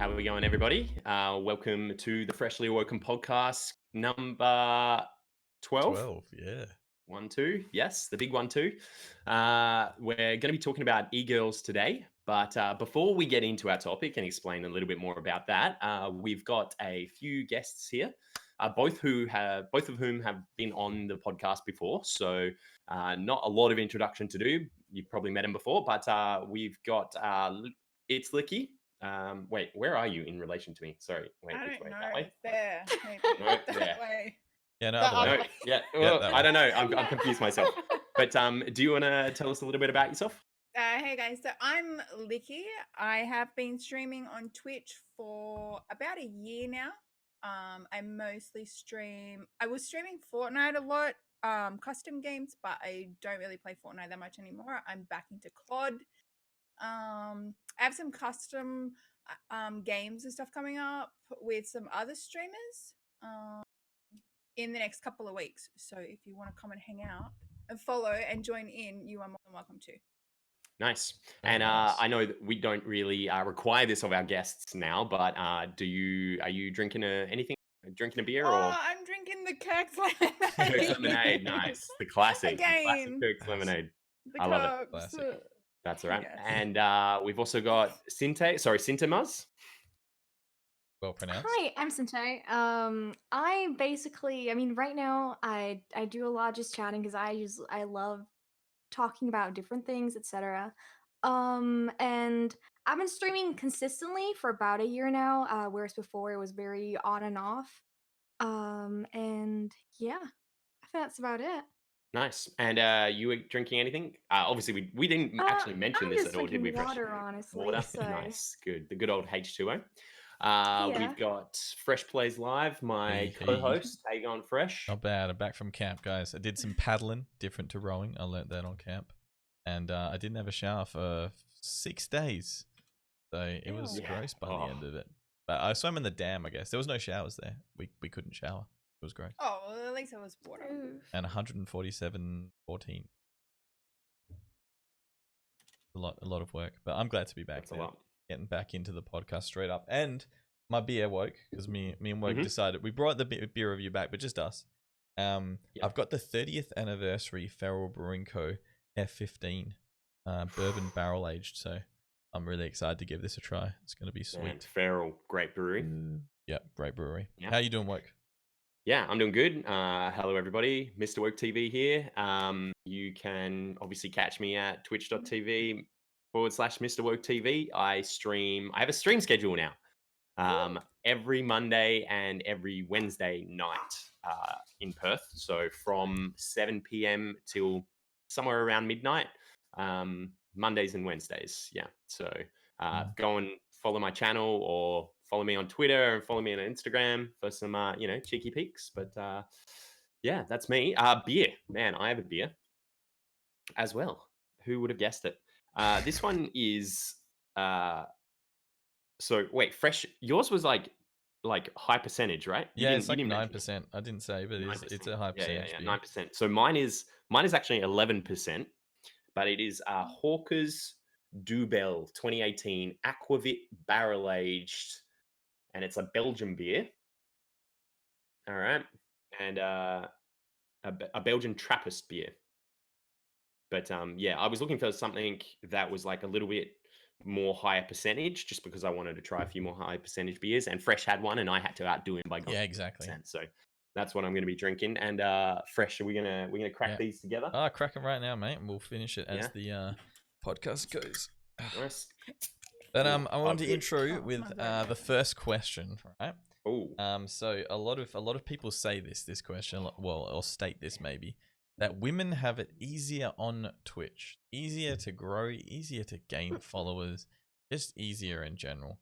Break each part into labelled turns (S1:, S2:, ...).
S1: How are we going, everybody? Welcome to the Freshly Awoken podcast number 12.
S2: 12, yeah.
S1: 1, 2. Yes, the big 1, 2. We're going to be talking about e-girls today. But before we get into our topic and explain a little bit more about that, we've got a few guests here, both of whom have been on the podcast before. So not a lot of introduction to do. You've probably met him before, but we've got it's Licky. Wait, where are you in relation to me? Sorry, wait,
S3: I
S1: which
S3: don't
S1: way?
S3: know.
S1: That way?
S3: There, maybe.
S1: No,
S3: that
S1: there.
S3: way.
S2: Yeah, no,
S3: The
S2: other
S3: other
S2: way.
S1: No,
S3: way.
S1: yeah.
S2: Yeah,
S1: Well,
S2: that
S1: I
S2: way.
S1: don't know. I'm confused myself. But do you want to tell us a little bit about yourself?
S3: Hey guys, so I'm Licky. I have been streaming on Twitch for about a year now. I mostly stream. I was streaming Fortnite a lot, custom games, but I don't really play Fortnite that much anymore. I'm back into COD. I have some custom games and stuff coming up with some other streamers in the next couple of weeks. So if you want to come and hang out and follow and join in, you are more than welcome to.
S1: Nice.
S2: Very
S1: And
S2: nice.
S1: I know that we don't really require this of our guests now, but are you drinking anything? Drinking a beer or
S3: I'm drinking the Kirk's
S1: Kirk's
S3: lemonade.
S1: lemonade? Nice, the classic
S3: Again,
S1: Kirk's lemonade.
S3: the
S1: I love it.
S3: Kirk's.
S2: Classic.
S1: That's all right.
S3: Yes.
S1: And we've also got Sinte Muzz.
S2: Well pronounced.
S4: Hi, I'm Sinte. Right now I do a lot of just chatting because I love talking about different things, etc. And I've been streaming consistently for about a year now, whereas before it was very on and off. And yeah, I think that's about it.
S1: Nice. And you were drinking anything? Obviously, we didn't actually mention
S4: I'm
S1: this
S4: just
S1: at all, did we?
S4: drinking water, honestly.
S1: Water.
S4: So
S1: Nice. Good. The good old H2O.
S4: yeah.
S1: We've got Fresh Plays Live, my
S2: Hey.
S1: co-host. How you going, Fresh?
S2: Not bad. I'm back from camp, guys. I did some paddling, different to rowing. I learnt that on camp. And I didn't have a shower for 6 days. So it was
S1: Yeah.
S2: gross by the end of it. But I swam in the dam, I guess. There was no showers there. We couldn't shower. It was great.
S3: Oh, well, at least it was water.
S4: Oof.
S2: And 147.14. A lot of work. But I'm glad to be back.
S1: That's a
S2: there.
S1: lot.
S2: Getting back into the podcast straight up. And my beer woke because me and Woke
S1: Mhm.
S2: decided we brought the beer review back, but just us. I've got the 30th anniversary Feral Brewing Co. F15 bourbon barrel aged, so I'm really excited to give this a try. It's going to be
S1: Man,
S2: sweet.
S1: Feral, great brewery.
S2: Yep, great brewery.
S1: Yeah.
S2: How you doing, Woke?
S1: Yeah, I'm doing good. Hello, everybody. Mr. Woke TV here. You can obviously catch me at twitch.tv/Mr. Woke TV. I have a stream schedule now. Every Monday and every Wednesday night in Perth. So from 7 p.m. till somewhere around midnight, Mondays and Wednesdays. Yeah. So go and follow my channel or follow me on Twitter and follow me on Instagram for some, cheeky peeks. But yeah, that's me. Beer. Man, I have a beer as well. Who would have guessed it? This one is... So wait, Fresh. Yours was like high percentage, right?
S2: Yeah, it's like
S1: you didn't mention
S2: 9%. I didn't say, but it's a high percentage.
S1: Yeah,
S2: beer.
S1: 9%. So mine is actually 11%, but it is Hawker's Dubel 2018 Aquavit barrel aged, and it's a Belgian beer. All right, and a Belgian Trappist beer. But yeah, I was looking for something that was like a little bit more higher percentage, just because I wanted to try a few more high percentage beers, and Fresh had one, and I had to outdo him by going.
S2: Yeah, exactly.
S1: 10%. So that's what I'm going to be drinking. And Fresh, we're gonna crack these together.
S2: Crack them right now, mate, and we'll finish it as the podcast goes.
S1: Nice.
S2: But I wanted to
S1: good.
S2: intro with the first question, right?
S1: Oh.
S2: So a lot of people say this question, well, or state this maybe, that women have it easier on Twitch, easier to grow, easier to gain followers, just easier in general.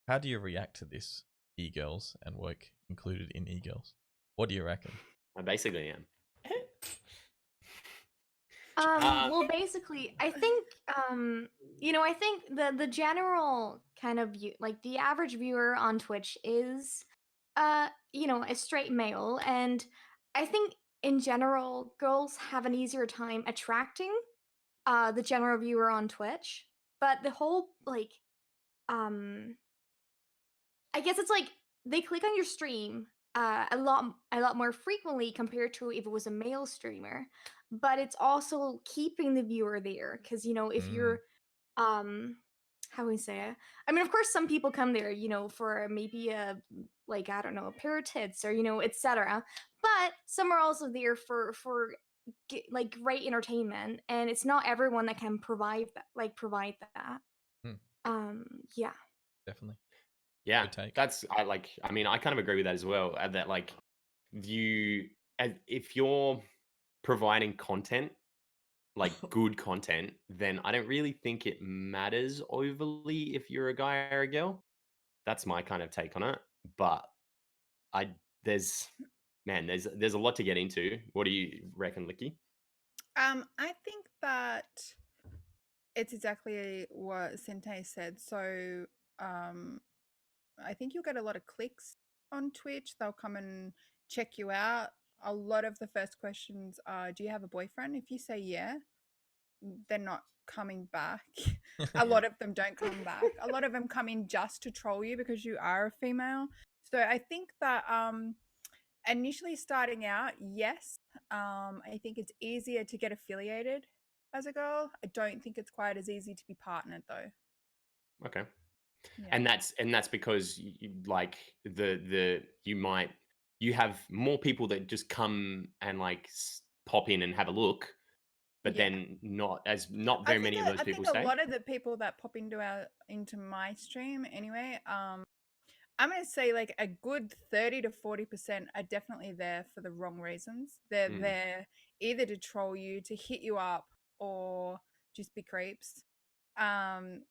S2: How do you react to this, e-girls and Woke included in e-girls? What do you reckon?
S1: I basically am.
S4: Well, basically, I think, I think the general kind of view, like the average viewer on Twitch is, a straight male, and I think in general, girls have an easier time attracting, the general viewer on Twitch, but the whole I guess it's like they click on your stream a lot more frequently compared to if it was a male streamer, but it's also keeping the viewer there because if
S2: Mm,
S4: you're how we say it. I mean, of course, some people come there, for maybe like I don't know, a pair of tits or etc. But some are also there for like great entertainment, and it's not everyone that can provide that.
S2: mm,
S4: Yeah.
S2: definitely.
S1: Yeah,
S2: Good take.
S1: I mean, I kind of agree with that as well. That like you, if you're providing content, like good content, then I don't really think it matters overly if you're a guy or a girl. That's my kind of take on it. But I there's man, there's a lot to get into. What do you reckon, Licky?
S3: I think that it's exactly what Sinte said. So, I think you'll get a lot of clicks on Twitch. They'll come and check you out. A lot of the first questions are, "Do you have a boyfriend?" If you say yeah, they're not coming back. A lot of them don't come back. A lot of them come in just to troll you because you are a female. So I think that initially starting out, yes, I think it's easier to get affiliated as a girl. I don't think it's quite as easy to be partnered though.
S1: Okay.
S3: Yeah.
S1: And that's because like you have more people that just come and like pop in and have a look, but
S3: Yeah.
S1: then not very many of those
S3: I
S1: people
S3: think a
S1: stay.
S3: lot of the people that pop into my stream anyway, I'm gonna say like a good 30 to 40% are definitely there for the wrong reasons. They're
S1: Mm,
S3: there either to troll you, to hit you up, or just be creeps. Um,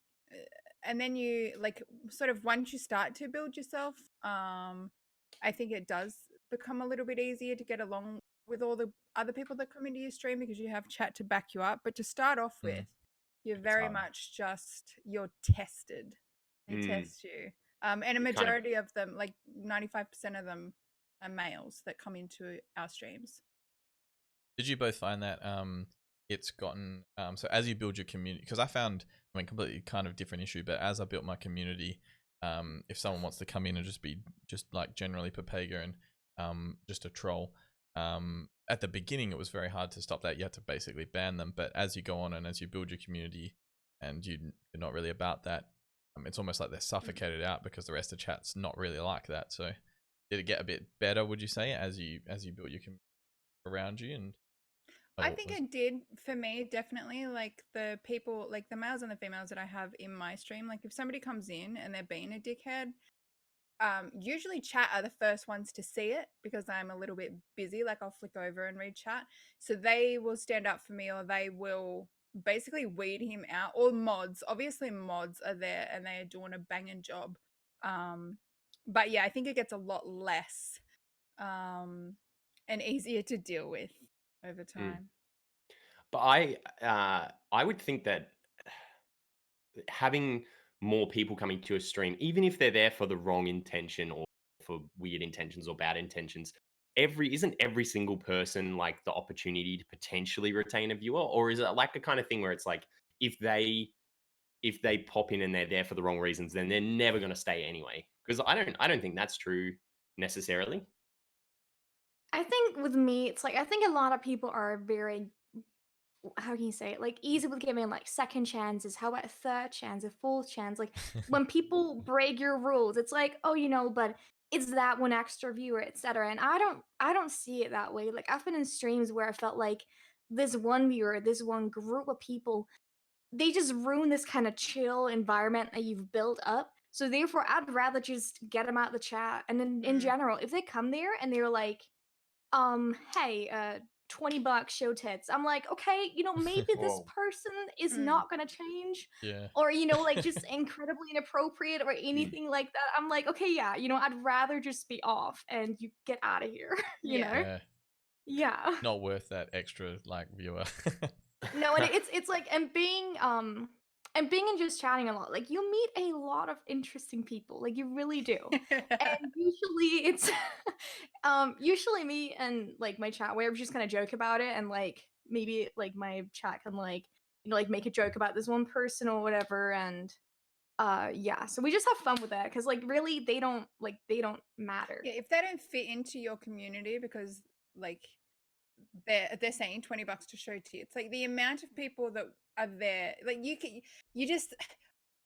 S3: and then you like sort of once you start to build yourself, I think it does become a little bit easier to get along with all the other people that come into your stream because you have chat to back you up. But to start off with,
S2: Mm,
S3: you're
S1: it's
S3: very
S1: hard.
S3: much you're tested. They
S1: Mm,
S3: test you. And a
S1: you kind of
S3: majority of them, like 95% of them, are males that come into our streams.
S2: Did you both find that it's gotten so as you build your community? Because I found, I mean, completely kind of different issue, but as I built my community, if someone wants to come in and just like generally Papega and just a troll, at the beginning it was very hard to stop that. You had to basically ban them. But as you go on and as you build your community, and you're not really about that, it's almost like they're suffocated out because the rest of chat's not really like that. So did it get a bit better? Would you say as you built your community around you and
S3: I
S2: what
S3: think
S2: was
S3: it did for me, definitely. Like the people, like the males and the females that I have in my stream, like if somebody comes in and they're being a dickhead, usually chat are the first ones to see it because I'm a little bit busy. Like I'll flick over and read chat. So they will stand up for me or they will basically weed him out. Or mods. Obviously, mods are there and they are doing a banging job. But yeah, I think it gets a lot less and easier to deal with over
S1: mm.
S3: time.
S1: But I would think that having more people coming to a stream, even if they're there for the wrong intention or for weird intentions or bad intentions, isn't every single person like the opportunity to potentially retain a viewer, or is it like the kind of thing where it's like if they pop in and they're there for the wrong reasons, then they're never going to stay anyway? Because I don't think that's true necessarily.
S4: I think with me, it's like I think a lot of people are very, how can you say it, like easy with giving like second chances. How about a third chance, a fourth chance? Like when people break your rules, it's like, oh, but it's that one extra viewer, etc. And I don't see it that way. Like I've been in streams where I felt like this one viewer, this one group of people, they just ruin this kind of chill environment that you've built up. So therefore, I'd rather just get them out of the chat. And then in
S3: Mm.
S4: general, if they come there and they're like, hey, $20 show tits. I'm like, okay, maybe this
S1: Whoa.
S4: person is
S3: Mm.
S4: not gonna change.
S2: yeah.
S4: Or, like just incredibly inappropriate or
S1: Mm,
S4: anything like that. I'm like, okay, yeah, I'd rather just be off and you get out of here, you
S3: Yeah.
S4: know?
S2: Yeah.
S4: Yeah.
S2: Not worth that extra like viewer.
S4: No, and it's like and being and just chatting a lot, like you meet a lot of interesting people, like you really do. And usually it's usually me and like my chat where we just kind of joke about it and like maybe like my chat can like like make a joke about this one person or whatever and yeah, so we just have fun with that because like really they don't matter.
S3: Yeah, if they don't fit into your community because like they're saying $20 to show tits, like the amount of people that are there, like you just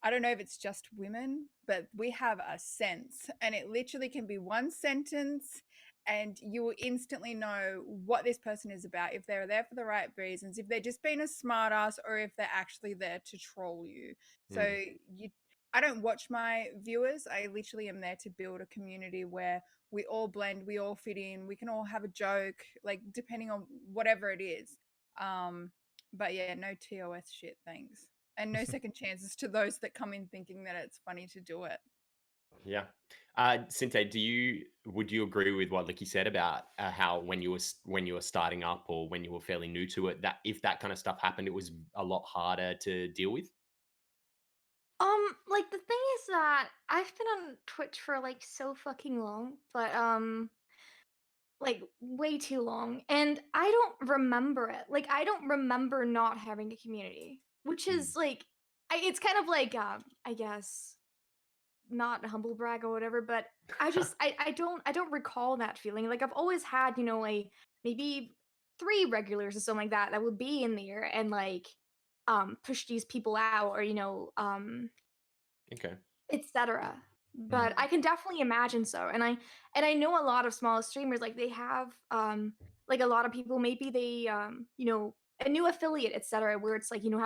S3: I don't know if it's just women, but we have a sense, and it literally can be one sentence and you will instantly know what this person is about, if they're there for the right reasons, if they're just being a smartass, or if they're actually there to troll you. So I don't watch my viewers. I literally am there to build a community where we all blend, we all fit in, we can all have a joke, like depending on whatever it is. But yeah, no TOS shit, thanks. And no second chances to those that come in thinking that it's funny to do it.
S1: Yeah. Sinte, would you agree with what Licky said about how when you were starting up or when you were fairly new to it, that if that kind of stuff happened, it was a lot harder to deal with?
S4: Like the thing is that I've been on Twitch for like so fucking long, but like way too long, and I don't remember it. Like I don't remember not having a community, which is like it's kind of like I guess not a humble brag or whatever, but I don't recall that feeling. Like I've always had, like maybe 3 regulars or something like that would be in there and like push these people out or
S1: Okay.
S4: etc. But I can definitely imagine so. And I know a lot of small streamers like they have like a lot of people maybe they a new affiliate etc where it's like you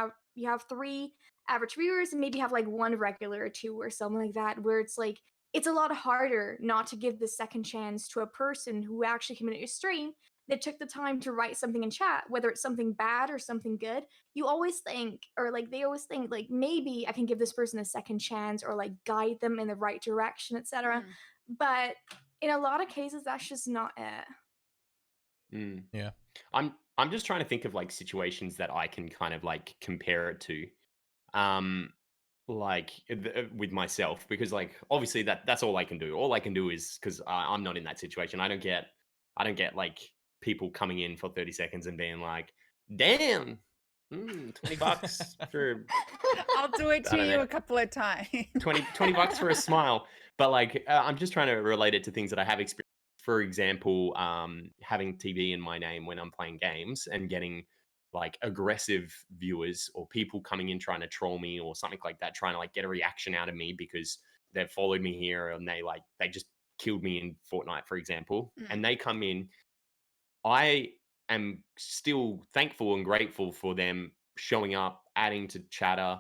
S4: have 3 average viewers and maybe have like 1 regular or 2 or something like that where it's like it's a lot harder not to give the second chance to a person who actually came into your stream that took the time to write something in chat, whether it's something bad or something good. You always think, or like they always think, like maybe I can give this person a second chance or like guide them in the right direction, etc. But in a lot of cases, that's just not it.
S2: Yeah.
S1: I'm just trying to think of like situations that I can kind of like compare it to. Like with myself, because like obviously that's all I can do. All I can do is because I'm not in that situation. I don't get like people coming in for 30 seconds and being like, damn, $20 for
S3: I'll do it
S1: I
S3: to
S1: don't
S3: you
S1: know.
S3: a couple of times.
S1: 20 bucks for a smile. But like I'm just trying to relate it to things that I have experienced. For example, having TV in my name when I'm playing games and getting like aggressive viewers or people coming in trying to troll me or something like that, trying to like get a reaction out of me because they've followed me here and they just killed me in Fortnite, for example, and they come in. I am still thankful and grateful for them showing up, adding to chatter,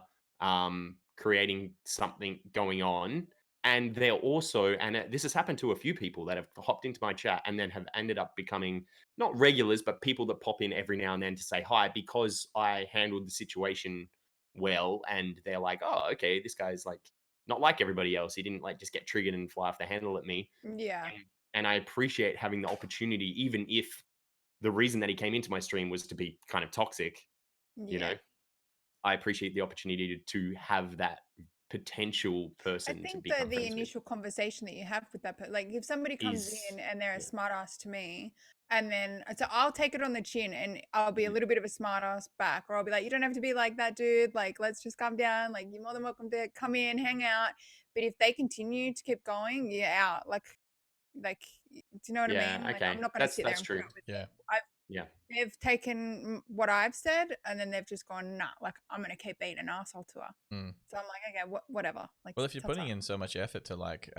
S1: creating something going on. And they're also, and this has happened to a few people that have hopped into my chat and then have ended up becoming not regulars, but people that pop in every now and then to say hi because I handled the situation well. And they're like, oh, okay, this guy's like not like everybody else. He didn't like just get triggered and fly off the handle at me.
S3: Yeah.
S1: And I appreciate having the opportunity, even if the reason that he came into my stream was to be kind of toxic, you know, I appreciate the opportunity to have that potential
S3: I
S1: person to
S3: think
S1: become
S3: the
S1: friends with.
S3: initial conversation that you have with that person, like if somebody comes in and they're a smart ass to me, and then so I'll take it on the chin and I'll be a little bit of a smart ass back, or I'll be like, you don't have to be like that, dude. Like, let's just calm down. Like, you're more than welcome to come in, hang out. But if they continue to keep going, you're out. Like, do you know what I mean? Like, I'm not going to sit there and
S1: true.
S3: put up with
S2: Yeah.
S3: They've taken what I've said and then they've just gone, nah, like I'm gonna keep being an asshole to her. So I'm like, okay, whatever. Like,
S2: well, if you're putting in so much effort to like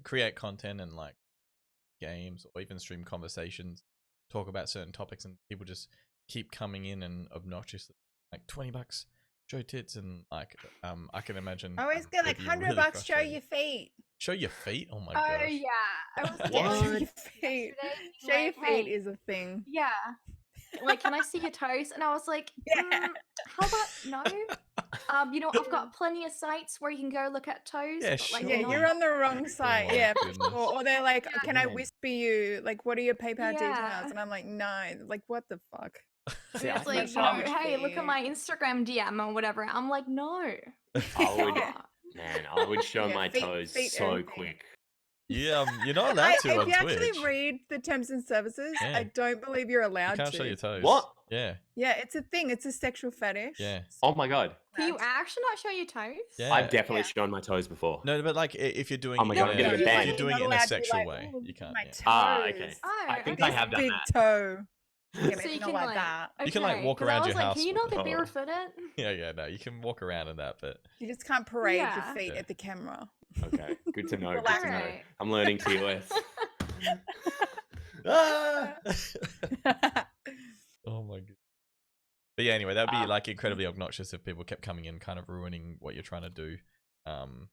S2: create content and like games or even stream conversations, talk about certain topics, and people just keep coming in and obnoxiously like $20 show tits, and like I can imagine
S3: I always get like $100 show your feet.
S2: Show your feet? Oh my
S4: Oh
S2: gosh.
S4: yeah, I was
S3: Show your feet.
S4: yesterday,
S3: Show your
S4: like,
S3: feet
S4: hey,
S3: is a thing.
S4: yeah. Like, can I see your toes? And I was like, how about no? I've got plenty of sites where you can go look at toes.
S2: Yeah,
S4: but, like,
S2: sure.
S3: Yeah, you're on the wrong site.
S2: my
S3: Yeah,
S2: goodness.
S3: or they're like,
S4: Yeah.
S3: can I whisper you? Like, what are your PayPal
S4: Yeah.
S3: details? And I'm like, no. Like, what the fuck?
S1: See,
S4: It's
S1: I
S4: like,
S1: think
S4: hey, look at my Instagram DM or whatever. I'm like, no.
S1: I would, man, I would show
S3: Yeah,
S1: my
S3: feet
S1: toes
S3: are a
S1: so
S3: thing.
S1: quick.
S2: you're not allowed to
S3: if
S2: on
S3: you actually
S2: Twitch.
S3: read the terms and services,
S2: Yeah.
S3: I don't believe you're
S2: You
S3: allowed
S2: can't
S3: to.
S2: show your toes.
S1: What?
S2: Yeah.
S3: Yeah, it's a thing. It's a sexual fetish.
S2: Yeah.
S1: Oh my god.
S4: Can you
S3: And-
S4: actually not show your toes?
S2: Yeah.
S1: I've definitely
S3: Yeah.
S1: shown my toes before.
S2: No, but like if you're doing
S1: Oh my
S2: it
S1: God,
S2: in
S1: I'm gonna
S2: a,
S1: get
S2: if
S1: banned.
S2: you're doing
S3: not
S2: it in a
S3: allowed to be
S2: sexual
S3: like,
S2: way,
S3: "Ooh,
S2: you
S3: look at
S2: can't.
S3: my
S2: Yeah.
S1: Ah, okay.
S3: toes.
S4: Oh,
S1: I think
S3: This
S1: I have that.
S3: big
S1: Matt.
S3: toe. Yeah,
S4: So
S3: maybe
S4: you
S3: not
S4: can
S3: like
S4: like
S3: that.
S2: You can, like, walk
S4: 'cause I
S2: around
S4: was
S2: your
S4: like,
S2: house
S4: can you not be
S1: Oh.
S4: barefooted?
S2: Yeah, no, you can walk around in that, but
S3: You just can't parade your
S4: Yeah.
S3: feet
S2: Yeah.
S3: at the camera.
S1: Okay, good to know. Good
S3: Relax.
S1: to know.
S4: Alright.
S1: I'm learning TOS. Ah!
S2: oh my god. But yeah, anyway, that'd be
S1: Um,
S2: like incredibly obnoxious if people kept coming in, kind of ruining what you're trying to do, and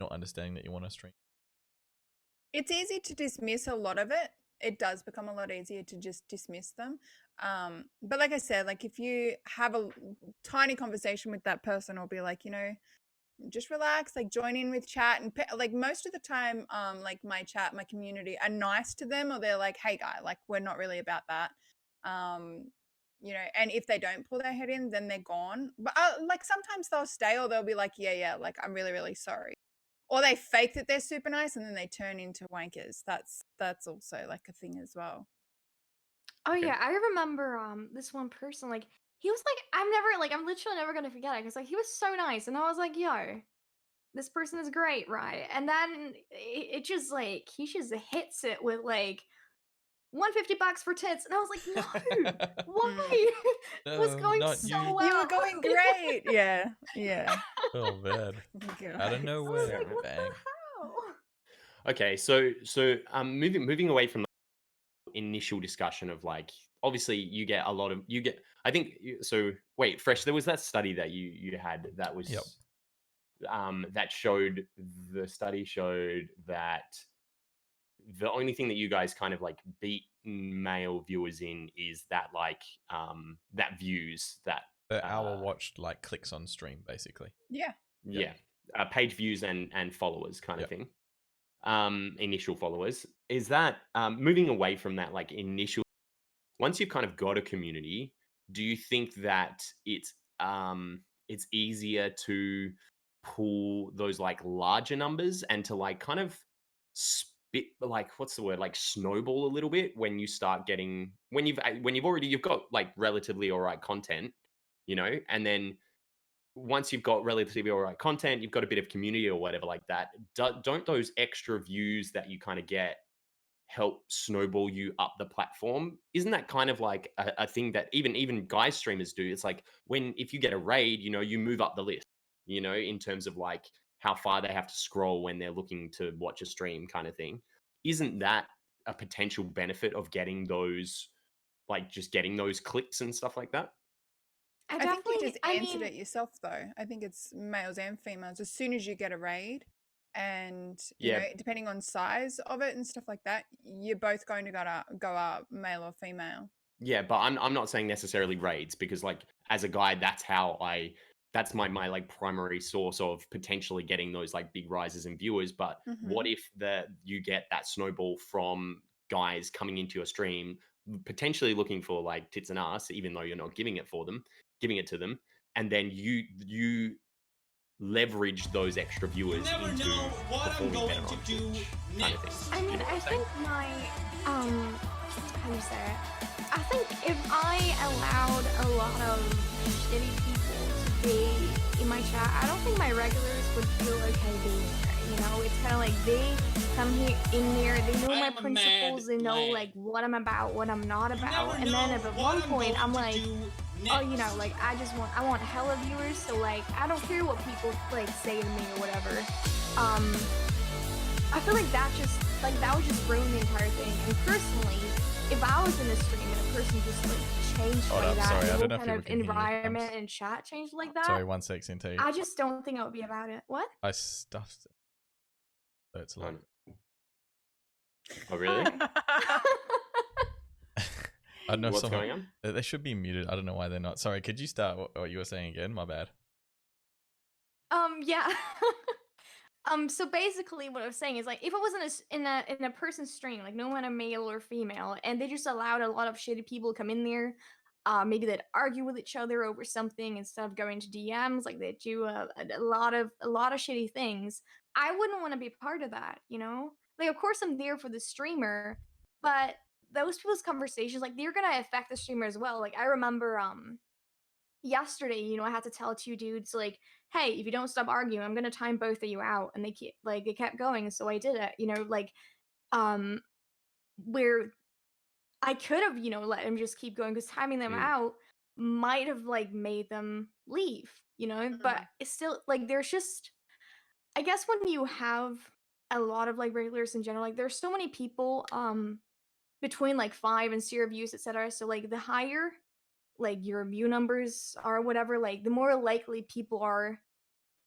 S2: not understanding that you want to stream.
S3: It's easy to dismiss a lot of it. It does become a lot easier to just dismiss them. But like I said, like if you have a tiny conversation with that person, or be like, just relax, like join in with chat, and like most of the time, like my chat, my community are nice to them, or they're like, hey guy, like we're not really about that. And if they don't pull their head in, then they're gone. But like sometimes they'll stay, or they'll be like, yeah, like I'm really, really sorry. Or they fake that they're super nice and then they turn into wankers. That's also like a thing as well.
S4: Oh
S1: Okay.
S4: yeah, I remember this one person, like he was like, I'm literally never gonna forget it, because like he was so nice, and I was like, yo, this person is great, right? And then it just like he just hits it with like $150 for tits, and I was like, no, why? It was
S2: No,
S4: going
S2: not
S4: so
S2: you.
S4: well.
S3: You were going great. Yeah.
S2: Oh man, out of
S3: God.
S4: I was
S2: nowhere,
S4: like, what the
S2: bang.
S4: hell?
S1: Okay, so moving away from the initial discussion of like, obviously you get I think so. Wait, Fresh, there was that study that you had that was
S2: Yep.
S1: The study showed that the only thing that you guys kind of like beat male viewers in is that like that views that
S2: The hour watched like clicks on stream, basically.
S3: Yeah.
S1: page views and followers kind of
S2: Yep.
S1: thing. Initial followers, is that moving away from that like initial, once you've kind of got a community, do you think that it's easier to pull those like larger numbers and to like kind of spit, like what's the word, like snowball a little bit when you start getting, when you've got like relatively all right content, and then once you've got relatively all right content, you've got a bit of community or whatever like that, don't those extra views that you kind of get help snowball you up the platform? Isn't that kind of like a thing that even guy streamers do? It's like if you get a raid, you move up the list, in terms of like how far they have to scroll when they're looking to watch a stream kind of thing. Isn't that a potential benefit of getting those, like just getting those clicks and stuff like that?
S3: I think you just answered it yourself though. I think it's males and females. As soon as you get a raid, and depending on size of it and stuff like that, you're both going to go up, male or female.
S1: Yeah, but I'm not saying necessarily raids, because like as a guy, that's my like primary source of potentially getting those like big rises in viewers. But what if you get that snowball from guys coming into your stream, potentially looking for like tits and ass, even though you're not giving it to them, and then you leverage those extra viewers into performing better on Twitch, kind of thing.
S4: I mean, I think my how do you say it? I think if I allowed a lot of shitty people to be in my chat, I don't think my regulars would feel okay being there. It's kind of like they come here in there, they know my principles, they know like what I'm about, what I'm not about, and then at one point I'm like, oh, like I want hella viewers, so like I don't care what people like say to me or whatever. I feel like that would just ruin the entire thing. And personally, if I was in a stream and a person just like changed like that,
S2: sorry, I
S4: the
S2: don't
S4: whole
S2: know if
S4: kind of
S2: people can hear me.
S4: environment and chat changed like that.
S2: Sorry, 1 sec, Sinte.
S4: I just don't think I would be about it. What?
S2: I stuffed it. So it's like.
S1: Oh really?
S2: I don't know
S1: What's going on?
S2: They should be muted. I don't know why they're not. Sorry, could you start what you were saying again? My bad.
S4: Yeah. So basically what I was saying is like if it wasn't in a person's stream, like no matter male or female, and they just allowed a lot of shitty people to come in there, maybe they'd argue with each other over something instead of going to DMs. Like they do a lot of shitty things. I wouldn't want to be part of that, you know? Like, of course, I'm there for the streamer, but those people's conversations, like, they're gonna affect the streamer as well. Like, I remember yesterday, you know, I had to tell two dudes like, "Hey, if you don't stop arguing, I'm gonna time both of you out." And they kept going, so I did it. You know, like um where I could have, you know, let him just keep going because timing them
S1: Mm,
S4: out might have like made them leave, you know. But
S3: Mm.
S4: it's still like there's just, I guess when you have a lot of like regulars in general, like there's so many people between like 5 and 0 views, etc. So like the higher like your view numbers are, whatever, like the more likely people are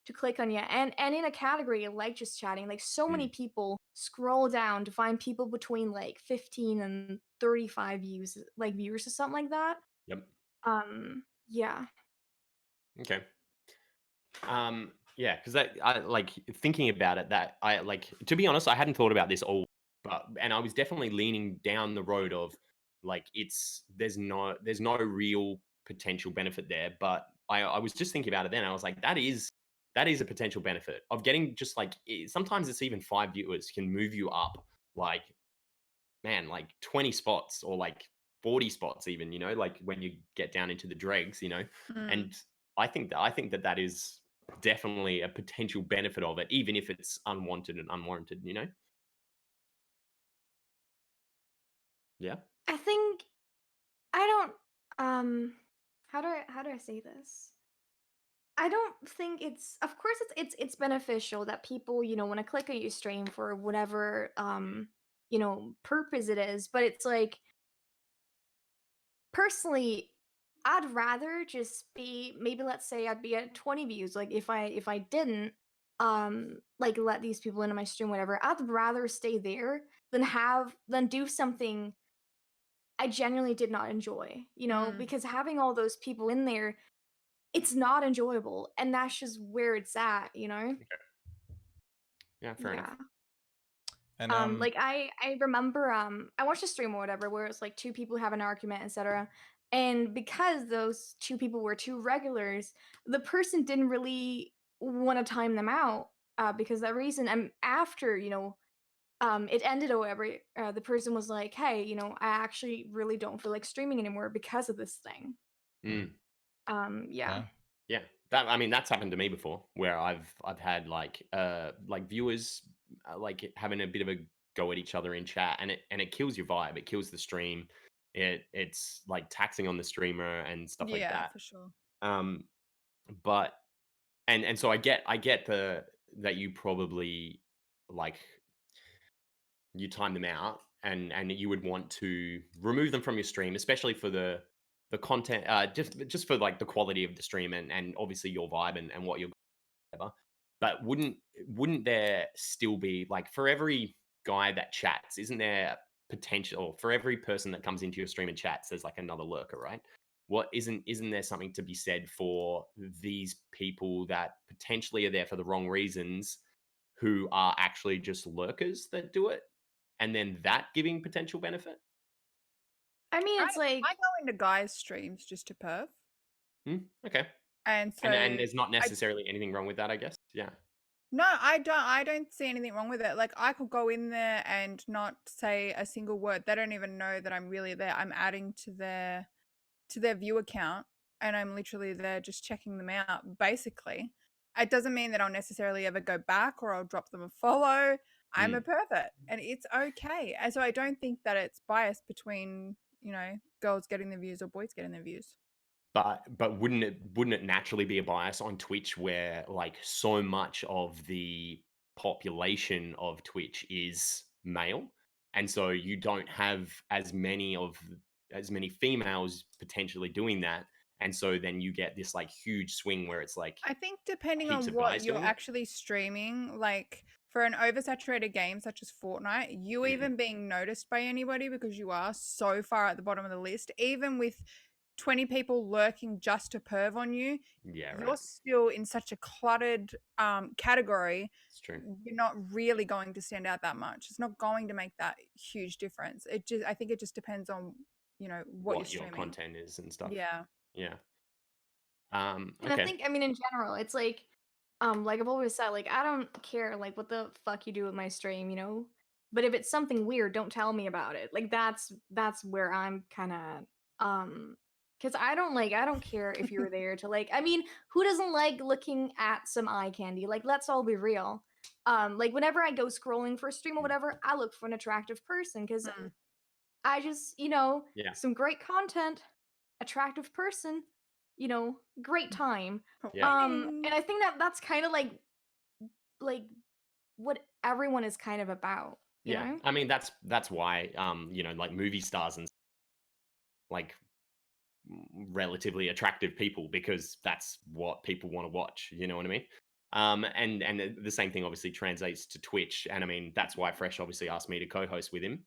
S4: to click on you. And in a category like just chatting, like so many
S1: mm,
S4: people scroll down to find people between like 15 and 35 views, like viewers or something like that.
S1: yep.
S4: Yeah.
S1: Okay. Yeah, because that I like thinking about it. That I like to be honest, I hadn't thought about this all, but and I was definitely leaning down the road of like there's no real potential benefit there. But I was just thinking about it then. I was like, that is a potential benefit of getting just like sometimes it's even 5 viewers can move you up like man like 20 spots or like 40 spots even, you know, like when you get down into the dregs, you know.
S3: Mm.
S1: And I think that that is definitely a potential benefit of it, even if it's unwanted and unwarranted, you know. Yeah.
S4: I think I don't how do I say this? I don't think it's, of course it's beneficial that people, you know, want to click on your stream for whatever you know, purpose it is, but it's like personally, I'd rather just be, maybe let's say I'd be at 20 views. Like if I didn't like let these people into my stream, whatever, I'd rather stay there than do something I genuinely did not enjoy, you know,
S3: Mm.
S4: because having all those people in there, it's not enjoyable. And that's just where it's at, you know?
S1: Yeah, fair enough.
S4: Yeah.
S2: And
S4: Like I remember I watched a stream or whatever where it's like two people have an argument, etc. And because those two people were two regulars, the person didn't really want to time them out because of that reason. And after, you know, it ended or whatever, the person was like, "Hey, you know, I actually really don't feel like streaming anymore because of this thing."
S1: Mm.
S4: Yeah.
S2: yeah.
S1: Yeah, that I mean that's happened to me before, where I've had like viewers like having a bit of a go at each other in chat, and it kills your vibe. It kills the stream. It's like taxing on the streamer and stuff like
S3: Yeah,
S1: that.
S3: for sure.
S1: Um, but and so I get the that you probably like you time them out and you would want to remove them from your stream, especially for the content, just for like the quality of the stream and obviously your vibe and what you're whatever. But wouldn't there still be like for every guy that chats, isn't there potential for every person that comes into your stream and chats, there's like another lurker, right? What isn't there something to be said for these people that potentially are there for the wrong reasons, who are actually just lurkers that do it, and then that giving potential benefit?
S4: I mean,
S3: I
S4: it's like,
S3: I go into guys' streams just to perf,
S1: Hmm, okay.
S3: and so
S1: And there's not
S3: I
S1: necessarily anything wrong with that, I guess. Yeah.
S3: no, I don't see anything wrong with it. Like I could go in there and not say a single word. They don't even know that I'm really there. I'm adding to their view account and I'm literally there just checking them out basically. It doesn't mean that I'll necessarily ever go back or I'll drop them a follow. I'm a
S1: Mm.
S3: pervert and it's okay. And so I don't think that it's biased between, you know, girls getting the views or boys getting the views.
S1: But wouldn't it naturally be a bias on Twitch where like so much of the population of Twitch is male, and so you don't have as many females potentially doing that, and so then you get this like huge swing where it's like
S3: I think depending
S1: heaps
S3: on
S1: of
S3: what
S1: guys
S3: you're
S1: doing it.
S3: actually streaming, like for an oversaturated game such as Fortnite, you
S1: Mhm.
S3: even being noticed by anybody because you are so far at the bottom of the list, even with 20 people lurking just to perv on you,
S1: Yeah,
S3: you're
S1: right.
S3: still in such a cluttered category.
S1: It's true.
S3: You're not really going to stand out that much. It's not going to make that huge difference. I think it just depends on what you're
S1: what your
S3: streaming.
S1: content is and stuff.
S3: Yeah.
S1: Yeah.
S4: And I
S1: Okay.
S4: think, I mean, in general, it's like I've always said, like, I don't care, like, what the fuck you do with my stream, you know? But if it's something weird, don't tell me about it. Like, that's where I'm kind of, because I don't care if you're there to, like, I mean, who doesn't like looking at some eye candy? Like, let's all be real. Like, whenever I go scrolling for a stream or whatever, I look for an attractive person because
S3: Mm.
S4: I just,
S1: Yeah.
S4: some great content, attractive person, great time.
S1: Yeah.
S3: Winning.
S4: And I think that's kind of like what everyone is kind of about, you
S1: Yeah.
S4: know?
S1: I mean, that's why like movie stars and like relatively attractive people, because that's what people want to watch. You know what I mean? And the same thing obviously translates to Twitch, and I mean that's why Fresh obviously asked me to co-host with him.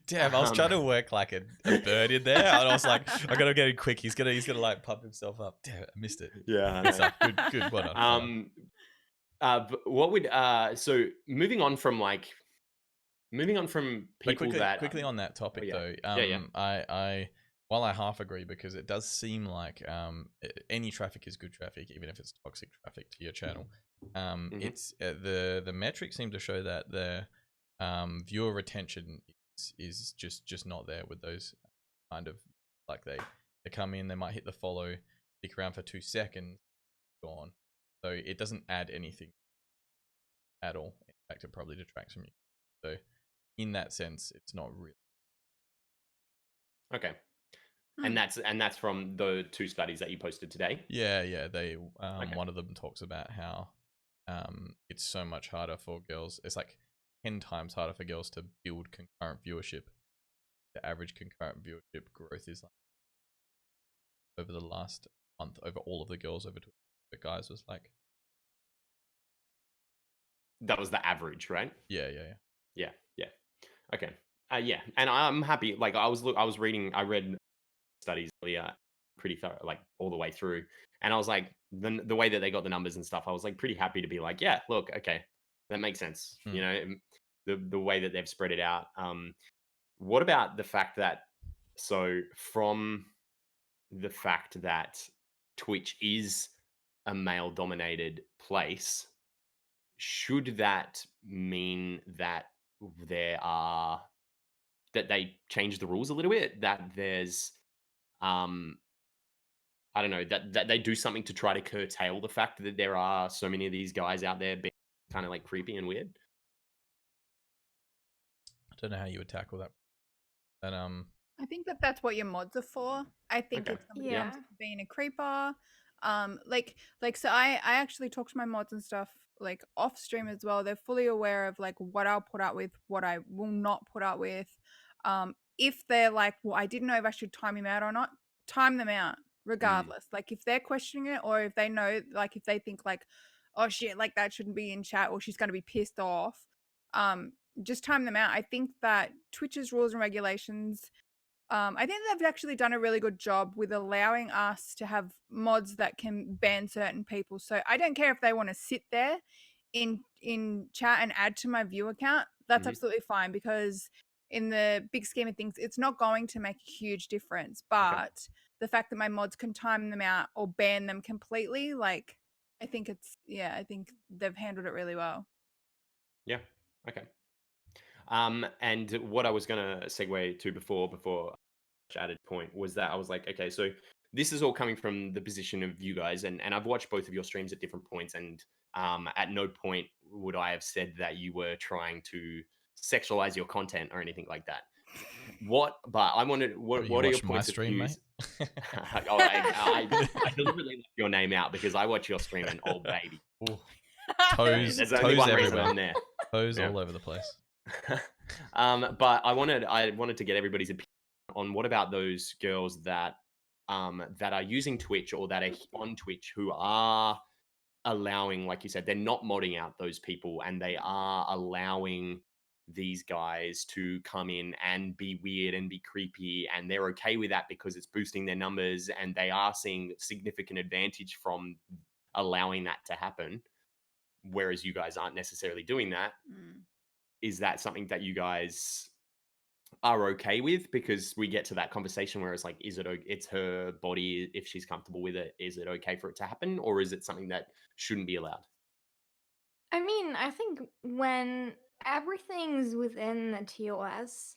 S2: Damn, I was trying to work like a bird in there, and I was like, I gotta get it quick. He's gonna like pump himself up. Damn, I missed it.
S1: Yeah.
S2: Good stuff. Good. Well done.
S1: But what would so moving on from
S2: But
S1: people that
S2: quickly on that topic
S1: yeah.
S2: though,
S1: Yeah.
S2: I while I half agree, because it does seem like any traffic is good traffic, even if it's toxic traffic to your channel. It's the metrics seem to show that the viewer retention is just not there with those kind of, like, they come in, they might hit the follow, stick around for 2 seconds, gone. So it doesn't add anything at all. In fact, it probably detracts from you. So in that sense, it's not real.
S1: Okay. And that's from the 2 studies that you posted today.
S2: Yeah. They
S1: Okay.
S2: one of them talks about how it's so much harder for girls. It's like 10 times harder for girls to build concurrent viewership. The average concurrent viewership growth is like over the last month, over all of the girls over Twitter. But guys was like,
S1: That was the average, right?
S2: yeah.
S1: Yeah. Okay. Yeah, and I'm happy. Like I read studies earlier, pretty thorough, like all the way through, and I was like, the way that they got the numbers and stuff, I was like pretty happy to be like, yeah, look, okay, that makes sense.
S2: Hmm.
S1: You know, the way that they've spread it out. What about the fact that from the fact that Twitch is a male dominated place, should that mean that there are that they change the rules a little bit, that there's I don't know, that they do something to try to curtail the fact that there are so many of these guys out there being kind of like creepy and weird?
S2: I don't know how you would tackle that. And
S3: I think that's what your mods are for. I think
S1: Okay.
S3: if somebody
S4: Yeah.
S3: comes to being a creeper, so I actually talk to my mods and stuff like off stream as well. They're fully aware of like what I'll put up with, what I will not put up with. If they're like, well, I didn't know if I should time him out or not, time them out regardless. Like if they're questioning it, or if they know, like if they think like, oh shit, like that shouldn't be in chat, or she's gonna be pissed off, just time them out. I think that Twitch's rules and regulations, I think they've actually done a really good job with allowing us to have mods that can ban certain people. So I don't care if they want to sit there in chat and add to my view account. That's absolutely fine, because in the big scheme of things, it's not going to make a huge difference. But the fact that my mods can time them out or ban them completely, like I think I think they've handled it really well.
S1: Yeah. Okay. And what I was gonna segue to before I added point was that I was like, okay, so this is all coming from the position of you guys, and I've watched both of your streams at different points, and at no point would I have said that you were trying to sexualize your content or anything like that. But I wanted, what
S2: you
S1: are your
S2: watch my
S1: points of
S2: stream,
S1: views?
S2: mate?
S1: I deliberately left your name out because I watch your stream and oh baby,
S2: Ooh. Toes
S1: there's only one reason
S2: everywhere.
S1: I'm there.
S2: Toes
S1: Yeah.
S2: all over the place.
S1: But I wanted to get everybody's opinion on what about those girls that that are using Twitch or that are on Twitch who are allowing, like you said, they're not modding out those people and they are allowing these guys to come in and be weird and be creepy, and they're okay with that because it's boosting their numbers and they are seeing significant advantage from allowing that to happen, whereas you guys aren't necessarily doing that. Is that something that you guys are okay with, because we get to that conversation where it's like, is it it's her body, if she's comfortable with it, is it okay for it to happen, or is it something that shouldn't be allowed?
S4: I mean, I think when everything's within the TOS,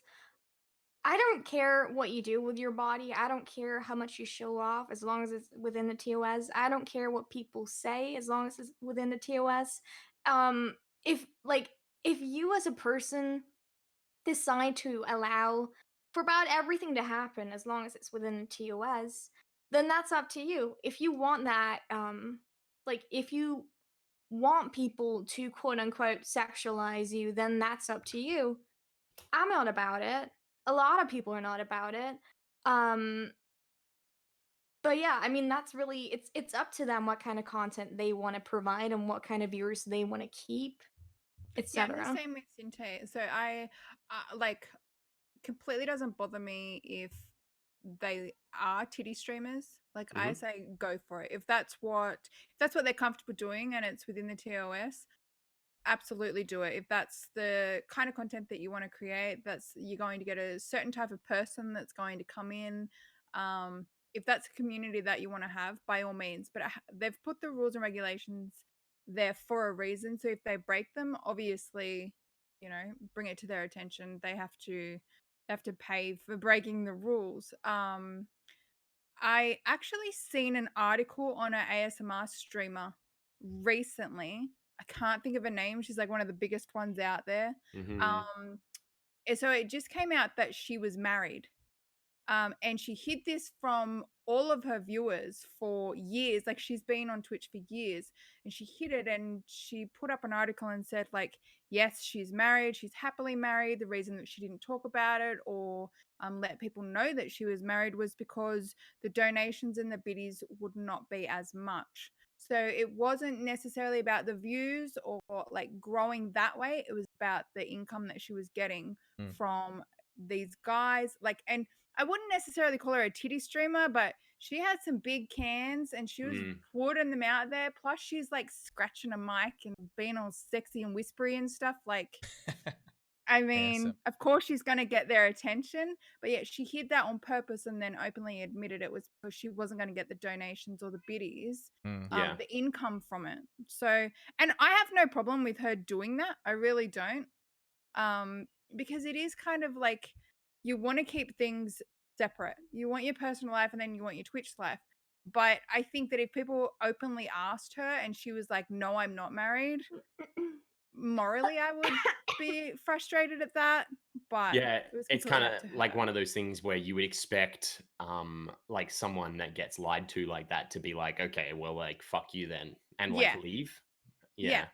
S4: I don't care what you do with your body. I don't care how much you show off as long as it's within the TOS. I don't care what people say as long as it's within the TOS. Um, if like if you as a person decide to allow for about everything to happen as long as it's within the TOS, then that's up to you. If you want that, like if you want people to quote unquote sexualize you, then that's up to you. I'm not about it. A lot of people are not about it. Um, but yeah, I mean that's really it's up to them what kind of content they want to provide and what kind of viewers they want to keep,
S3: Yeah, I'm the
S4: etc.
S3: same with Sinte. So I like completely doesn't bother me if they are titty streamers. Like I
S1: Hmm.
S3: say, go for it. If that's what they're comfortable doing and it's within the TOS, absolutely do it. If that's the kind of content that you want to create, that's you're going to get a certain type of person that's going to come in. If that's a community that you want to have, by all means. But they've put the rules and regulations there for a reason. So if they break them, obviously, bring it to their attention. They have to pay for breaking the rules. I actually seen an article on an ASMR streamer recently. I can't think of her name. She's like one of the biggest ones out there.
S1: Hmm.
S3: Um, and so it just came out that she was married. And she hid this from all of her viewers for years. Like she's been on Twitch for years, and she hid it. And she put up an article and said, like, yes, she's married. She's happily married. The reason that she didn't talk about it or let people know that she was married was because the donations and the biddies would not be as much. So it wasn't necessarily about the views or like growing that way. It was about the income that she was getting
S2: Hmm.
S3: from these guys. Like, and I wouldn't necessarily call her a titty streamer, but she had some big cans and she was
S1: Mm.
S3: putting them out there. Plus, she's like scratching a mic and being all sexy and whispery and stuff. Like, I mean,
S2: ASM.
S3: of course she's going to get their attention, but yet she hid that on purpose and then openly admitted it was because she wasn't going to get the donations or the biddies,
S2: Mm.
S1: Yeah.
S3: the income from it. So, and I have no problem with her doing that. I really don't. Because it is kind of like you want to keep things separate. You want your personal life and then you want your Twitch life. But I think that if people openly asked her and she was like, "No, I'm not married," morally I would be frustrated at that. But
S1: Yeah,
S3: it was
S1: it's
S3: completely
S1: kind of
S3: up to
S1: like
S3: her.
S1: one of those things where you would expect like someone that gets lied to like that to be like, okay, well, like fuck you then, and like
S3: Yeah,
S1: leave.
S3: yeah,
S1: Yeah.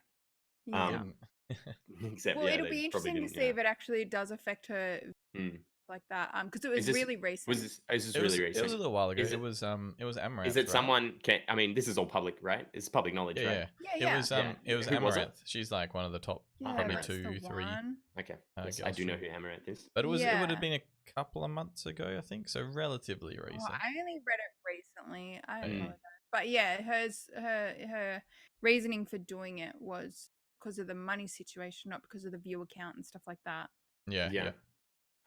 S2: They
S3: yeah.
S1: Um
S2: didn't.
S1: except
S3: Well,
S1: yeah,
S3: it'll
S1: they
S3: be
S1: probably
S3: interesting to
S1: didn't,
S3: see
S1: yeah.
S3: if it actually does affect her
S1: Mm.
S3: like that. Because it
S1: Is
S3: was
S1: this
S3: really
S1: was
S3: recent.
S1: this is this
S2: It
S1: really
S2: was a
S1: recent?
S2: little while ago.
S1: Is
S2: It was
S1: is
S2: Amaranth,
S1: it
S2: right?
S1: someone can I mean this is all public, right? It's public knowledge,
S2: Yeah,
S1: right?
S2: yeah.
S3: Yeah, yeah,
S1: Yeah.
S2: It was
S1: Who was it?
S2: Amaranth. She's like one of the top
S3: yeah.
S2: probably
S3: That's the
S2: 2, 3
S3: one.
S1: Okay. Yes, I
S2: girls
S1: do know
S2: stream.
S1: who Amaranth is.
S2: But it would have
S3: Yeah.
S2: been a couple of months ago, I think. So relatively
S3: Oh,
S2: recent.
S3: I only read it recently. I
S2: Oh, yeah.
S1: Mm.
S3: apologize. But yeah, her reasoning for doing it was because of the money situation, not because of the view account and stuff like that.
S2: Yeah,
S1: Yeah.
S2: yeah.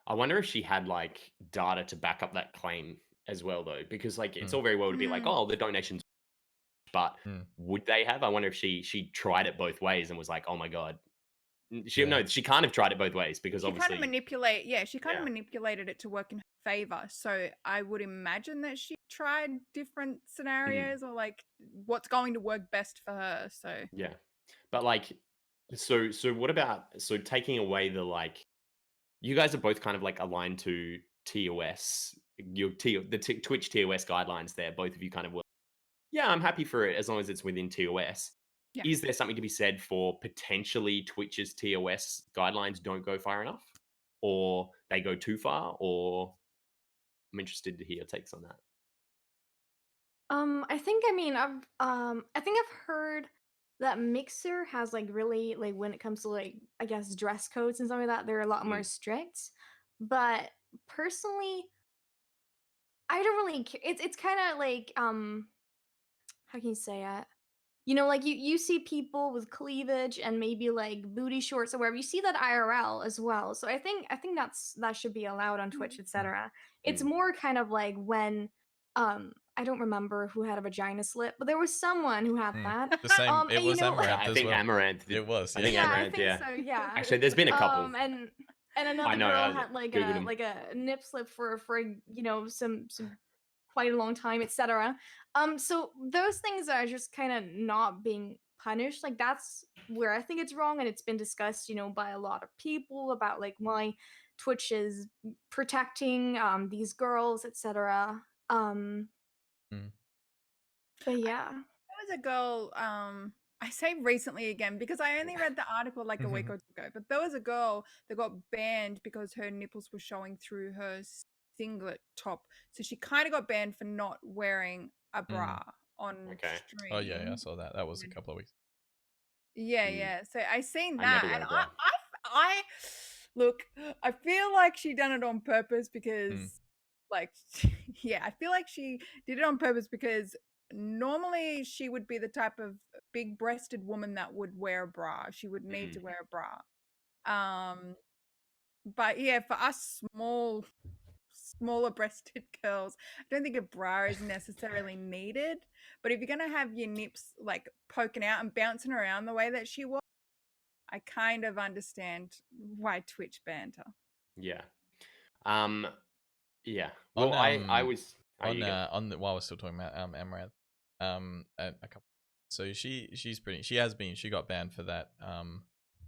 S1: I wonder if she had like data to back up that claim as well, though, because like it's
S2: Mm.
S1: all very well to be like,
S3: Mm.
S1: oh, the donations, but
S2: Mm.
S1: would they have? I wonder if she tried it both ways and was like, oh my god,
S2: Yeah.
S1: no, she can't have tried it both ways because
S3: She kind of
S1: obviously,
S3: she kind of
S1: yeah,
S3: manipulated it to work in her favor. So I would imagine that she tried different
S1: mhm,
S3: scenarios or like what's going to work best for her. So
S1: yeah, but like, so what about taking away the like, you guys are both kind of like aligned to TOS, Twitch TOS guidelines. There, both of you kind of yeah, I'm happy for it as long as it's within TOS.
S3: yeah.
S1: Is there something to be said for potentially Twitch's TOS guidelines don't go far enough, or they go too far? Or I'm interested to hear your takes on that.
S4: I think I've heard that Mixer has like really like when it comes to like I guess dress codes and stuff like that, they're a lot more
S1: Mm,
S4: strict. But personally, I don't really care. It's kind of like how can you say it? like you see people with cleavage and maybe like booty shorts or wherever. You see that IRL as well. So I think that should be allowed on Twitch, etc. It's
S1: Mm.
S4: more kind of like when I don't remember who had a vagina slit, but there was someone who had that.
S2: The same. It
S4: And, you
S2: was
S4: know,
S2: Amaranth
S1: I
S2: as
S1: think
S2: well.
S1: Amaranth did.
S2: It was.
S1: I
S2: Yeah.
S1: think
S4: yeah, I
S1: Amaranth,
S4: think
S1: yeah.
S4: so. Yeah.
S1: Actually, there's been a couple.
S4: And
S1: I
S4: another
S1: know.
S4: girl
S1: I
S4: had
S1: googled them.
S4: like a nip slip for some quite a long time, etc. So those things are just kind of not being punished. Like that's where I think it's wrong, and it's been discussed, by a lot of people about like why Twitch is protecting these girls, etc. Um,
S2: Mm.
S4: but yeah.
S3: There was a girl, I say recently again because I only read the article like a week or two ago, but there was a girl that got banned because her nipples were showing through her singlet top. So she kind of got banned for not wearing a bra on
S1: Okay.
S2: Oh yeah, I
S3: stream.
S2: saw that. That was a couple of weeks.
S3: Yeah,
S1: Mm.
S3: yeah. So I seen
S1: I
S3: that,
S1: never wear
S3: and
S1: a bra.
S3: I look. I feel like she done it on purpose because,
S2: Mm.
S3: like, yeah, I feel like she did it on purpose because normally she would be the type of big-breasted woman that would wear a bra. She would need to wear a bra. But yeah, for us smaller breasted girls, I don't think a bra is necessarily needed. But if you're gonna have your nips like poking out and bouncing around the way that she was, I kind of understand why Twitch banned her.
S1: Yeah. Um. Yeah.
S2: On
S1: Well, I was. Oh,
S2: on
S1: you go.
S2: on the, while we're still talking about Amaranth, a couple. So she's pretty. She got banned for that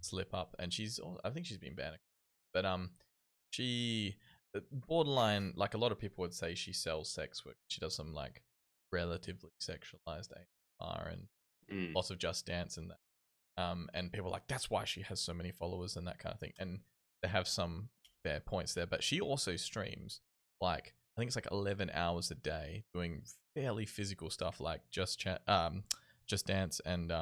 S2: slip up, and I think she's been banned, but she borderline, like a lot of people would say, she sells sex work. She does some like relatively sexualized AR and
S1: Mm.
S2: lots of Just Dance and that. And people are like, that's why she has so many followers and that kind of thing. And they have some fair points there. But she also streams like, I think it's like 11 hours a day doing fairly physical stuff like Just Dance, and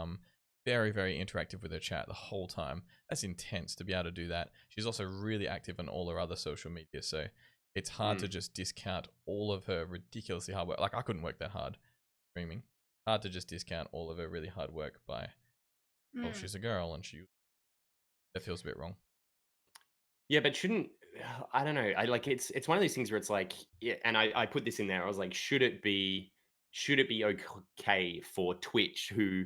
S2: very, very interactive with her chat the whole time. That's intense to be able to do that. She's also really active on all her other social media. So it's hard to just discount all of her ridiculously hard work. Like, I couldn't work that hard streaming. Hard to just discount all of her really hard work by, well, she's a girl and that feels a bit wrong.
S1: Yeah, but shouldn't I don't know. I like it's one of those things where it's like, yeah, and I put this in there. I was like, should it be okay for Twitch who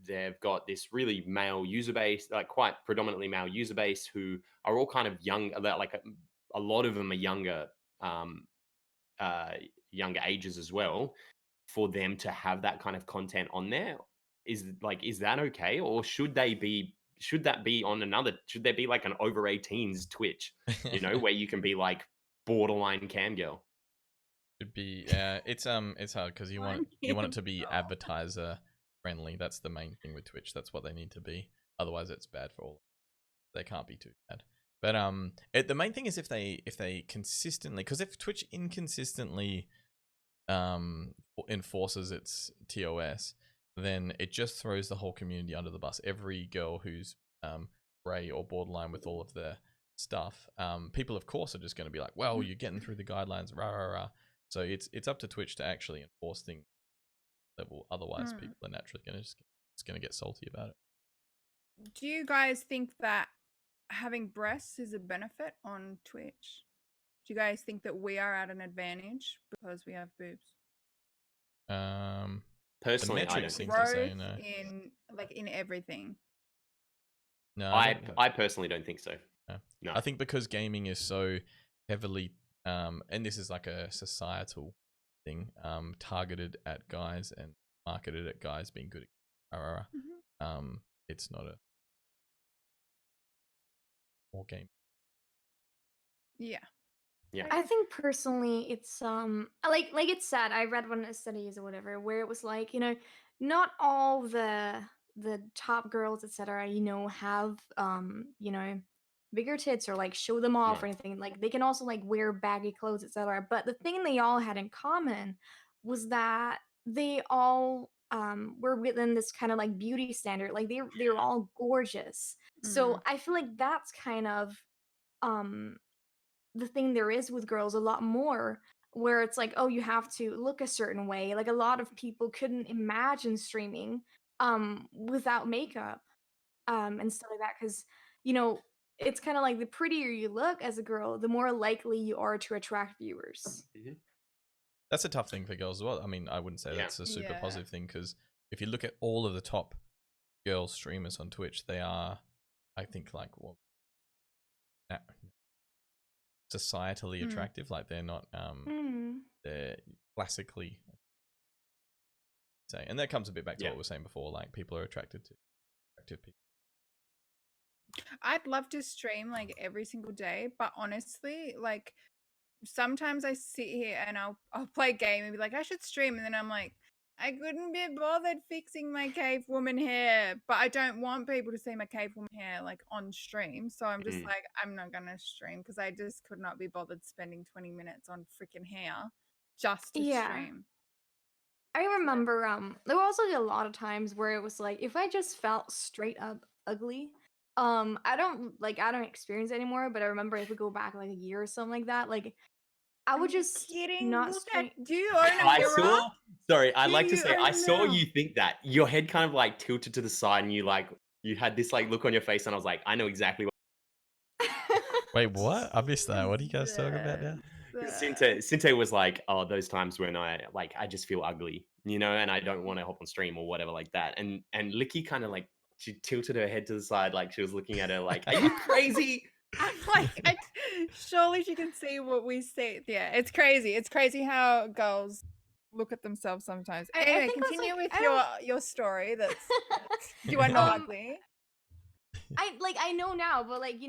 S1: they've got this really male user base, like quite predominantly male user base, who are all kind of young, like a lot of them are younger, um, uh, younger ages as well, for them to have that kind of content on there. Is that okay, or should that be on another, should there be like an over 18s Twitch, where you can be like borderline cam girl?
S2: It'd be it's hard because you want it to be advertiser friendly. That's the main thing with Twitch. That's what they need to be. Otherwise, it's bad for all. They can't be too bad. But the main thing is if they consistently, because if Twitch inconsistently enforces its TOS, then it just throws the whole community under the bus. Every girl who's gray or borderline with all of their stuff, people of course are just going to be like, well, you're getting through the guidelines, rah rah rah. So it's up to Twitch to actually enforce things that will, otherwise people are naturally going to get salty about it.
S3: Do you guys think that having breasts is a benefit on Twitch? Do you guys think that we are at an advantage because we have boobs?
S1: Personally, I don't
S2: metrics
S1: think
S2: seem to
S1: so.
S2: say no.
S3: in everything.
S2: No,
S1: I personally don't think so. No.
S2: I think because gaming is so heavily, and this is like a societal thing, targeted at guys and marketed at guys being good at RR. It's not a more game.
S3: Yeah.
S1: Yeah.
S4: I think personally it's like it's sad. I read one of the studies or whatever where it was like, not all the top girls, etc., have bigger tits or like show them off or
S1: No.
S4: anything. Like they can also like wear baggy clothes, etc. But the thing they all had in common was that they all were within this kind of like beauty standard. Like they're all gorgeous. So I feel like that's kind of um the thing there is with girls a lot more where it's like, oh, you have to look a certain way. Like a lot of people couldn't imagine streaming without makeup and stuff like that because you know it's kind of like the prettier you look as a girl, the more likely you are to attract viewers.
S1: Mhm.
S2: That's a tough thing for girls as well. I mean, I wouldn't say
S1: Yeah.
S2: that's a super
S3: Yeah.
S2: positive thing because if you look at all of the top girl streamers on Twitch, they are, I think, like what societally attractive. Like they're not, they're classically say, and that comes a bit back to
S1: Yeah.
S2: what we were saying before. Like people are attracted to attractive people.
S3: I'd love to stream like every single day, but honestly, like sometimes I sit here and I'll play a game and be like, I should stream, and then I'm like, I couldn't be bothered fixing my cave woman hair, but I don't want people to see my cave woman hair like on stream, so I'm just like, I'm not gonna stream because I just could not be bothered spending 20 minutes on freaking hair just to
S4: Yeah.
S3: stream.
S4: I remember there were also a lot of times where it was like if I just felt straight up ugly, I don't experience it anymore, but I remember if we go back like a year or something like that, like I would just
S3: Kidding?
S4: not
S3: Look
S4: stream.
S3: at, do you own a
S1: I
S3: mirror?
S1: saw. Sorry, I'd
S3: Do
S1: like to
S3: you
S1: say I
S3: own
S1: saw
S3: mirror?
S1: you think that your head kind of like tilted to the side, and you had this like look on your face, and I was like, I know exactly what.
S2: Wait, what? I missed that. What are you guys talking about now?
S1: Sinte was like, oh, those times when I just feel ugly, you know, and I don't want to hop on stream or whatever like that. And Licky kind of like she tilted her head to the side, like she was looking at her, like, are you crazy?
S3: I'm like, surely she can see what we see. Yeah, it's crazy. It's crazy how girls look at themselves sometimes.
S4: I
S3: Anyway,
S4: think it was,
S3: continue
S4: like,
S3: with
S4: I
S3: your story. That's you are not ugly.
S4: I know now, but like we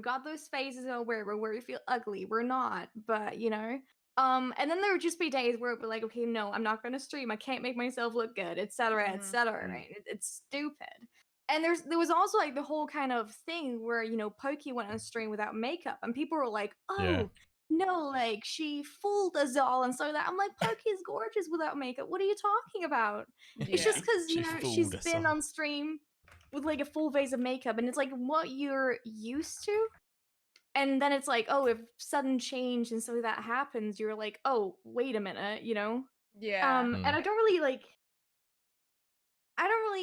S4: got those phases where we feel ugly. We're not, but and then there would just be days where it'd be like, okay, no, I'm not gonna stream. I can't make myself look good, etc., etc. Right? It's stupid. And there was also like the whole kind of thing where Pokey went on stream without makeup, and people were like, oh.
S2: Yeah.
S4: No, like she fooled us all and so that. I'm like, Pokey's gorgeous without makeup. What are you talking about? It's just because
S2: She
S4: she's
S2: fooled us
S4: been
S2: all.
S4: on stream with like a full face of makeup, and it's like what you're used to. And then it's like, oh, if sudden change and stuff like that happens, you're like, oh, wait a minute,
S3: Yeah.
S4: And I don't really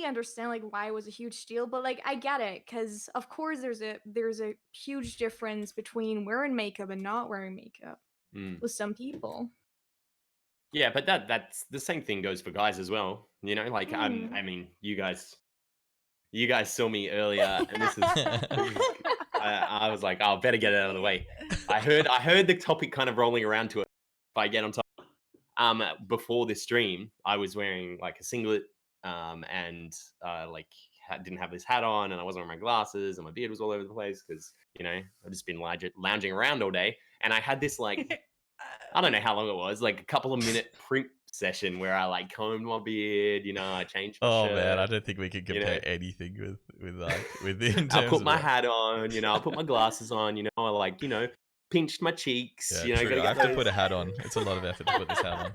S4: understand like why it was a huge deal, but like I get it because of course there's a huge difference between wearing makeup and not wearing makeup with some people.
S1: Yeah, but that's the same thing goes for guys as well. You know, like I mean, you guys saw me earlier, and this is I was like, oh, better get it out of the way. I heard the topic kind of rolling around to it. If I get on top, before this stream, I was wearing like a singlet, and like didn't have this hat on, and I wasn't wearing my glasses, and my beard was all over the place because I've just been lounging around all day, and I had this like I don't know how long it was, like a couple of minute print session where I like combed my beard, I changed my shirt.
S2: Man, I don't think we could compare anything with in terms
S1: I'll put
S2: of
S1: my
S2: that.
S1: hat on, I'll put my glasses on, I like, pinched my cheeks,
S2: Yeah, true.
S1: gotta
S2: I have
S1: get
S2: to put a hat on. It's a lot of effort to put this hat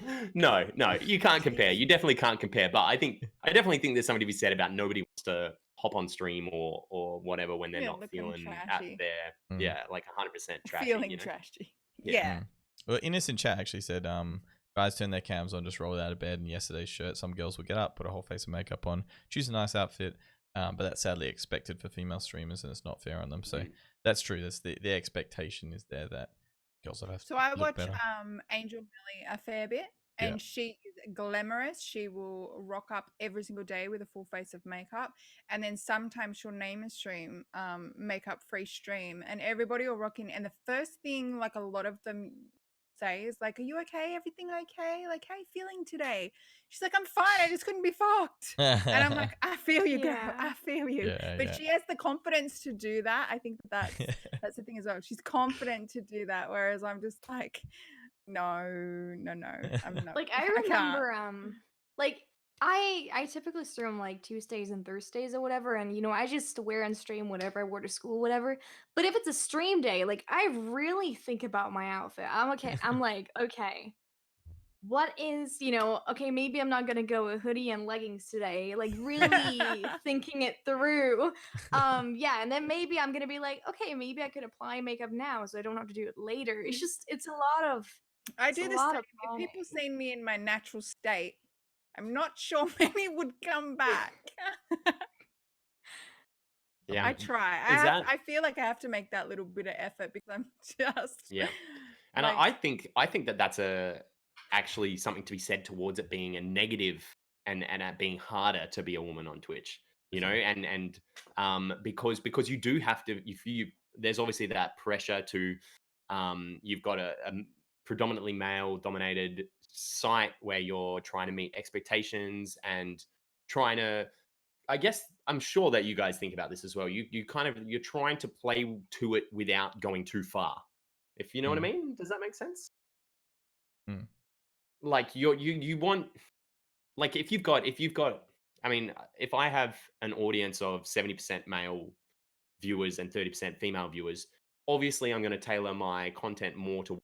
S2: on.
S1: No, you can't compare. You definitely can't compare. But I definitely think there's something to be said about nobody wants to hop on stream or whatever when they're not feeling at their like 100% trashy.
S3: Feeling trashy. Yeah.
S2: Well, Innocent Chat actually said, guys turn their cams on, just roll out of bed in yesterday's shirt. Some girls will get up, put a whole face of makeup on, choose a nice outfit, but that's sadly expected for female streamers, and it's not fair on them. So that's true. That's the expectation is there that girls have to.
S3: So I watch
S2: better.
S3: Angel Millie a fair bit, and she is glamorous. She will rock up every single day with a full face of makeup, and then sometimes she'll name a stream, makeup free stream, and everybody will rock in. And the first thing, like a lot of them say, is like, "Are you okay? Everything okay? Like, how are you feeling today?" She's like, "I'm fine. I just couldn't be fucked." And I'm like, "I feel you, girl. I feel you." But she has the confidence to do that. I think that's the thing as well. She's confident to do that, whereas I'm just like, no, I'm not.
S4: Like I remember, like I typically stream like Tuesdays and Thursdays or whatever, and I just wear and stream whatever I wear to school, whatever. But if it's a stream day, like I really think about my outfit. I'm like, okay, what is, okay, maybe I'm not gonna go with hoodie and leggings today. Like really thinking it through. Yeah, and then maybe I'm gonna be like, okay, maybe I could apply makeup now so I don't have to do it later. It's a lot of
S3: I
S4: it's a
S3: do the
S4: lot
S3: same.
S4: of
S3: If people
S4: planning.
S3: seen me in my natural state, I'm not sure many would come back.
S1: Yeah.
S3: I try.
S1: Is that
S3: I feel like I have to make that little bit of effort because I'm just
S1: yeah? And
S3: like,
S1: I think that that's a actually something to be said towards it being a negative and it being harder to be a woman on Twitch, you know,
S2: Sure.
S1: and because you do have to if you there's obviously that pressure to you've got a predominantly male dominated site where you're trying to meet expectations and trying to I guess I'm sure that you guys think about this as well. You kind of you're trying to play to it without going too far. If you know what I
S2: Mm,
S1: mean? Does that make sense?
S2: mm,
S1: Like you want like if you've got I mean, if I have an audience of 70% male viewers and 30% female viewers, obviously I'm going to tailor my content more to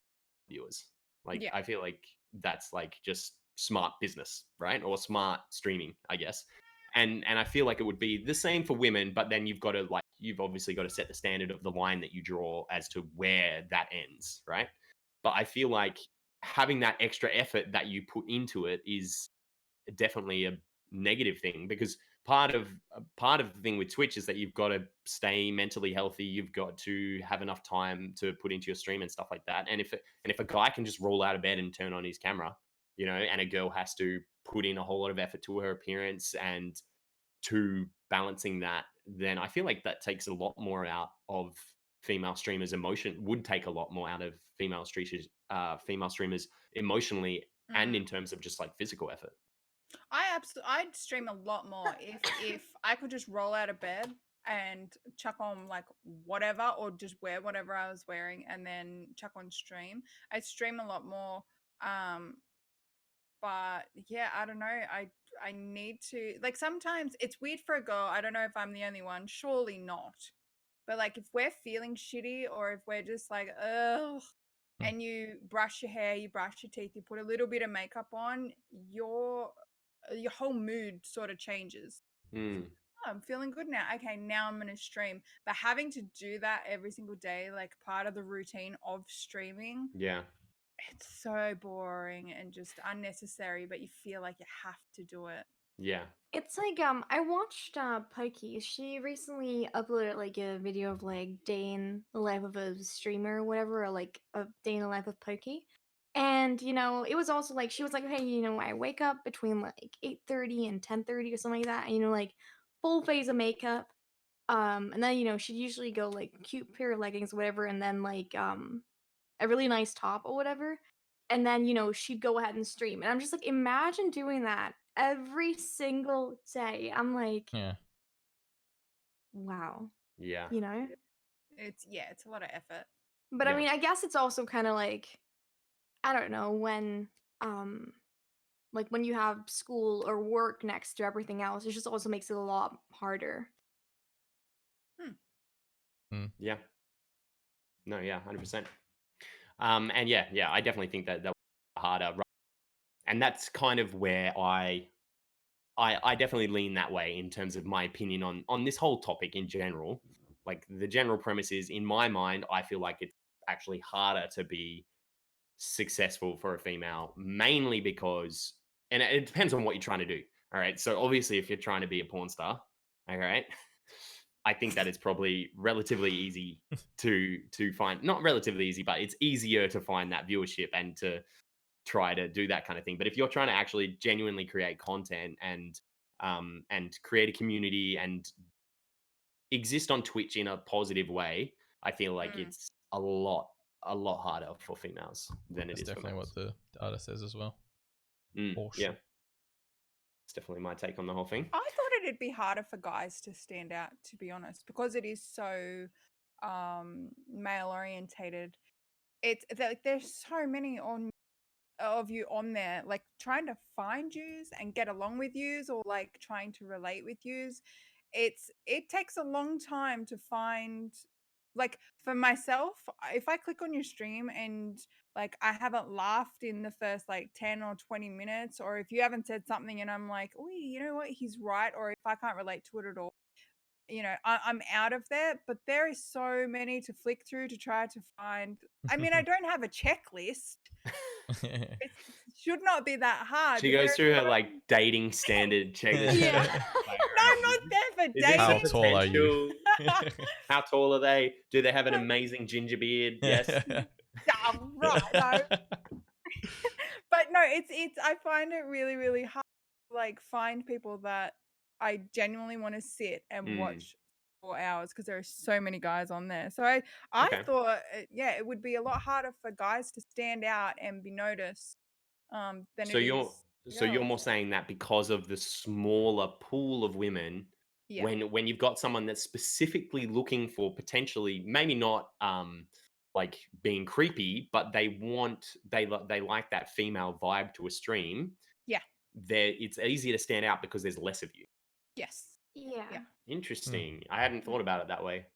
S1: viewers. Like
S3: yeah.
S1: I feel like that's like just smart business, right? Or smart streaming, I guess. And I feel like it would be the same for women, but then you've got to like you've obviously got to set the standard of the line that you draw as to where that ends, right? But I feel like having that extra effort that you put into it is definitely a negative thing because part of the thing with Twitch is that you've got to stay mentally healthy. You've got to have enough time to put into your stream and stuff like that. And if a guy can just roll out of bed and turn on his camera, and a girl has to put in a whole lot of effort to her appearance and to balancing that, then I feel like that takes a lot more out of female streamers' emotion. Would take a lot more out of female streamers emotionally and
S3: Mm.
S1: in terms of just like physical effort.
S3: I'd stream a lot more if I could just roll out of bed and chuck on like whatever or just wear whatever I was wearing and then chuck on stream. I stream a lot more. Um but yeah, I don't know. I need to like sometimes it's weird for a girl. I don't know if I'm the only one. Surely not. But like if we're feeling shitty or if we're just like ugh
S2: mm.
S3: and you brush your hair, you brush your teeth, you put a little bit of makeup on, your whole mood sort of changes.
S1: Mm,
S3: Oh, I'm feeling good now. Okay, now I'm gonna stream. But having to do that every single day, like part of the routine of streaming,
S1: yeah.
S3: it's so boring and just unnecessary, but you feel like you have to do it.
S1: Yeah.
S4: It's like I watched Pokey. She recently uploaded like a video of like day in the life of a streamer or whatever, or like a day in the life of Pokey. And it was also like she was like, hey, I wake up between like 8:30 and 10:30 or something like that, and like full face of makeup. And then she'd usually go like cute pair of leggings, whatever, and then like a really nice top or whatever. And then, she'd go ahead and stream. And I'm just like, imagine doing that every single day. I'm like,
S2: Yeah.
S4: wow,
S1: Yeah.
S4: you know?
S3: It's a lot of effort.
S4: But I
S1: Yeah.
S4: mean, I guess it's also kind of like, I don't know, um when you have school or work next to everything else, it just also makes it a lot harder.
S3: Hmm.
S2: Mm,
S1: Yeah. No, yeah, 100%. And yeah, I definitely think that was harder. Right? And that's kind of where I definitely lean that way in terms of my opinion on this whole topic in general. Like the general premise is in my mind, I feel like it's actually harder to be successful for a female, mainly because and it depends on what you're trying to do. All right. So obviously if you're trying to be a porn star, all right, I think that it's probably relatively easy to find not relatively easy, but it's easier to find that viewership and to try to do that kind of thing. But if you're trying to actually genuinely create content and create a community and exist on Twitch in a positive way, I feel like
S3: Mm.
S1: it's a lot harder for females than it
S2: that's
S1: is for
S2: definitely what
S1: males.
S2: the data says as well. For
S1: Yeah,
S2: sure.
S1: it's definitely my take on the whole thing.
S3: I thought it'd be harder for guys to stand out, to be honest, because it is so male orientated. It's like there's so many on of you on there, like trying to find yous and get along with yous or like trying to relate with yous. It takes a long time to find like for myself, if I click on your stream and like I haven't laughed in the first like 10 or 20 minutes, or if you haven't said something and I'm like, oh, you know what, he's right, or if I can't relate to it at all, I'm out of there. But there is so many to flick through to try to find. I mean, I don't have a checklist. It should not be that hard.
S1: She
S3: But
S1: goes
S3: there
S1: through
S3: are
S1: her
S3: so
S1: like dating standard checklist.
S4: Yeah.
S1: Like,
S3: no, I'm not there for
S1: is this
S2: How
S3: dating.
S1: a
S2: tall are you?
S1: potential? How tall are they? Do they have an amazing ginger beard? Yes.
S3: Yeah, right. No. But no, it's I find it really, really hard to like find people that I genuinely want to sit and
S1: Mm,
S3: watch 4 hours, because there are so many guys on there. So I
S1: okay.
S3: thought, yeah, it would be a lot harder for guys to stand out and be noticed than
S1: So
S3: it
S1: you're
S3: is
S1: so you're
S3: girls.
S1: more saying that because of the smaller pool of women,
S3: Yeah,
S1: when you've got someone that's specifically looking for potentially maybe not like being creepy, but they like that female vibe to a stream,
S3: yeah,
S1: it's easier to stand out because there's less of you.
S3: yes, yeah,
S4: Yeah.
S1: Interesting. I hadn't thought about it that way.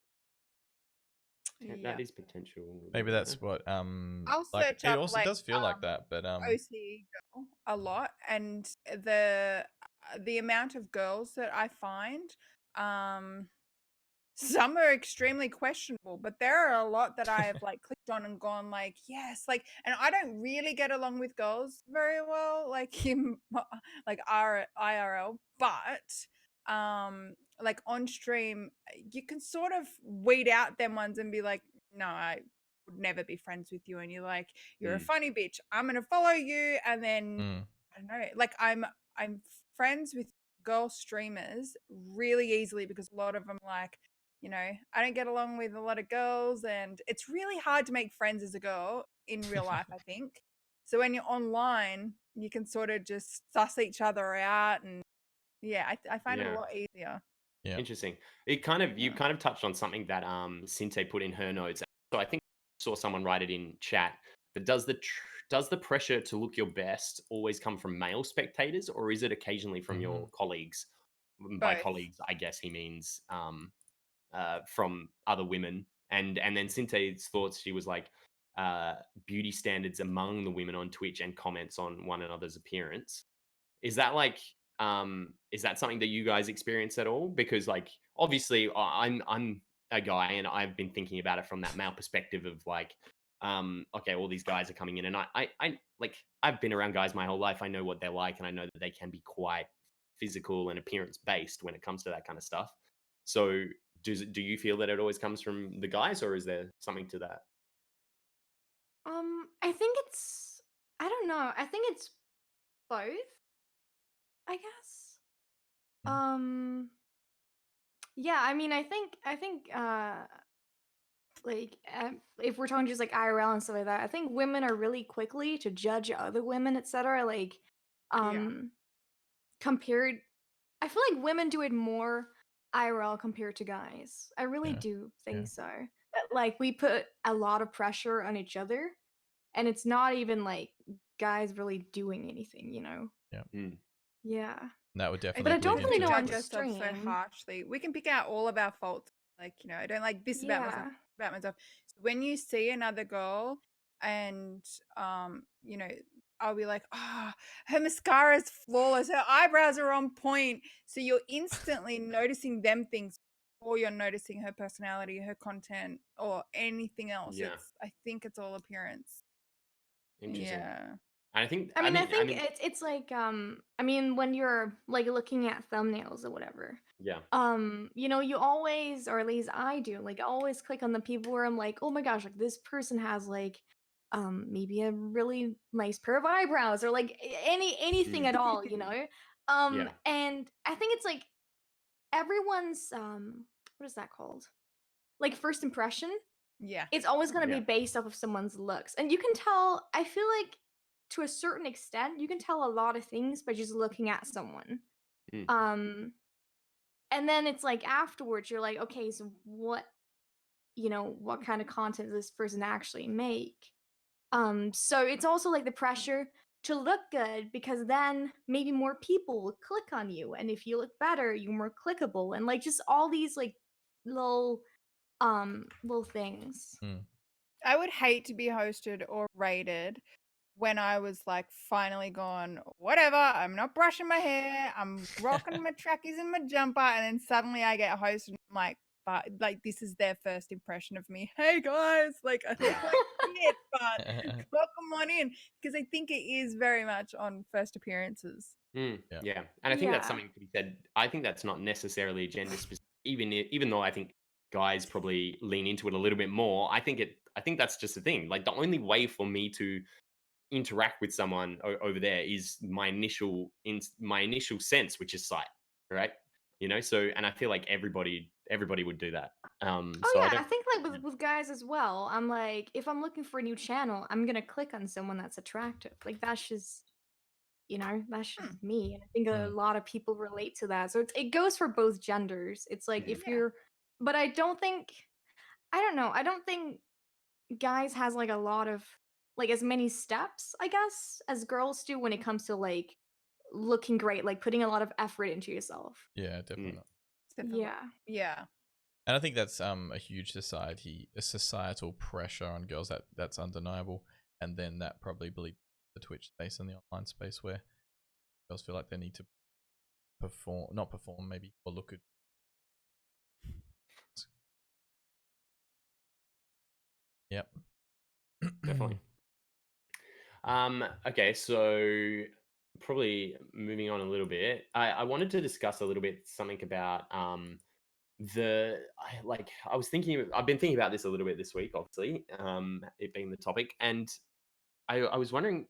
S3: yeah.
S1: That is potential.
S2: Maybe
S1: Yeah.
S2: that's what
S3: I'll
S2: like
S3: search
S2: it
S3: up
S2: also
S3: like
S2: does feel like that, but
S3: OC girl a lot, and the amount of girls that I find, um some are extremely questionable, but there are a lot that I have like clicked on and gone like, yes, like, and I don't really get along with girls very well, like in like IRL, but like on stream, you can sort of weed out them ones and be like, no, I would never be friends with you, and you're like, you're a
S1: Mm,
S3: funny bitch, I'm gonna follow you, and then
S2: mm,
S3: I don't know, like I'm friends with girl streamers really easily, because a lot of them like, I don't get along with a lot of girls, and it's really hard to make friends as a girl in real life, I think. So when you're online, you can sort of just suss each other out, and yeah, I find it a
S1: yeah.
S3: lot easier.
S2: yeah.
S1: Interesting. You
S3: Yeah.
S1: kind of touched on something that Sinte put in her notes. So I think I saw someone write it in chat. But does the pressure to look your best always come from male spectators, or is it occasionally from your colleagues? By
S3: Both.
S1: colleagues, I guess he means from other women. And then Cinte's thoughts, she was like, beauty standards among the women on Twitch and comments on one another's appearance. Is that like is that something that you guys experience at all? Because like obviously I'm a guy and I've been thinking about it from that male perspective of like okay, all these guys are coming in and I like I've been around guys my whole life. I know what they're like and I know that they can be quite physical and appearance based when it comes to that kind of stuff. So do you feel that it always comes from the guys or is there something to that?
S4: I think it's, I don't know. I think it's both, I guess.
S2: Mm.
S4: Yeah, I mean, I think like if we're talking just like IRL and stuff like that, I think women are really quickly to judge other women, etc. Like
S3: Yeah.
S4: compared, I feel like women do it more IRL compared to guys. I really
S2: Yeah.
S4: do
S2: Yeah.
S4: think so. That, like, we put a lot of pressure on each other, and it's not even like guys really doing anything, you know?
S1: Mm,
S4: Yeah.
S2: That would
S3: I
S2: definitely
S4: But I
S3: think we
S2: bleed
S4: don't
S3: can
S4: really
S2: into
S4: know on
S3: judge ourselves so
S4: stream.
S3: harshly. We can pick out all of our faults. Like, I don't like this about myself,
S4: Yeah.
S3: about myself. So when you see another girl and I'll be like, oh, her mascara is flawless, her eyebrows are on point. So you're instantly noticing them things before you're noticing her personality, her content, or anything else.
S1: yeah,
S3: I think it's all appearance.
S1: interesting.
S3: Yeah.
S1: And I think
S4: I mean, I
S1: I
S4: think
S1: mean
S4: it's like I mean, when you're like looking at thumbnails or whatever,
S1: yeah.
S4: you always, or at least I do, like always click on the people where I'm like, oh my gosh, like this person has like maybe a really nice pair of eyebrows, or like anything
S1: Mm,
S4: at all, you know?
S1: yeah.
S4: And I think it's like everyone's what is that called? Like first impression,
S3: Yeah.
S4: it's always going to
S1: Yeah.
S4: be based off of someone's looks. And you can tell, I feel like to a certain extent, you can tell a lot of things by just looking at someone.
S1: Mm,
S4: Um and then it's like afterwards you're like, okay, so what kind of content does this person actually make? So it's also like the pressure to look good, because then maybe more people will click on you, and if you look better, you're more clickable, and like just all these like little little things.
S2: Mm.
S3: I would hate to be hosted or rated when I was like finally gone, whatever, I'm not brushing my hair, I'm rocking my trackies and my jumper, and then suddenly I get hosted and I'm like this is their first impression of me. Hey guys, like I look like shit, but welcome on in. Because I think it is very much on first appearances.
S2: Yeah.
S1: Yeah. And I think that's
S4: Yeah.
S1: something to be said. I think that's not necessarily gender specific, even though I think guys probably lean into it a little bit more. I think that's just the thing. Like the only way for me to interact with someone over there is my initial sense, which is sight, right? So, and I feel like everybody would do that.
S4: Oh
S1: So I
S4: yeah, I
S1: don't.
S4: think like with guys as well. I'm like, if I'm looking for a new channel, I'm gonna click on someone that's attractive. Like that's just that's just me. And I think a
S2: Mm.
S4: lot of people relate to that. So it goes for both genders. It's like if
S3: Yeah.
S4: you're, but I don't know. I don't think guys has like a lot of like as many steps, I guess, as girls do when it comes to like looking great, like putting a lot of effort into yourself.
S2: Yeah, definitely not.
S4: Yeah.
S3: Yeah.
S2: And I think that's a huge societal pressure on girls that's undeniable, and then that probably bleeds the Twitch space and the online space where girls feel like they need to not perform maybe, or look good. Yep.
S1: Definitely. Okay, so probably moving on a little bit. I wanted to discuss a little bit something about I've been thinking about this a little bit this week, obviously, it being the topic, and I was wondering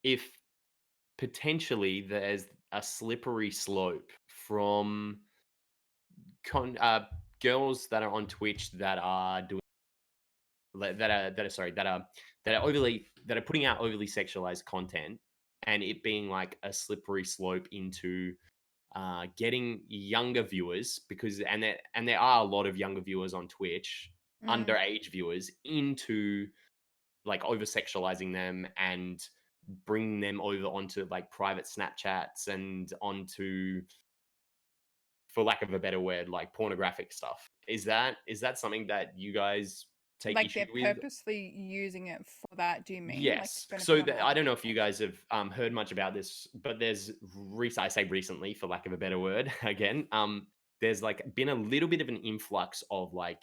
S1: if potentially there's a slippery slope from girls that are on Twitch that are doing that are putting out overly sexualized content, and it being like a slippery slope into getting younger viewers, because there are a lot of younger viewers on Twitch, underage viewers, into like over sexualizing them and bringing them over onto like private Snapchats and onto, for lack of a better word, like pornographic stuff. Is that something that you guys take
S3: Like
S1: issue
S3: they're
S1: with?
S3: purposely using it for that, do you mean? Like to
S1: Yes.
S3: benefit
S1: So
S3: on
S1: I
S3: other
S1: don't know if you
S3: people?
S1: guys have heard much about this, but I say recently, for lack of a better word, again, there's like been a little bit of an influx of like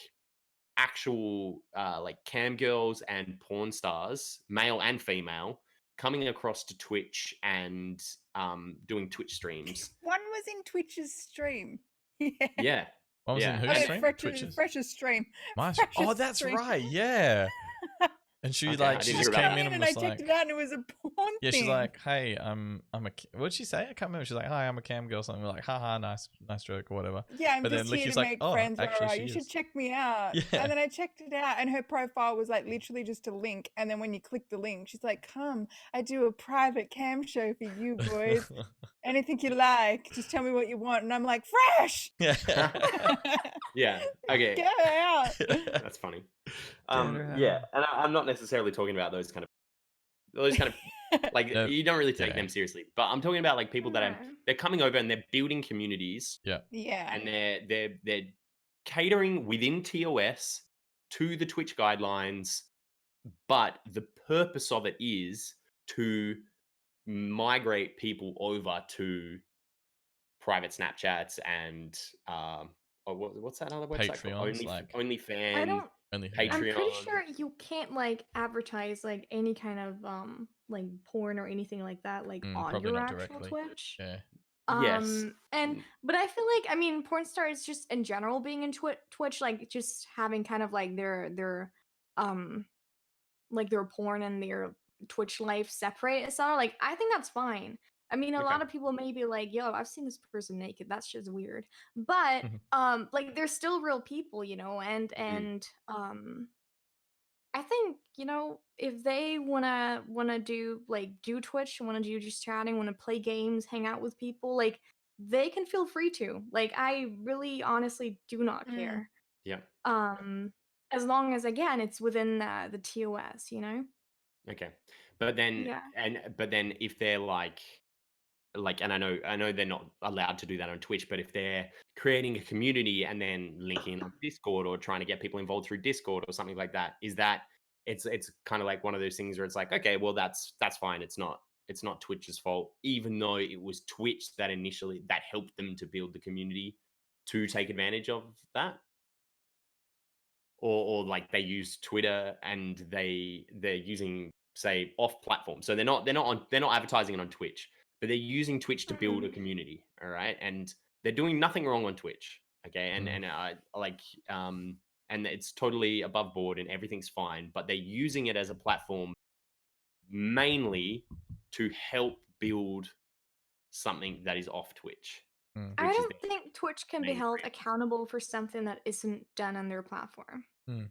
S1: actual like cam girls and porn stars, male and female, coming across to Twitch and doing Twitch streams.
S3: One was in Twitch's stream. Yeah.
S1: Yeah.
S2: What was in
S1: Yeah.
S2: whose
S3: I mean,
S2: stream? Twitch's.
S3: Fresh's stream.
S2: Oh,
S3: Fresh's
S2: that's
S3: stream.
S2: right. Yeah. And she
S1: Okay, I
S2: she
S1: didn't
S2: just
S1: hear about
S2: came
S1: that.
S2: in and
S3: I
S2: was
S3: checked
S2: like,
S3: it out and it was a porn
S2: yeah,
S3: thing.
S2: she's like, hey, what'd she say? I can't remember. She's like, hi, I'm a cam girl. Something. We're like, haha, nice joke or whatever.
S3: Yeah, I'm
S2: But
S3: just
S2: then
S3: here
S2: Licky's
S3: to
S2: like,
S3: make
S2: oh,
S3: friends.
S2: actually,
S3: Rara.
S2: she
S3: You should
S2: is.
S3: check me out.
S2: Yeah.
S3: And then I checked it out, and her profile was like literally just a link. And then when you click the link, she's like, "Come, I do a private cam show for you boys. Anything you like, just tell me what you want." And I'm like, "Fresh."
S2: Yeah.
S1: Yeah. Okay.
S3: Get her out.
S1: That's funny.
S2: her
S1: Yeah,
S2: out.
S1: and I'm not necessarily talking about those kind of like
S2: No,
S1: you don't really take
S2: yeah.
S1: them seriously, but I'm talking about like people that are
S4: No.
S1: they're coming over and they're building communities,
S2: Yeah.
S3: Yeah.
S1: and they're catering within TOS to the Twitch guidelines, but the purpose of it is to migrate people over to private Snapchats and what's that other website called?
S2: Patreons, like
S1: OnlyFans,
S4: I don't
S2: only
S1: Patreon.
S4: I'm pretty sure you can't like advertise like any kind of like porn or anything like that like on
S2: probably
S4: your
S2: not
S4: actual
S2: directly.
S4: Twitch.
S2: Yeah.
S1: Yes.
S4: And but I feel like I mean porn stars just in general being in Twitch like just having kind of like their um like their porn and their Twitch life separate. It's not like I think that's fine. I mean, a
S1: Okay.
S4: lot of people may be like, "Yo, I've seen this person naked. That's just weird." But like they're still real people, and I think if they wanna do Twitch, wanna do just chatting, wanna play games, hang out with people, like they can feel free to. Like I really honestly do not care.
S1: Yeah.
S4: As long as again it's within the TOS,
S1: Okay. But then
S4: Yeah.
S1: if they're like, and I know they're not allowed to do that on Twitch, but if they're creating a community and then linking on Discord or trying to get people involved through Discord or something like that. Is that it's kind of like one of those things where it's like, okay, well that's fine. It's not Twitch's fault, even though it was Twitch that initially that helped them to build the community to take advantage of that. Or like they use Twitter and they're using, say, off platform. So they're not advertising it on Twitch, but they're using Twitch to build a
S4: Mm.
S1: community. All right. And they're doing nothing wrong on Twitch. Okay. And
S2: Mm.
S1: like and it's totally above board and everything's fine, but they're using it as a platform mainly to help build something that is off Twitch,
S2: Mm.
S4: I
S1: which is
S4: don't
S1: their
S4: think Twitch can be
S1: main
S4: held
S1: brand.
S4: accountable for something that isn't done on their platform.
S2: Mm.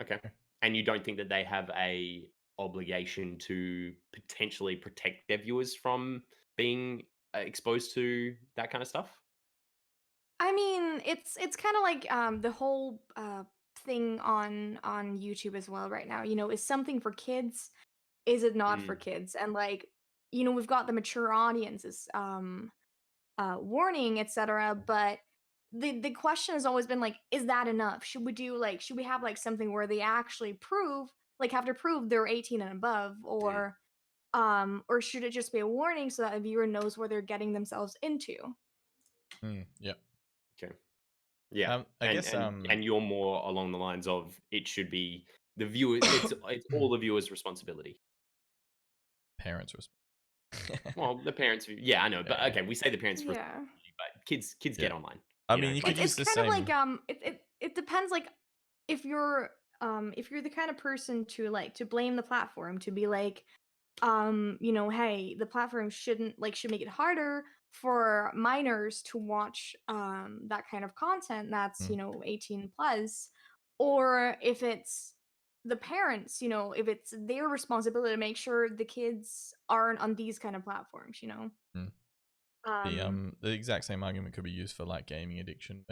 S1: Okay. And you don't think that they have a obligation to potentially protect their viewers from being exposed to that kind of stuff?
S4: I mean, it's kind of like the whole thing on YouTube as well right now. You know, is something for kids? Is it not for
S1: Mm,
S4: kids? And like, you know, we've got the mature audiences warning, etc. But the question has always been like, is that enough? Should we do like should we have like something where they actually prove like have to prove they're 18 and above,
S1: mm,
S4: or should it just be a warning so that a viewer knows what they're getting themselves into?
S2: Mm. Yeah.
S1: okay. Yeah.
S2: I
S1: And
S2: guess
S1: and and you're more along the lines of it should be the viewer, it's all the viewer's responsibility.
S2: parents respect.
S1: Well, the parents, yeah, I know, but
S2: Yeah.
S1: okay, we say the parents'
S4: Yeah.
S1: responsibility, but kids
S2: Yeah.
S1: get online,
S2: I mean, you could
S1: like
S4: It's
S2: use the
S4: kind of
S2: same.
S4: like it depends like if you're the kind of person to like to blame the platform to be like you know, hey, the platform should make it harder for minors to watch that kind of content that's,
S2: Mm.
S4: you know, 18 plus, or if it's the parents, you know, if it's their responsibility to make sure the kids aren't on these kind of platforms, you know.
S2: Mm.
S4: Um
S2: The exact same argument could be used for like gaming addiction,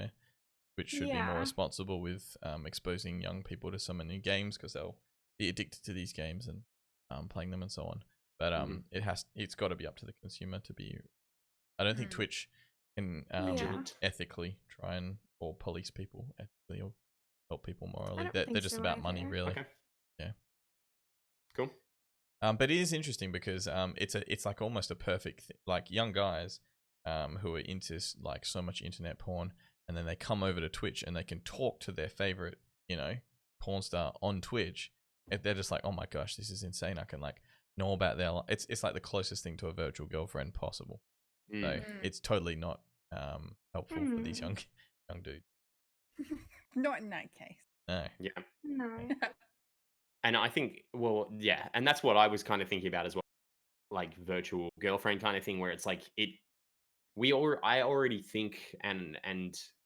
S2: which should be more
S4: yeah.
S2: responsible with exposing young people to some new games because they'll be addicted to these games and playing them and so on. But
S1: mhm,
S2: it's got to be up to the consumer to be. I don't think
S3: Mm.
S2: Twitch can
S4: Yeah.
S1: vigilant.
S2: ethically try and or police people ethically or help people
S4: I
S2: morally.
S4: don't
S2: They're
S4: think
S2: just
S4: so
S2: about money,
S4: either.
S2: really.
S1: Okay,
S2: Yeah.
S1: cool.
S2: But it is interesting because it's like almost a perfect like young guys who are into like so much internet porn, and then they come over to Twitch and they can talk to their favorite porn star on Twitch. If they're just like, oh my gosh, this is insane! I can like know about their it's like the closest thing to a virtual girlfriend possible. So
S1: Mm,
S3: Mm.
S2: it's totally not helpful for these
S4: Mm,
S2: young dudes.
S3: Not in that case.
S2: No.
S1: yeah.
S4: no.
S1: And I think, well, yeah, and that's what I was kind of thinking about as well, like virtual girlfriend kind of thing, where it's like I already think, and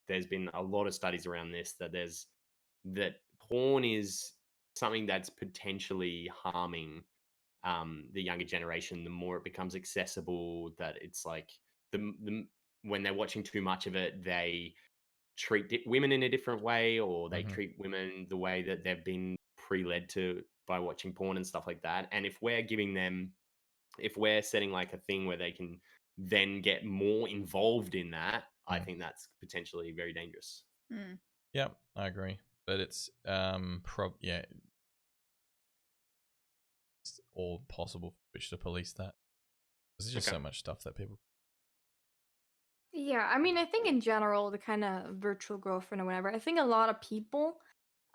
S1: there's been a lot of studies around this that porn is something that's potentially harming the younger generation. The more it becomes accessible, that it's like the when they're watching too much of it, they treat women in a different way, or they
S2: Hmm.
S1: treat women the way that they've been pre-led to by watching porn and stuff like that. And if we're setting like a thing where they can then get more involved in that, I
S2: Mm.
S1: think that's potentially very dangerous.
S3: Mm.
S2: Yeah, I agree. But it's it's all possible for Twitch to police that. There's just
S1: Okay.
S2: so much stuff that people.
S4: Yeah, I mean, I think in general, the kind of virtual girlfriend or whatever, I think a lot of people,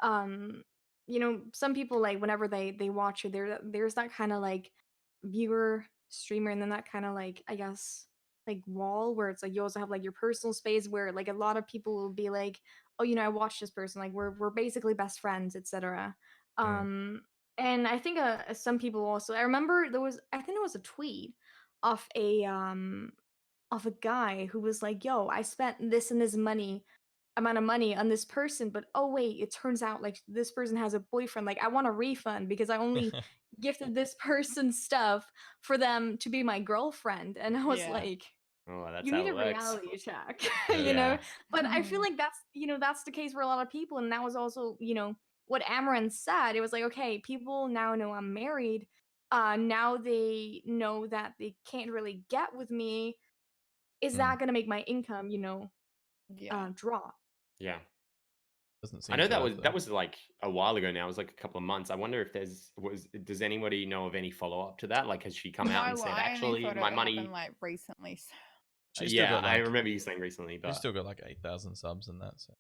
S4: um, you know, some people like whenever they watch it, there's that kind of like viewer streamer, and then that kind of like I guess like wall where it's like you also have like your personal space where like a lot of people will be like, oh, you know, I watched this person, like we're basically best friends, etc.
S2: Mm.
S4: Um, and I think some people also, I remember I think there was a tweet of a guy who was like, "Yo, I spent this and this amount of money on this person, but oh wait, it turns out like this person has a boyfriend. Like I want a refund because I only gifted this person stuff for them to be my girlfriend." And I was
S3: Yeah.
S4: like,
S1: Oh, that's
S4: "You
S1: how
S4: need
S1: it
S4: a
S1: works.
S4: reality check," you
S2: Yeah.
S4: know?
S1: Yeah.
S4: But I feel like that's the case for a lot of people, and that was also, what Amaran said. It was like, okay, people now know I'm married. Now they know that they can't really get with me. Is
S2: Mm.
S4: that gonna make my income,
S3: Yeah.
S4: drop.
S1: Yeah.
S2: Doesn't
S1: I
S2: seem
S1: know
S2: to have,
S1: that
S2: though.
S1: was like a while ago now. It was like a couple of months. I wonder if does anybody know of any follow up to that? Like, has she come out and
S3: No,
S1: said,
S3: I only
S1: actually,
S3: thought
S1: my
S3: it happened
S1: money?
S3: like recently. So.
S2: She's still
S1: Yeah,
S2: got
S1: I
S2: like
S1: remember you saying recently,
S2: she's
S1: but
S2: still got like 8,000 subs and that. So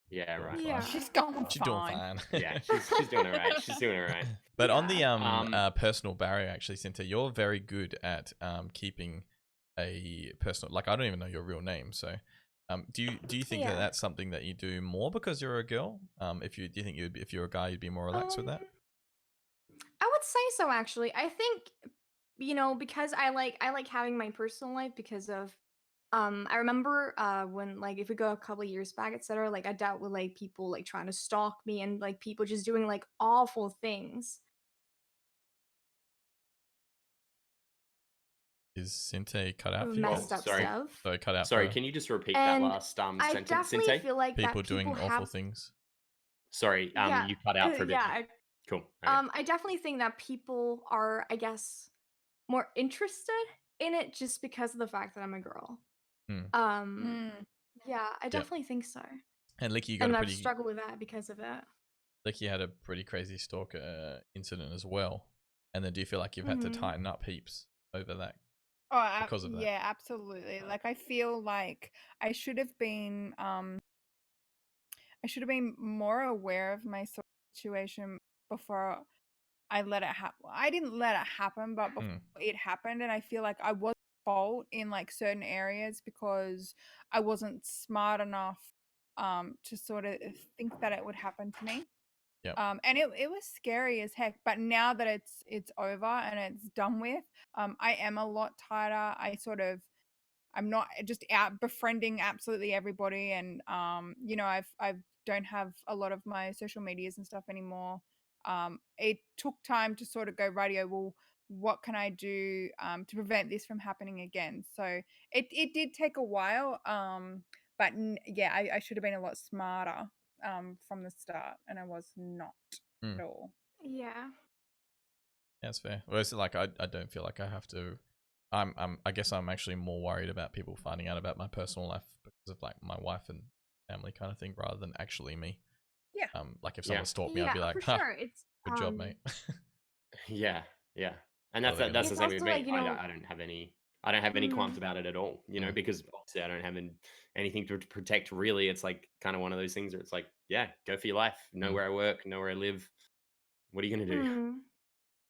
S1: yeah,
S2: doing
S1: right.
S2: fine.
S4: Yeah.
S3: She's going
S2: She's doing
S3: fine.
S2: fine.
S1: Yeah, she's doing all right. She's doing all right.
S2: But on the
S3: Yeah.
S2: personal barrier, actually, Sinte, you're very good at keeping a personal. Like, I don't even know your real name, so do you think that
S4: Yeah.
S2: that's something that you do more because you're a girl? If you do you think if you're a guy, you'd be more relaxed with that?
S4: I would say so actually. I think because I like having my personal life because of I remember when like if we go a couple years back, etc., like I dealt with like people like trying to stalk me and like people just doing like awful things.
S2: Is Sinte cut out for you
S1: Oh,
S2: guys?
S4: Messed up
S1: sorry.
S4: stuff.
S2: So cut out
S1: Sorry,
S2: for
S1: can you just repeat that
S4: And
S1: last
S4: I
S1: sentence,
S4: definitely
S1: Sinte?
S4: feel like
S2: people
S4: that
S2: doing
S4: people
S2: awful
S4: have
S2: things.
S1: Sorry,
S4: yeah,
S1: you cut out for a bit.
S4: yeah,
S1: Cool. Okay.
S4: I definitely think that people are, I guess, more interested in it just because of the fact that I'm a girl.
S2: Hmm.
S3: Mm.
S4: Yeah, I
S2: Yep.
S4: definitely think so.
S2: And Licky, you got
S4: And
S2: a
S4: I've
S2: pretty
S4: struggled with that because of it.
S2: Licky had a pretty crazy stalker incident as well. And then do you feel like you've had to
S4: Mhm.
S2: tighten up heaps over that
S3: Oh,
S2: because of that?
S3: yeah, absolutely. Like I feel like I should have been more aware of my situation before I let it happen. I didn't let it happen, but before it happened, and I feel like I was at fault in like certain areas because I wasn't smart enough to sort of think that it would happen to me.
S2: Yep.
S3: And it was scary as heck. But now that it's over and it's done with, I am a lot tighter. I'm not just out befriending absolutely everybody, and I don't have a lot of my social medias and stuff anymore. It took time to sort of go radio. Well, what can I do to prevent this from happening again? So it did take a while, but yeah, I should have been a lot smarter from the start, and I was not at all.
S4: Yeah.
S2: That's fair. Well, it's like I don't feel like I have to. I guess I'm actually more worried about people finding out about my personal life because of like my wife and family kind of thing, rather than actually me.
S3: Yeah.
S2: Like if
S1: Yeah.
S2: someone stalked me, I'd
S4: Yeah,
S2: be like,
S4: for
S2: "Ha,
S4: sure. It's
S2: good job, mate."
S1: Yeah, yeah, and
S2: What are they gonna
S1: that's
S2: do?
S1: the
S4: it's
S1: same with
S4: also
S1: me.
S4: like,
S1: I don't have any qualms
S4: mm,
S1: about it at all. You know,
S2: Mm.
S1: because obviously I don't have anything to protect. Really, it's like kind of one of those things where it's like, yeah, go for your life. Know
S2: Mm.
S1: where I work. Know where I live. What are you gonna do?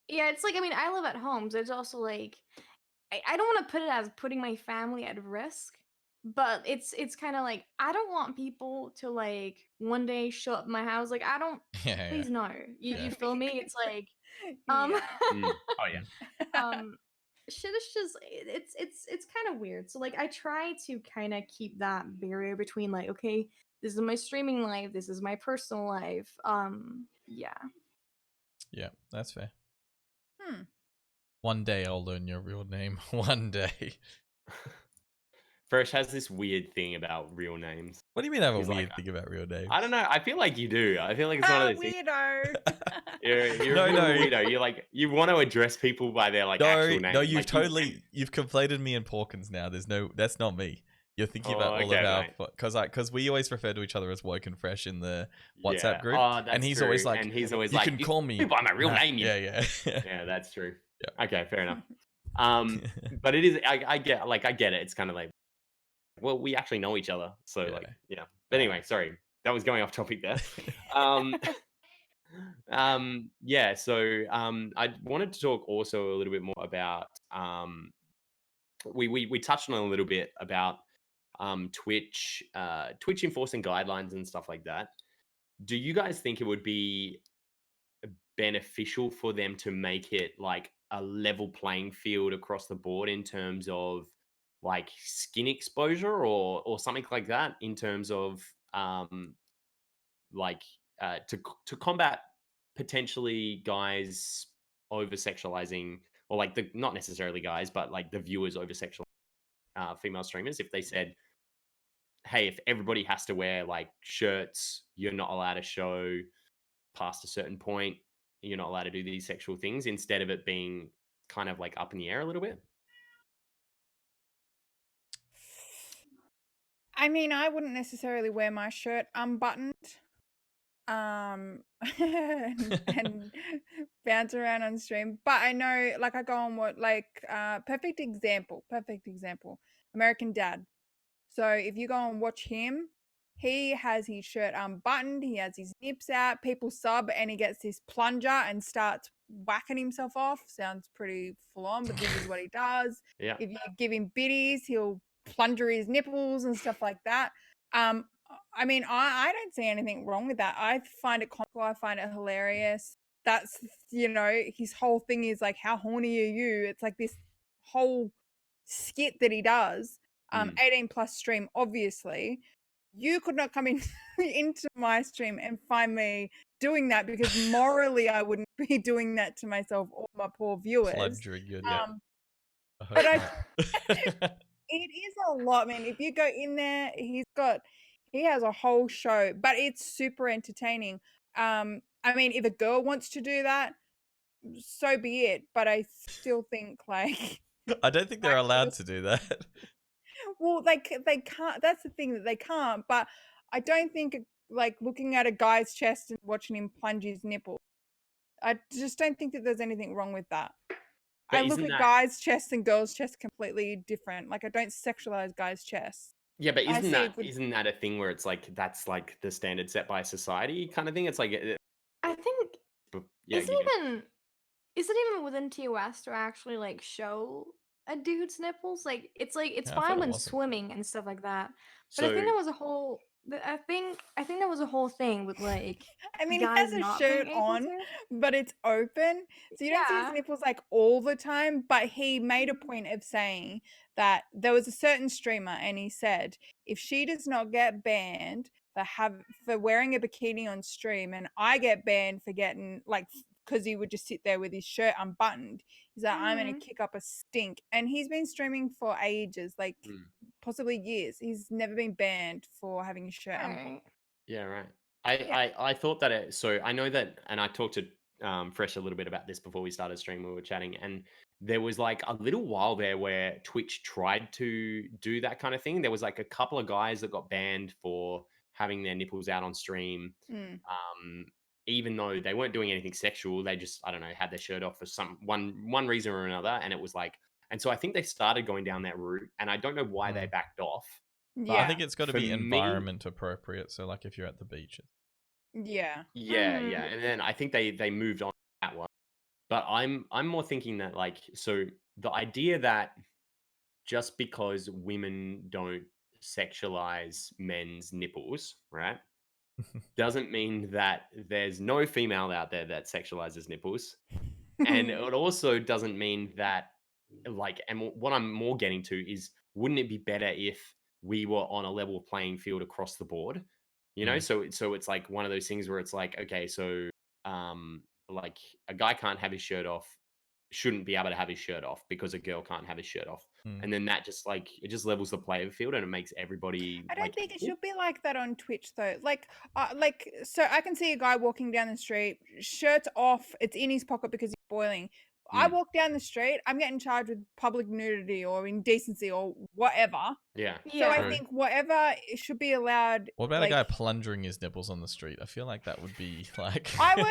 S4: yeah, it's like, I mean, I live at home, so it's also like I don't want to put it as putting my family at risk, but it's kind of like I don't want people to like one day show up at my house. Like I don't.
S2: Yeah,
S4: Please no. You
S2: Yeah.
S4: you feel me? It's like
S3: Yeah.
S1: Oh yeah.
S4: um shit is just it's kind of weird. So like I try to kind of keep that barrier between like, okay, this is my streaming life, this is my personal life. Yeah.
S2: Yeah, that's fair.
S3: Hmm.
S2: One day I'll learn your real name. One day.
S1: Fresh has this weird thing about real names.
S2: What do you mean I have a
S1: He's like,
S2: weird thing about real names?
S1: I don't know. I feel like you do. I feel like it's one of those things.
S3: Weirdo.
S1: You're
S2: No,
S1: a bit of a
S2: no.
S1: weird. You're like you want to address people by their like actual name.
S2: No, you've
S1: Like,
S2: totally you've conflated me and Porkins now. That's not me. You're thinking about all
S1: okay,
S2: of our
S1: mate.
S2: because we always refer to each other as Woken Fresh in the WhatsApp
S1: Yeah.
S2: group,
S1: Oh, that's
S2: and he's
S1: true.
S2: always like,
S1: and he's always
S2: you
S1: like,
S2: can
S1: you
S2: call me
S1: by my real name. You.
S2: Yeah.
S1: Yeah, that's true.
S2: Yeah.
S1: Okay, fair enough. But it is. I get it. It's kind of like, well, we actually know each other, so
S2: Yeah.
S1: like, yeah. But anyway, sorry, that was going off topic there. um, yeah. So I wanted to talk also a little bit more about we touched on a little bit about Twitch enforcing guidelines and stuff like that. Do you guys think it would be beneficial for them to make it like a level playing field across the board in terms of like skin exposure or something like that, in terms of like to combat potentially guys over sexualizing, or like the not necessarily guys but like the viewers over sexualizing female streamers? If they said, hey, if everybody has to wear like shirts, you're not allowed to show past a certain point, you're not allowed to do these sexual things, instead of it being kind of like up in the air a little bit.
S3: I mean, I wouldn't necessarily wear my shirt unbuttoned, and bounce around on stream. But I know, like, I go on perfect example, American Dad. So if you go and watch him, he has his shirt unbuttoned, he has his nips out, people sub, and he gets this plunger and starts whacking himself off. Sounds pretty full on, but this is what he does.
S1: Yeah.
S3: If you give him biddies, he'll plunger his nipples and stuff like that. I mean, I don't see anything wrong with that. I find it comical. I find it hilarious. That's, his whole thing is like, how horny are you? It's like this whole skit that he does. 18 plus stream, obviously. You could not come in into my stream and find me doing that, because morally I wouldn't be doing that to myself or my poor viewers.
S2: Plunging your
S1: Yeah.
S3: But it is a lot, man. If you go in there, he has a whole show, but it's super entertaining. I mean, if a girl wants to do that, so be it. But I still think like
S2: I don't think they're allowed to do that.
S3: well, they can't. That's the thing, that they can't. But I don't think like looking at a guy's chest and watching him plunge his nipple. I just don't think that there's anything wrong with that.
S1: But
S3: I look
S1: isn't
S3: at
S1: that-
S3: guys' chests and girls' chests completely different. Like, I don't sexualize guys' chests.
S1: Yeah, but
S3: I
S1: isn't
S3: see a
S1: that
S3: good-
S1: isn't that a thing where it's like that's like the standard set by society kind of thing? It's like
S4: I think
S1: yeah,
S4: is it even within TOS to actually like show a dude's nipples? Like it's
S2: Yeah, I thought
S4: fine
S2: it
S4: when
S2: wasn't.
S4: swimming and stuff like that. But
S1: so
S4: I think there was a whole I think there was a whole thing with like
S3: I mean, he
S4: guys
S3: has a
S4: not
S3: shirt
S4: being able
S3: on,
S4: to.
S3: but it's open, so you don't see his
S4: Yeah.
S3: nipples like all the time. But he made a point of saying that there was a certain streamer, and he said if she does not get banned for wearing a bikini on stream, and I get banned for getting like, because he would just sit there with his shirt unbuttoned, he's like, I'm gonna
S4: Mhm.
S3: kick up a stink. And he's been streaming for ages, like possibly years. He's never been banned for having his shirt unbuttoned.
S4: Right.
S1: Yeah, right.
S3: Yeah.
S1: I thought that so I know that, and I talked to Fresh a little bit about this before we started streaming. We were chatting, and there was like a little while there where Twitch tried to do that kind of thing. There was like a couple of guys that got banned for having their nipples out on stream, even though they weren't doing anything sexual. They just, I don't know, had their shirt off for one reason or another, and it was like, and so I think they started going down that route, and I don't know why they backed off.
S3: Yeah.
S2: I think it's got to
S1: for
S2: be
S1: me-
S2: environment appropriate. So, like, if you're at the beach,
S3: Yeah.
S1: Yeah,
S4: Mhm.
S1: yeah. And then I think they moved on that one. But I'm more thinking that like, so the idea that just because women don't sexualize men's nipples, right? Doesn't mean that there's no female out there that sexualizes nipples. And it also doesn't mean that like, and what I'm more getting to is, wouldn't it be better if we were on a level playing field across the board? You know, so it's like one of those things where it's like, okay, so like a guy can't have his shirt off, shouldn't be able to have his shirt off because a girl can't have his shirt off. And then that just like, it just levels the playing field and it makes everybody
S3: I don't
S1: like
S3: think it
S1: equal.
S3: should be like that on Twitch though. Like, so I can see a guy walking down the street, shirt's off, it's in his pocket because he's boiling. I walk down the street, I'm getting charged with public nudity or indecency or whatever.
S1: Yeah.
S3: So I
S4: Yeah.
S3: think whatever it should be allowed.
S2: what about
S3: like,
S2: a guy plunging his nipples on the street? I feel like that would be like
S3: I would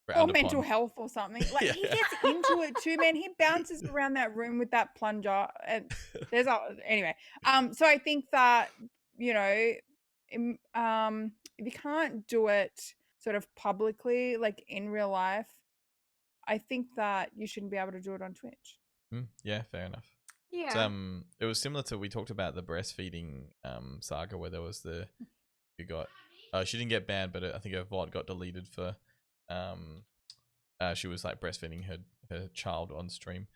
S3: or
S2: frowned
S3: mental
S2: upon.
S3: health or something. Like he
S2: Yeah.
S3: gets into it too, man. He bounces around that room with that plunger, and there's anyway. So I think that if you can't do it sort of publicly, like in real life, I think that you shouldn't be able to do it on Twitch.
S2: Yeah, fair enough.
S4: Yeah.
S2: It was similar to, we talked about the breastfeeding saga where there was she didn't get banned, but I think her VOD got deleted for she was like breastfeeding her child on stream.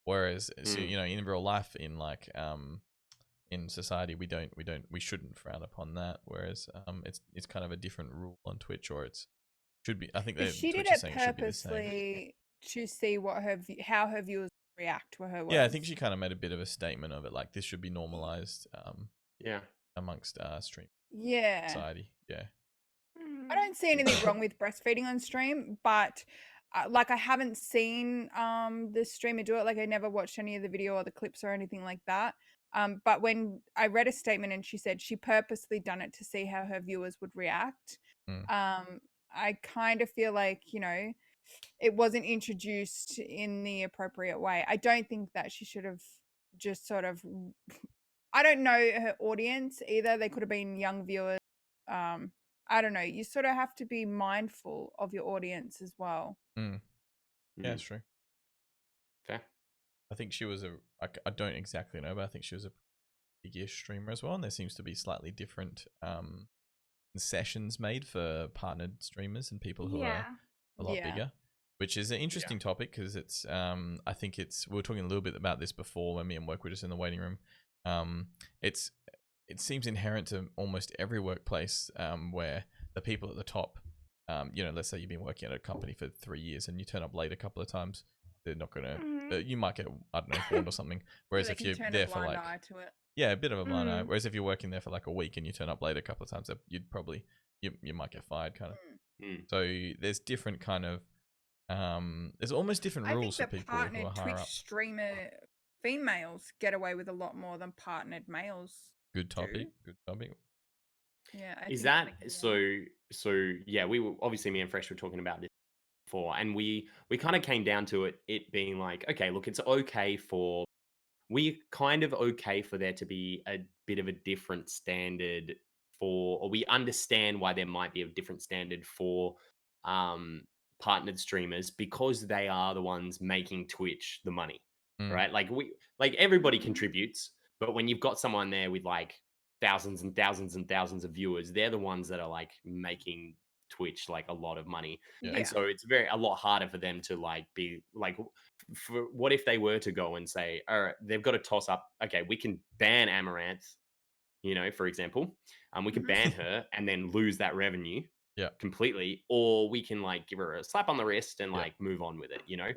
S2: Whereas so, in real life, in like in society, we shouldn't frown upon that. Whereas it's kind of a different rule on Twitch, or should be. I think that
S3: She did
S2: Twitch is
S3: it
S2: saying it should be the same.
S3: purposely to see what how her viewers react to her words.
S2: Yeah, I think she kind of made a bit of a statement of it, like this should be normalized
S1: Yeah.
S2: amongst stream
S3: Yeah.
S2: society. Yeah.
S3: I don't see anything wrong with breastfeeding on stream, but like I haven't seen the streamer do it. Like I never watched any of the video or the clips or anything like that. But when I read a statement and she said she purposely done it to see how her viewers would react,
S2: Mm.
S3: I kind of feel like, it wasn't introduced in the appropriate way. I don't think that she should have just sort of, I don't know her audience either. They could have been young viewers. I don't know. You sort of have to be mindful of your audience as well.
S2: Mm. Yeah,
S1: Mm,
S2: it's true.
S1: fair.
S2: I think she was I don't exactly know, but I think she was a big-ish streamer as well. And there seems to be slightly different concessions made for partnered streamers and people who
S4: Yeah.
S2: are a lot
S3: Yeah.
S2: bigger, which is an interesting topic because it's I think we were talking a little bit about this before when me and work were just in the waiting room. It seems inherent to almost every workplace where the people at the top, let's say you've been working at a company for 3 years and you turn up late a couple of times, they're not gonna.
S4: Mhm.
S2: You might get, I don't know, warned or something. Whereas
S3: They
S2: if
S3: can
S2: you're
S3: turn a
S2: there for
S3: blind
S2: like,
S3: eye to it.
S2: yeah, a bit of a blind eye.
S4: Mhm.
S2: Whereas if you're working there for like a week and you turn up late a couple of times, you'd probably you might get fired, kind of.
S1: Mm.
S2: So there's different kind of there's almost different
S3: I think
S2: rules for
S3: the
S2: people who are
S3: partnered
S2: higher
S3: Twitch
S2: up.
S3: streamer females get away with a lot more than partnered males
S2: Good
S3: do.
S2: topic. Good topic.
S3: Yeah.
S1: Is
S3: think
S1: that
S3: like,
S1: so? Yeah, we were obviously me and Fresh were talking about this before, and we kind of came down to it being like, okay, look, it's okay for we're kind of okay for there to be a bit of a different standard or we understand why there might be a different standard for um, partnered streamers because they are the ones making Twitch the money,
S2: Mm.
S1: right? Like everybody
S3: Mhm.
S1: contributes, but when you've got someone there with like thousands and thousands and thousands of viewers, they're the ones that are like making Twitch like a lot of money.
S2: Yeah.
S1: And so it's a lot harder for them to like be like for what if they were to go and say, all right, they've got to toss up, okay, we can ban Amaranth, for example, we can
S3: Mhm.
S1: ban her and then lose that revenue
S2: Yeah.
S1: completely, or we can like give her a slap on the wrist and
S2: Yeah.
S1: like move on with it,
S2: Yeah.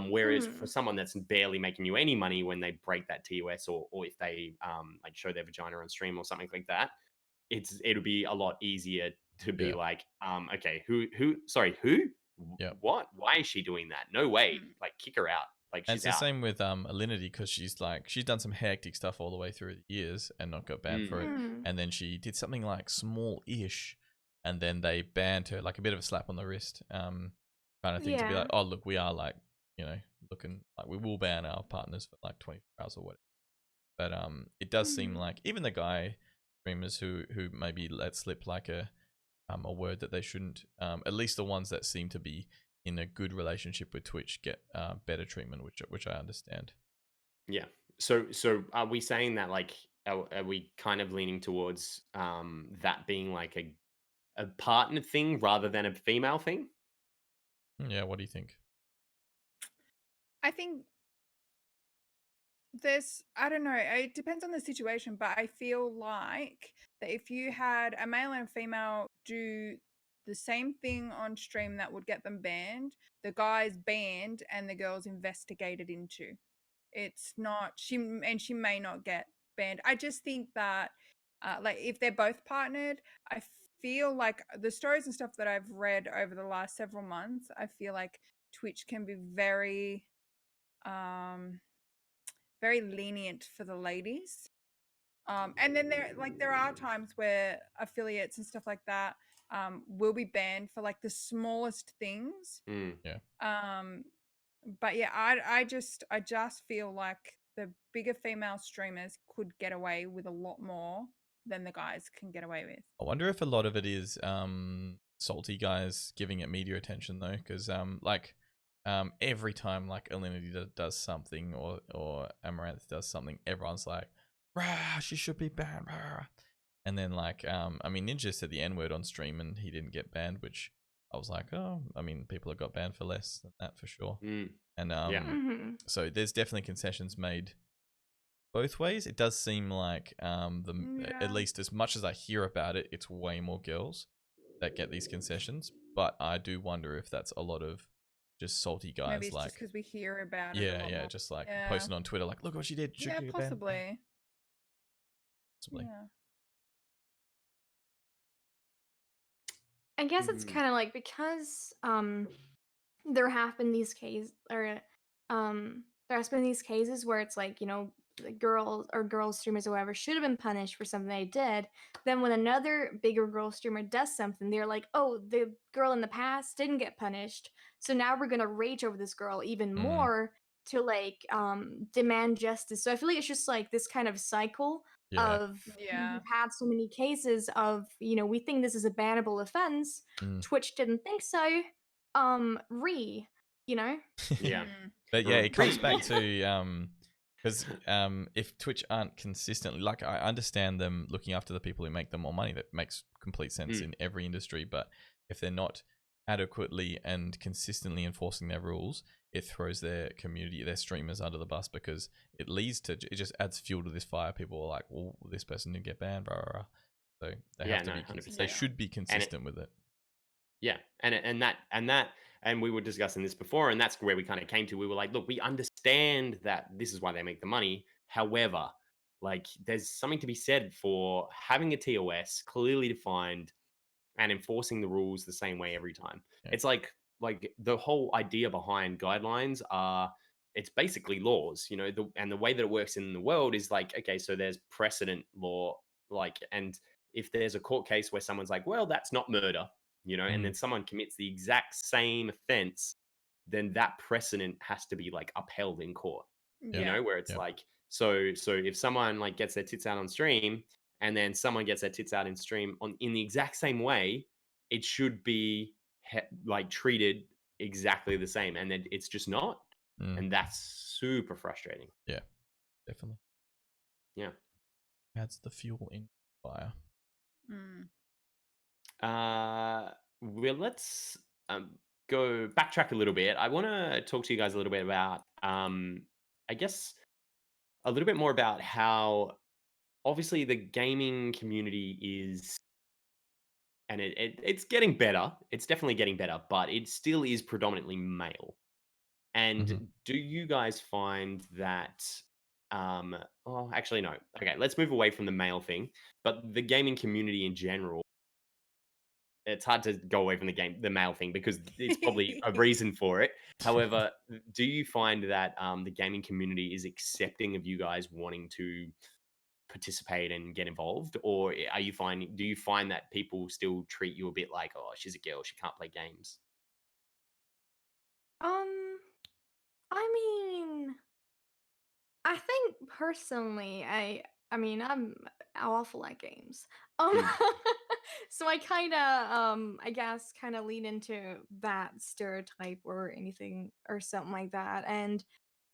S1: Whereas for
S4: Mhm.
S1: someone that's barely making you any money when they break that TOS or if they like show their vagina on stream or something like that, it'll be a lot easier to be
S2: Yeah.
S1: like, okay, who,
S2: Yeah.
S1: what, why is she doing that? No way,
S3: Mm.
S1: like kick her out, like
S2: And
S1: she's
S2: it's the
S1: out.
S2: same with Alinity because she's done some hectic stuff all the way through the years and not got banned for it.
S4: Mhm.
S2: And then she did something like small-ish, and then they banned her, like a bit of a slap on the wrist, kind of thing, to be
S4: Yeah.
S2: like, oh look, we are like, looking like we will ban our partners for like 24 hours or whatever. But it does seem
S4: Mhm.
S2: like even the guy streamers who maybe let slip like a word that they shouldn't, at least the ones that seem to be in a good relationship with Twitch get better treatment, which I understand.
S1: Yeah. So are we saying that like are we kind of leaning towards that being like a partner thing rather than a female thing?
S2: Yeah, what do you think?
S3: I think I don't know, it depends on the situation, but I feel like that if you had a male and a female do the same thing on stream that would get them banned, the guy's banned and the girl's investigated into. It's not she may not get banned. I just think that like if they're both partnered, I feel like the stories and stuff that I've read over the last several months, I feel like Twitch can be um very lenient for the ladies. And then there are times where affiliates and stuff like that will be banned for like the smallest things.
S1: Mm.
S2: Yeah.
S3: But yeah, I just feel like the bigger female streamers could get away with a lot more than the guys can get away with.
S2: I wonder if a lot of it is salty guys giving it media attention though, because every time like Alinity does something or Amaranth does something, everyone's like, "Rah, she should be banned." Rah. And then like I mean, Ninja said the N word on stream and he didn't get banned, which I was like, oh, I mean, people have got banned for less than that for sure.
S1: Mm.
S2: And
S1: Yeah.
S4: Mhm.
S2: so there's definitely concessions made both ways. It does seem like at
S3: Yeah.
S2: least as much as I hear about it, it's way more girls that get these concessions. But I do wonder if that's a lot of just salty guys,
S3: Maybe it's
S2: like
S3: just because we hear about it a lot more.
S2: just like
S3: Yeah.
S2: posting on Twitter, like, look what she did. She
S3: Yeah,
S2: could get banned.
S3: possibly.
S2: Possibly.
S3: Yeah.
S4: I guess it's
S1: Mm.
S4: kind of like because there have been these cases or there has been these cases where it's like, girl streamers or whatever should have been punished for something they did. Then when another bigger girl streamer does something, they're like, "Oh, the girl in the past didn't get punished, so now we're gonna rage over this girl even more to like demand justice." So I feel like it's just like this kind of cycle
S2: Yeah.
S4: of
S3: Yeah.
S4: we've had so many cases of, we think this is a bannable offense.
S2: Mm.
S4: Twitch didn't think so. You know?
S1: Yeah.
S3: Mm.
S2: But yeah, it comes back
S1: Yeah.
S2: to because if Twitch aren't consistently, like, I understand them looking after the people who make them more money. That makes complete sense in every industry. But if they're not adequately and consistently enforcing their rules, it throws their community, their streamers under the bus, because it just adds fuel to this fire. People are like, well, this person didn't get banned, blah, blah, blah. So they
S1: Yeah,
S2: have to
S1: no,
S2: be,
S1: 100%.
S2: they should be consistent with it.
S1: Yeah, and we were discussing this before, and that's where we kind of came to. We were like, look, we understand that this is why they make the money. However, like, there's something to be said for having a TOS clearly defined and enforcing the rules the same way every time.
S2: Yeah.
S1: It's like the whole idea behind guidelines are, it's basically laws, and the way that it works in the world is like, okay, so there's precedent law, like, and if there's a court case where someone's like, well, that's not murder, and then someone commits the exact same offense, then that precedent has to be like upheld in court.
S3: Yeah.
S1: Where it's
S2: Yep.
S1: like, so if someone like gets their tits out on stream, and then someone gets their tits out in stream in the exact same way, it should be like treated exactly the same, and then it's just not, and that's super frustrating.
S2: Yeah, definitely.
S1: Yeah.
S2: Adds the fuel in fire.
S3: Mm.
S1: Well, let's go backtrack a little bit. I want to talk to you guys a little bit about, I guess, a little bit more about how obviously the gaming community is, and it's getting better. It's definitely getting better, but it still is predominantly male. And do you guys find that? Oh, actually, no. Okay, let's move away from the male thing. But the gaming community in general, it's hard to go away from the male thing, because it's probably a reason for it. However, do you find that the gaming community is accepting of you guys wanting to participate and get involved, or do you find that people still treat you a bit like, oh, she's a girl, she can't play games?
S4: I mean, I think personally, I mean, I'm awful at games.
S1: Mm.
S4: So I kind of I guess kind of lean into that stereotype or anything or something like that. And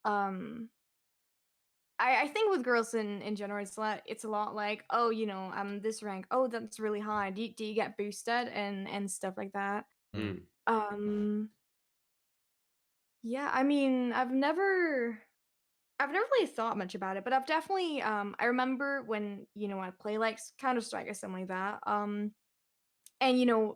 S4: um I think with girls in general, it's a lot like, oh, I'm this rank. Oh, that's really high. Do you get boosted and stuff like that?
S1: Mm.
S4: Um yeah, I mean, I've never really thought much about it, but I've definitely I remember when, I play like Counter-Strike or something like that. And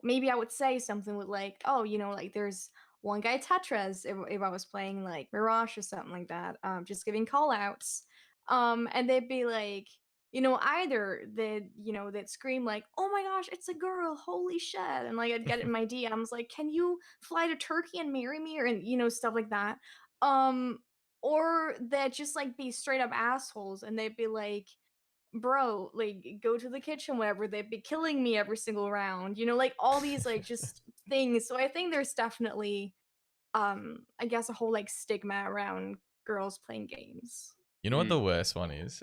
S4: maybe I would say something with like, oh, like there's one guy Tetris if I was playing like Mirage or something like that, just giving call outs. And they'd be like, either they'd scream like, "Oh my gosh, it's a girl, holy shit." And like I'd get it in my DMs like, "Can you fly to Turkey and marry me?" Or, and stuff like that. Um or they'd just like be straight up assholes and they'd be like, "Bro, like go to the kitchen whenever they'd be killing me every single round." Like all these like just things. So I think there's definitely I guess a whole like stigma around girls playing games.
S2: You know what the worst one is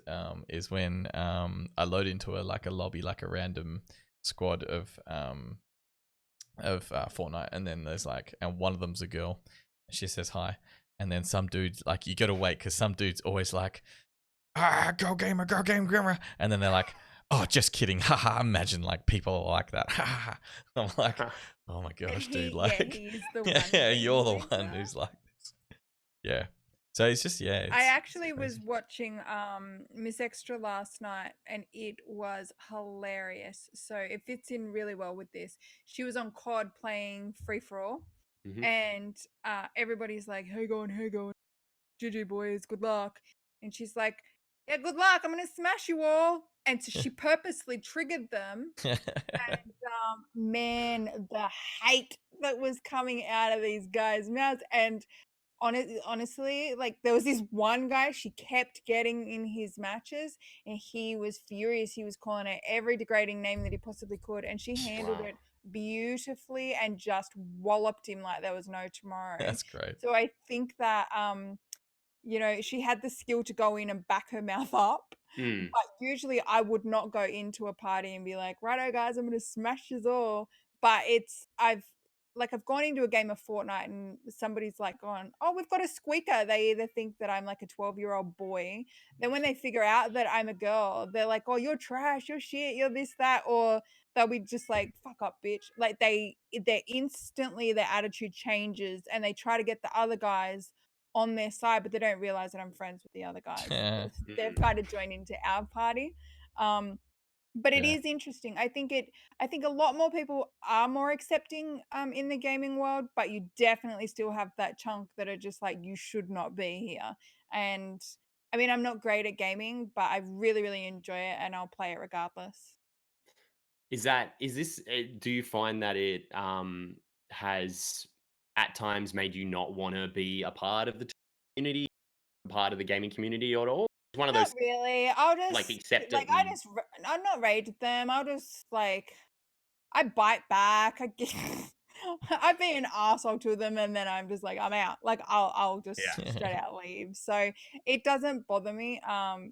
S2: when I load into a lobby, like a random squad of Fortnite, and then there's and one of them's a girl, and she says hi, and then some dude's like, you gotta wait because some dude's always like, go gamer, and then they're like, oh, just kidding, haha. Imagine like people are like that, haha. I'm like, oh my gosh, dude, like,
S3: he's the one.
S2: yeah,
S3: being
S2: you're the
S3: like
S2: one
S3: that.
S2: who's like this, yeah. So it's just, yeah.
S3: I actually was watching Miss Extra last night and it was hilarious. So it fits in really well with this. She was on COD playing free for all, and everybody's like, hey going, GG boys, good luck. And she's like, yeah, good luck, I'm gonna smash you all. And so she purposely triggered them. And man, the hate that was coming out of these guys' mouths. And honestly, like there was this one guy, she kept getting in his matches and he was furious. He was calling her every degrading name that he possibly could, and she handled
S1: Wow.
S3: it beautifully and just walloped him like there was no tomorrow.
S2: That's great.
S3: So I think that she had the skill to go in and back her mouth up.
S1: Mm.
S3: But usually I would not go into a party and be like, righto guys, I'm gonna smash this all. But I've gone into a game of Fortnite and somebody's like gone, oh, we've got a squeaker. They either think that I'm like a 12-year-old boy. Then when they figure out that I'm a girl, they're like, oh, you're trash, you're shit, you're this, that, or they'll be just like, fuck up, bitch. Like they're instantly their attitude changes and they try to get the other guys on their side, but they don't realize that I'm friends with the other guys. They've kind of joined into our party. But it
S2: Yeah.
S3: is interesting. I think a lot more people are more accepting in the gaming world, but you definitely still have that chunk that are just like, you should not be here. And I mean, I'm not great at gaming, but I really, really enjoy it and I'll play it regardless.
S1: Do you find that it has at times made you not want to be a part of the community, part of the gaming community at all? It's one of
S3: Not
S1: those
S3: really. I'll
S1: like
S3: just
S1: accept
S3: like
S1: it
S3: I
S1: and
S3: just I'm not rated them. I'll just like I bite back. I've been an asshole to them, and then I'm just like, I'm out. Like I'll just
S1: yeah.
S3: straight out leave. So it doesn't bother me.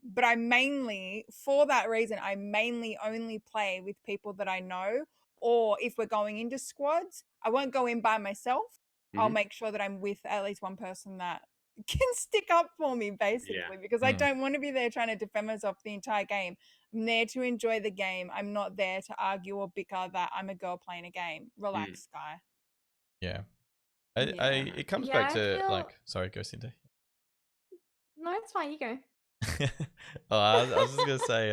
S3: But I mainly, for that reason, I mainly only play with people that I know, or if we're going into squads, I won't go in by myself. I'll
S1: Mhm.
S3: make sure that I'm with at least one person that can stick up for me,
S1: Yeah.
S3: basically, because I don't want to be there trying to defend myself the entire game. I'm there to enjoy the game. I'm not there to argue or bicker that I'm a girl playing a game.
S1: Mm.
S3: Relax, guy.
S2: Yeah.
S3: Yeah.
S2: It comes
S4: Yeah,
S2: back
S4: I
S2: to
S4: feel.
S2: like, sorry, go Sinte.
S4: No, it's fine. You go.
S2: Oh, I was just gonna say,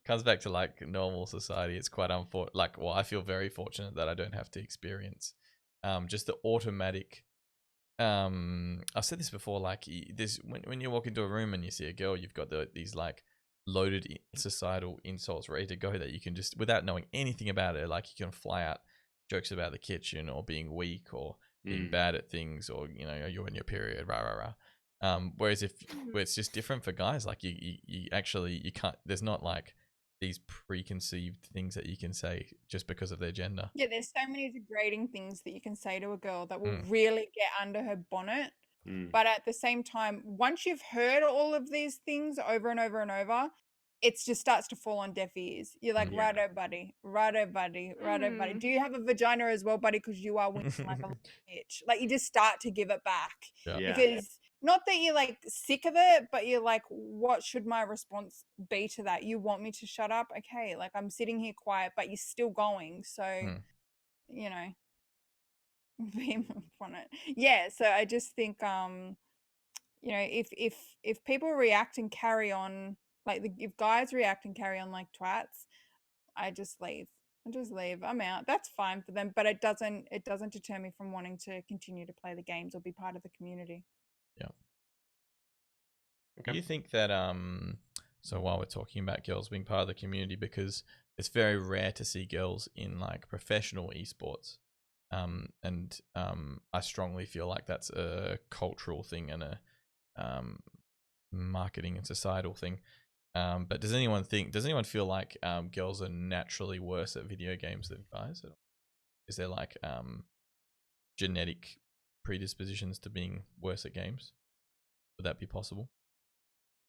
S2: comes back to like normal society. It's quite unfortunate. Like, well, I feel very fortunate that I don't have to experience, just the automatic. I've said this before. Like, this when you walk into a room and you see a girl, you've got these like loaded societal insults ready to go that you can just, without knowing anything about it, like you can fly out jokes about the kitchen or being weak or being bad at things, or you're in your period, rah rah rah. Whereas where it's just different for guys, like you actually, you can't, there's not like these preconceived things that you can say just because of their gender.
S3: Yeah, there's so many degrading things that you can say to a girl that will really get under her bonnet. But at the same time, once you've heard all of these things over and over and over, it just starts to fall on deaf ears. You're like,
S1: Yeah.
S3: righto, buddy, righto, buddy, righto, buddy. Do you have a vagina as well, buddy? Because you are winning like a bitch. Like, you just start to give it back.
S2: Yeah.
S1: Yeah.
S3: Because not that you're like sick of it, but you're like, what should my response be to that? You want me to shut up? Okay, like I'm sitting here quiet, but you're still going. So, you know, be on it. Yeah. So I just think, if people react and carry on, like if guys react and carry on like twats, I just leave. I'm out. That's fine for them, but it doesn't deter me from wanting to continue to play the games or be part of the community.
S2: Yeah.
S1: Okay.
S2: Do you think that so while we're talking about girls being part of the community, because it's very rare to see girls in like professional esports, and I strongly feel like that's a cultural thing and a marketing and societal thing. But does anyone feel like girls are naturally worse at video games than guys at all? Is there like genetic predispositions to being worse at games? Would that be possible?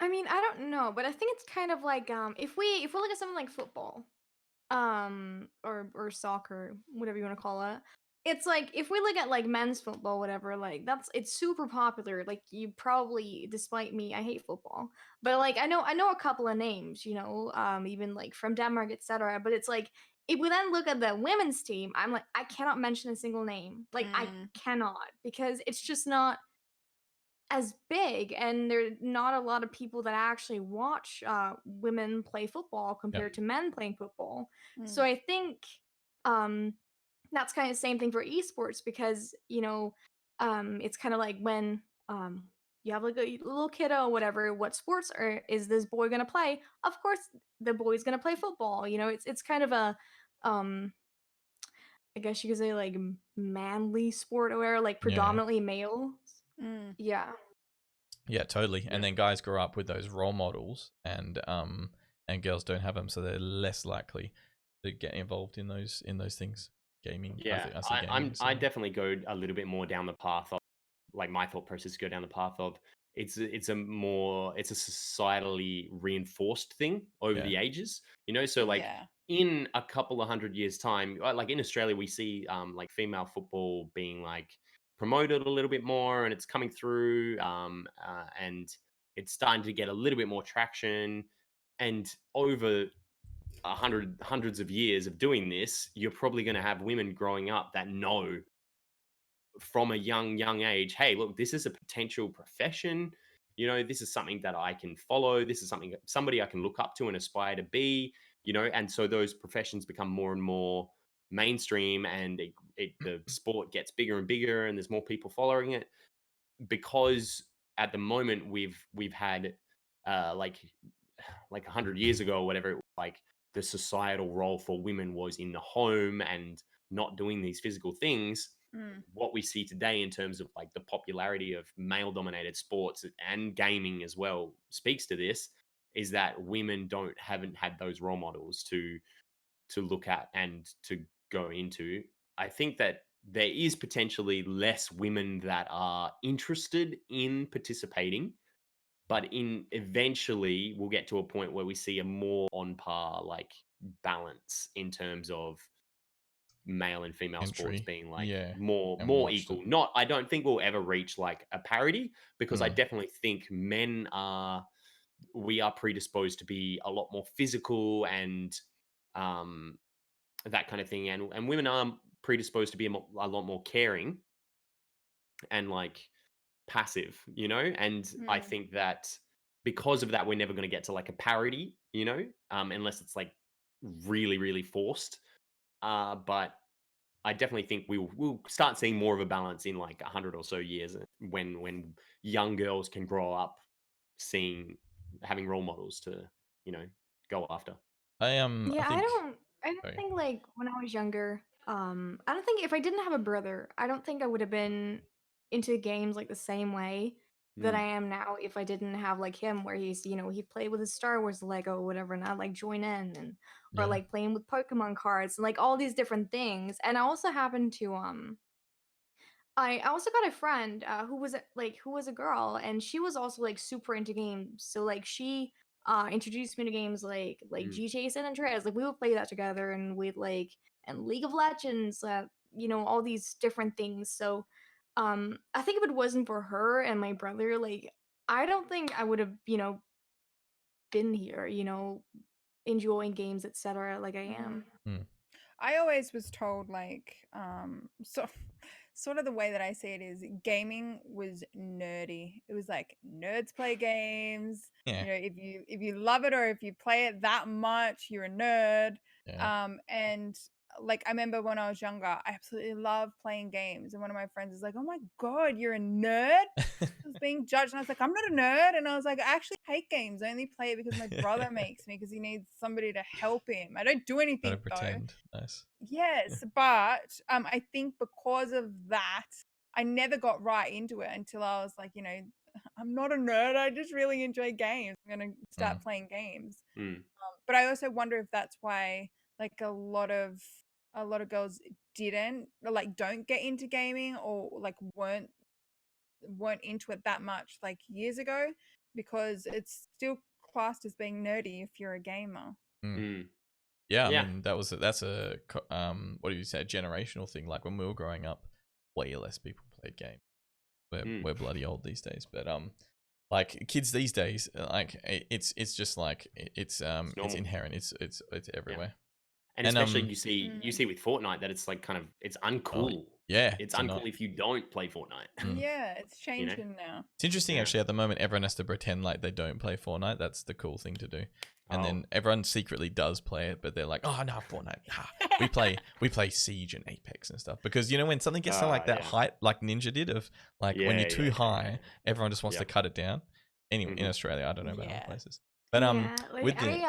S4: I mean, I don't know, but I think it's kind of like if we look at something like football, or soccer, whatever you want to call it. It's like if we look at like men's football, whatever, like it's super popular. Like you probably, despite me, I hate football, but like I know a couple of names, even like from Denmark, etc. But it's like if we then look at the women's team, I'm like I cannot mention a single name. Like I cannot, because it's just not as big, and there are not a lot of people that actually watch women play football compared to men playing football. So I think that's kind of the same thing for esports, because it's kind of like when you have like a little kiddo or whatever, what sports is this boy gonna play? Of course the boy's gonna play football. It's kind of a I guess you could say like manly sport, where like predominantly male.
S3: Mm.
S4: Yeah.
S2: Yeah, totally.
S1: Yeah.
S2: And then guys grow up with those role models, and girls don't have them, so they're less likely to get involved in those things. Gaming.
S1: Yeah,
S2: I say gaming.
S1: I definitely go a little bit more down the path of, like, my thought process go down the path of it's a societally reinforced thing over
S2: Yeah.
S1: the ages, so like
S3: Yeah.
S1: in a couple of 100 years time, like in Australia we see like female football being like promoted a little bit more, and it's coming through, and it's starting to get a little bit more traction, and over hundreds of years of doing this, you're probably going to have women growing up that know from a young age, hey, look, this is a potential profession. This is something that I can follow. This is somebody I can look up to and aspire to be. And so those professions become more and more mainstream, and the sport gets bigger and bigger, and there's more people following it, because at the moment we've had like 100 years ago or whatever, like the societal role for women was in the home and not doing these physical things.
S3: Mm.
S1: What we see today in terms of like the popularity of male dominated sports and gaming as well speaks to this, is that women haven't had those role models to look at and to go into. I think that there is potentially less women that are interested in participating, but in eventually we'll get to a point where we see a more on par like balance in terms of male and female sports
S2: Entry.
S1: being like
S2: Yeah.
S1: more
S2: And
S1: more
S2: watch
S1: equal.
S2: them.
S1: Not, I don't think we'll ever reach like a parity, because I
S2: Mm.
S1: definitely think we are predisposed to be a lot more physical and um that kind of thing, and women are predisposed to be a lot more caring and like passive, and I
S3: Mm.
S1: think that because of that we're never going to get to like a parity, unless it's like really really forced, but I definitely think we'll start seeing more of a balance in like 100 or so years, when young girls can grow up having role models to you know go after.
S2: I
S4: Yeah,
S2: think.
S4: I don't
S2: Sorry.
S4: think like when I was younger, I don't think if I didn't have a brother, I don't think I would have been into games like the same way that I
S1: Mm,
S4: am now if I didn't have like him where he's, he played with his Star Wars Lego or whatever and I like join in and or
S2: Yeah.
S4: like playing with Pokemon cards and like all these different things. And I also happened to I also got a friend who was a girl and she was also like super into games. So like she introduced me to games like
S1: mm,
S4: GTA San Andreas. Like we would play that together and we'd like and League of Legends, all these different things. So I think if it wasn't for her and my brother, like I don't think I would have, been here, enjoying games, etc. like I
S3: Mm.
S4: am.
S2: Mm.
S3: I always was told like so sort of the way that I see it is gaming was nerdy. It was like nerds play games.
S2: Yeah.
S3: If you love it or if you play it that much, you're a nerd.
S2: Yeah.
S3: And like I remember when I was younger, I absolutely loved playing games. And one of my friends is like, "Oh my god, you're a nerd?" I was being judged, and I was like, "I'm not a nerd." And I was like, "I actually hate games. I only play it because my brother makes me because he needs somebody to help him. I don't do
S2: Gotta
S3: anything though."
S2: pretend. Nice. Yeah.
S3: Yes, but I think because of that, I never got right into it until I was like, I'm not a nerd. I just really enjoy games. I'm gonna
S2: Mm.
S3: start playing games.
S1: mm.
S3: But I also wonder if that's why like a lot of girls didn't or like don't get into gaming or like weren't into it that much like years ago because it's still classed as being nerdy if you're a gamer.
S2: Mm.
S1: Mm.
S2: Yeah, I
S1: Yeah.
S2: mean that's a what do you say, a generational thing. Like when we were growing up, way less people played games.
S1: Mm.
S2: We're bloody old these days, but like kids these days, like it's just like
S1: It's
S2: it's
S1: normal.
S2: inherent. It's everywhere.
S1: And
S2: And
S1: especially you see with Fortnite that it's like kind of it's
S2: oh
S1: uncool.
S2: yeah,
S1: It's
S2: to not.
S1: uncool if you don't play Fortnite.
S2: Mm.
S3: Yeah, it's
S1: you know?
S3: changing now.
S2: It's interesting
S1: Yeah.
S2: actually. At the moment, everyone has to pretend like they don't play Fortnite. That's the cool thing to do. And
S1: Oh.
S2: then everyone secretly does play it, but they're like, "Oh no, Fortnite! Nah. We play Siege and Apex and stuff." Because when something gets to like that
S1: Yeah.
S2: height, like Ninja did, of like when you're too high, everyone just wants to
S1: Yep.
S2: cut it down. Anyway, in
S1: Mhm.
S2: Australia, I don't know about other
S3: Yeah.
S2: places, but
S4: Yeah, like
S2: with the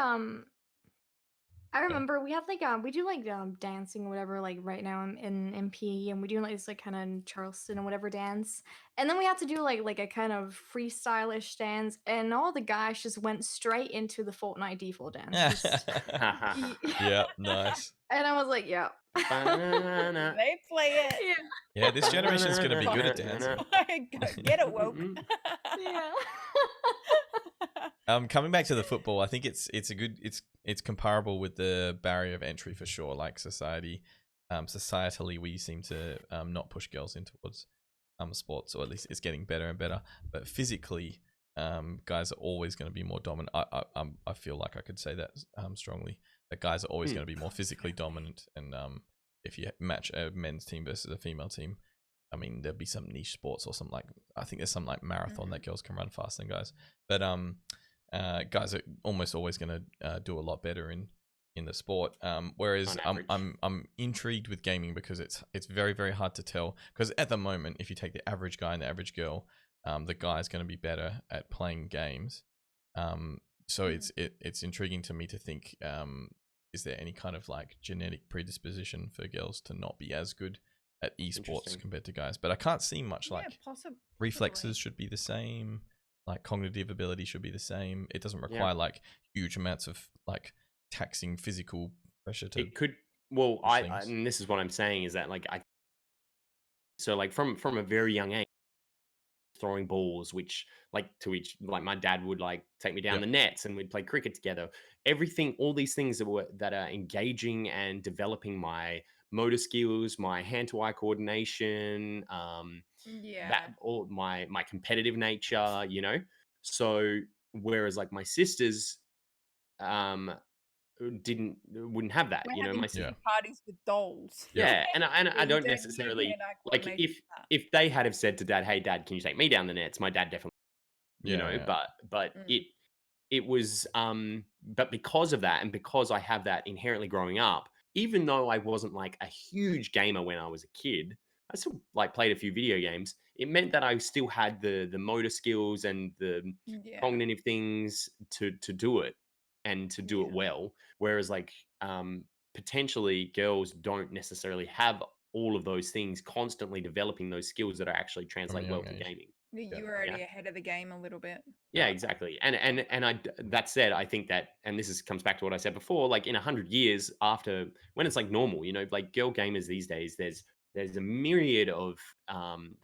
S4: I remember we have like we do like dancing or whatever like right now in MP, and we do like this like kind of Charleston or whatever dance, and then we had to do like a kind of freestylish dance, and all the guys just went straight into the Fortnite default dance. Just
S2: Yeah, nice.
S4: and I was like, yeah.
S1: Banana.
S3: They play it.
S4: Yeah.
S2: Yeah, this generation's gonna be good at dancing.
S3: Get it woke.
S4: Yeah.
S2: Coming back to the football, I think it's comparable with the barrier of entry for sure. Like societally, we seem to not push girls in towards sports, or at least it's getting better and better. But physically, guys are always going to be more dominant. I feel like I could say that strongly. That guys are always going to be more physically dominant, and if you match a men's team versus a female team, I mean, there'd be some niche sports or something like, I think there's some like marathon that girls can run faster than guys. But guys are almost always going to do a lot better in the sport. Whereas I'm intrigued with gaming because it's very, very hard to tell. Because at the moment, if you take the average guy and the average girl, the guy's going to be better at playing games. So it's intriguing to me to think, is there any kind of like genetic predisposition for girls to not be as good at esports compared to guys? But I can't see much. Like reflexes should be the same, like cognitive ability should be the same. It doesn't require like huge amounts of like taxing physical pressure to.
S1: It could. Well, and this is what I'm saying is that like so like from a very young age, throwing balls, which like my dad would like take me down the nets and we'd play cricket together. Everything, all these things that are engaging and developing my motor skills, my hand-to-eye coordination, that all my competitive nature, you know. So whereas like my sisters wouldn't have that, you know. My
S3: parties with dolls.
S1: Yeah, and I don't necessarily like if they had have said to dad, "Hey, dad, can you take me down the nets?" My dad definitely, you know, but it was but because of that, and because I have that inherently growing up, even though I wasn't like a huge gamer when I was a kid, I still like played a few video games. It meant that I still had the motor skills and the cognitive things to do it and to do it well. Whereas like potentially girls don't necessarily have all of those things constantly developing those skills that are actually translate well to gaming.
S3: You were already ahead of the game a little bit.
S1: Yeah, exactly. And that said, I think that, and this comes back to what I said before, like in 100 years after, when it's like normal, you know, like girl gamers these days, there's a myriad of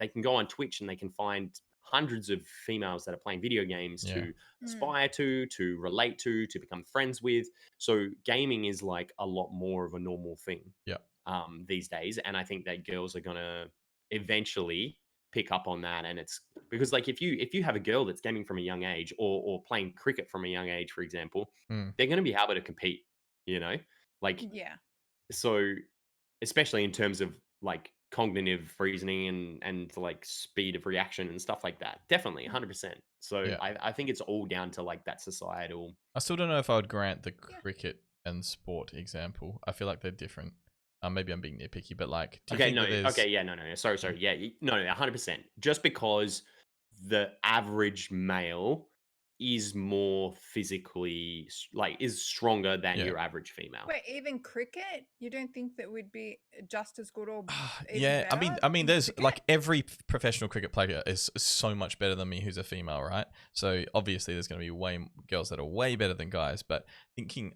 S1: they can go on Twitch and they can find hundreds of females that are playing video games to aspire to relate to become friends with. So gaming is like a lot more of a normal thing these days, and I think that girls are gonna eventually pick up on that. And it's because like if you have a girl that's gaming from a young age or playing cricket from a young age, for example, they're going to be able to compete, you know, like so especially in terms of like cognitive reasoning and like speed of reaction and stuff like that. Definitely 100%. So I think it's all down to like that societal.
S2: I still don't know if I would grant the cricket and sport example. I feel like they're different. Maybe I'm being nitpicky, but like, no. Sorry. Yeah, no, 100%. Just because the average male is more physically, like, is stronger than your average female.
S3: Wait, even cricket? You don't think that would be just as good or
S2: yeah, I mean, there's cricket? Like every professional cricket player is so much better than me who's a female, right? So obviously there's going to be way girls that are way better than guys, but